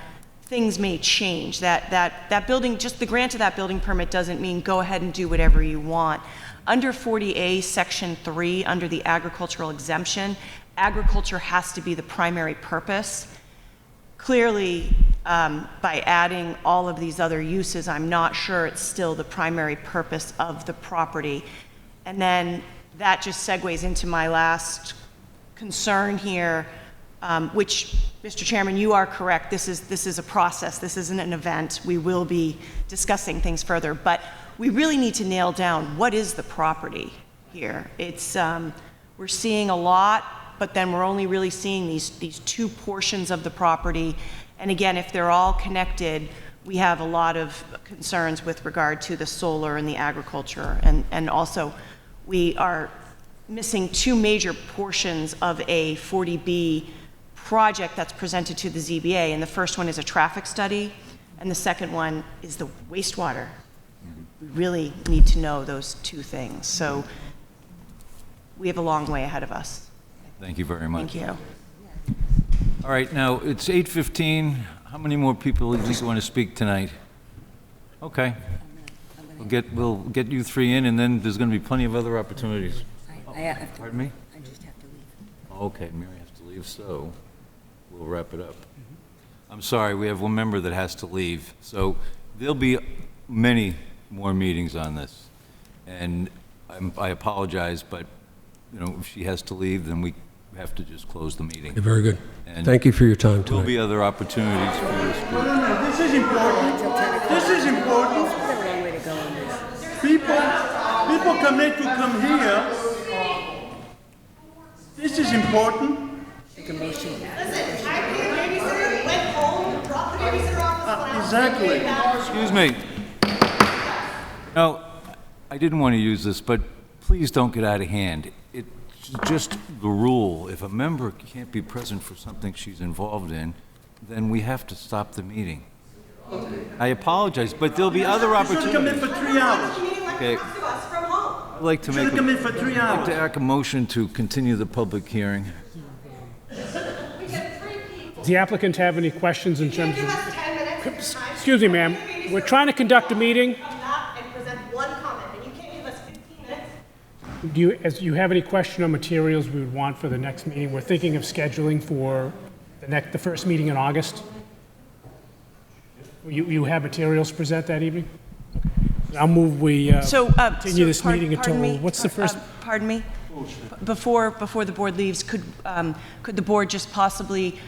[SPEAKER 19] things may change. That building, just the grant of that building permit doesn't mean go ahead and do whatever you want. Under 40A, Section 3, under the agricultural exemption, agriculture has to be the primary purpose. Clearly, by adding all of these other uses, I'm not sure it's still the primary purpose of the property. And then that just segues into my last concern here, which, Mr. Chairman, you are correct. This is a process. This isn't an event. We will be discussing things further, but we really need to nail down what is the property here. It's we're seeing a lot, but then we're only really seeing these two portions of the property. And again, if they're all connected, we have a lot of concerns with regard to the solar and the agriculture. And also, we are missing two major portions of a 40B project that's presented to the ZBA. And the first one is a traffic study, and the second one is the wastewater. We really need to know those two things. So we have a long way ahead of us.
[SPEAKER 4] Thank you very much.
[SPEAKER 19] Thank you.
[SPEAKER 4] All right, now, it's 8:15. How many more people do you think want to speak tonight? Okay. We'll get you three in, and then there's going to be plenty of other opportunities. Pardon me?
[SPEAKER 20] I just have to leave.
[SPEAKER 4] Okay, Mary has to leave, so we'll wrap it up. I'm sorry, we have one member that has to leave. So there'll be many more meetings on this. And I apologize, but, you know, if she has to leave, then we have to just close the meeting.
[SPEAKER 21] Very good.
[SPEAKER 4] And
[SPEAKER 21] Thank you for your time
[SPEAKER 4] there'll
[SPEAKER 21] tonight.
[SPEAKER 4] be other opportunities for you to speak.
[SPEAKER 14] No, this is important. This is important.
[SPEAKER 20] There's a long way to go on this.
[SPEAKER 14] People commit to come here. This is important.
[SPEAKER 20] Make a motion.
[SPEAKER 14] Exactly.
[SPEAKER 4] Excuse me. No, I didn't want to use this, but please don't get out of hand. It's just the rule. If a member can't be present for something she's involved in, then we have to stop the meeting. I apologize, but there'll be other opportunities.
[SPEAKER 14] Come in for 3 hours.
[SPEAKER 4] Okay. I'd like to
[SPEAKER 14] Should've come in for 3
[SPEAKER 4] I'd like
[SPEAKER 14] hours.
[SPEAKER 4] to ask a motion to continue the public hearing.
[SPEAKER 1] Does the applicant have any questions in terms of... Excuse me, ma'am. We're trying to conduct a meeting. Do you have any question or materials we would want for the next meeting? We're thinking of scheduling for the first meeting in August. You have materials to present that evening? Okay. I'll move we continue this meeting until, what's the first?
[SPEAKER 19] Pardon me? Before the board leaves, could the board just possibly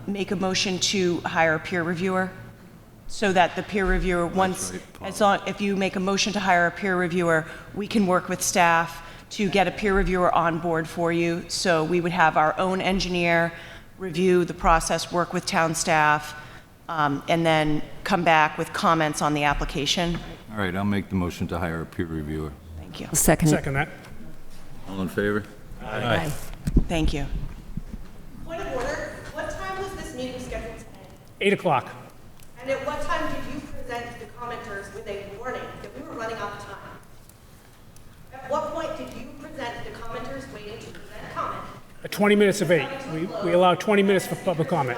[SPEAKER 19] make a motion to hire a peer reviewer? So that the peer reviewer, if you make a motion to hire a peer reviewer, we can work with staff to get a peer reviewer on board for you. So we would have our own engineer review the process, work with town staff, and then come back with comments on the application.
[SPEAKER 4] All right, I'll make the motion to hire a peer reviewer.
[SPEAKER 19] Thank you.
[SPEAKER 1] Second that.
[SPEAKER 4] All in favor?
[SPEAKER 19] Aye. Thank you.
[SPEAKER 22] Point of order, what time was this meeting scheduled to end?
[SPEAKER 1] 8 o'clock.
[SPEAKER 22] And at what time did you present to the commenters with a warning that we were running out of time? At what point did you present to the commenters waiting to present comment?
[SPEAKER 1] 20 minutes of 8. We allow 20 minutes for public comment.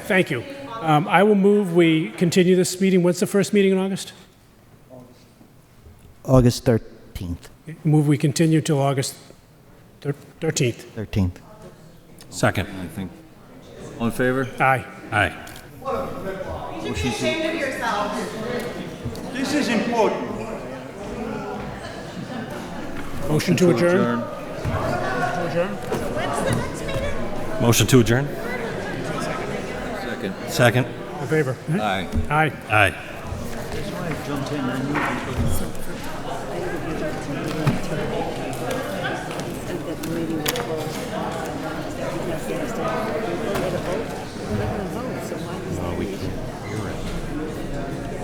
[SPEAKER 1] Thank you. I will move we continue this meeting. When's the first meeting in August?
[SPEAKER 2] August 13th.
[SPEAKER 1] Move we continue till August 13th.
[SPEAKER 2] 13th.
[SPEAKER 3] Second.
[SPEAKER 4] I think. All in favor?
[SPEAKER 1] Aye.
[SPEAKER 3] Aye.
[SPEAKER 22] You should be ashamed of yourself.
[SPEAKER 14] This is important.
[SPEAKER 1] Motion to adjourn?
[SPEAKER 3] Motion to adjourn?
[SPEAKER 4] Second.
[SPEAKER 3] Second.
[SPEAKER 1] In favor?
[SPEAKER 4] Aye.
[SPEAKER 1] Aye.
[SPEAKER 3] Aye. We can't hear it.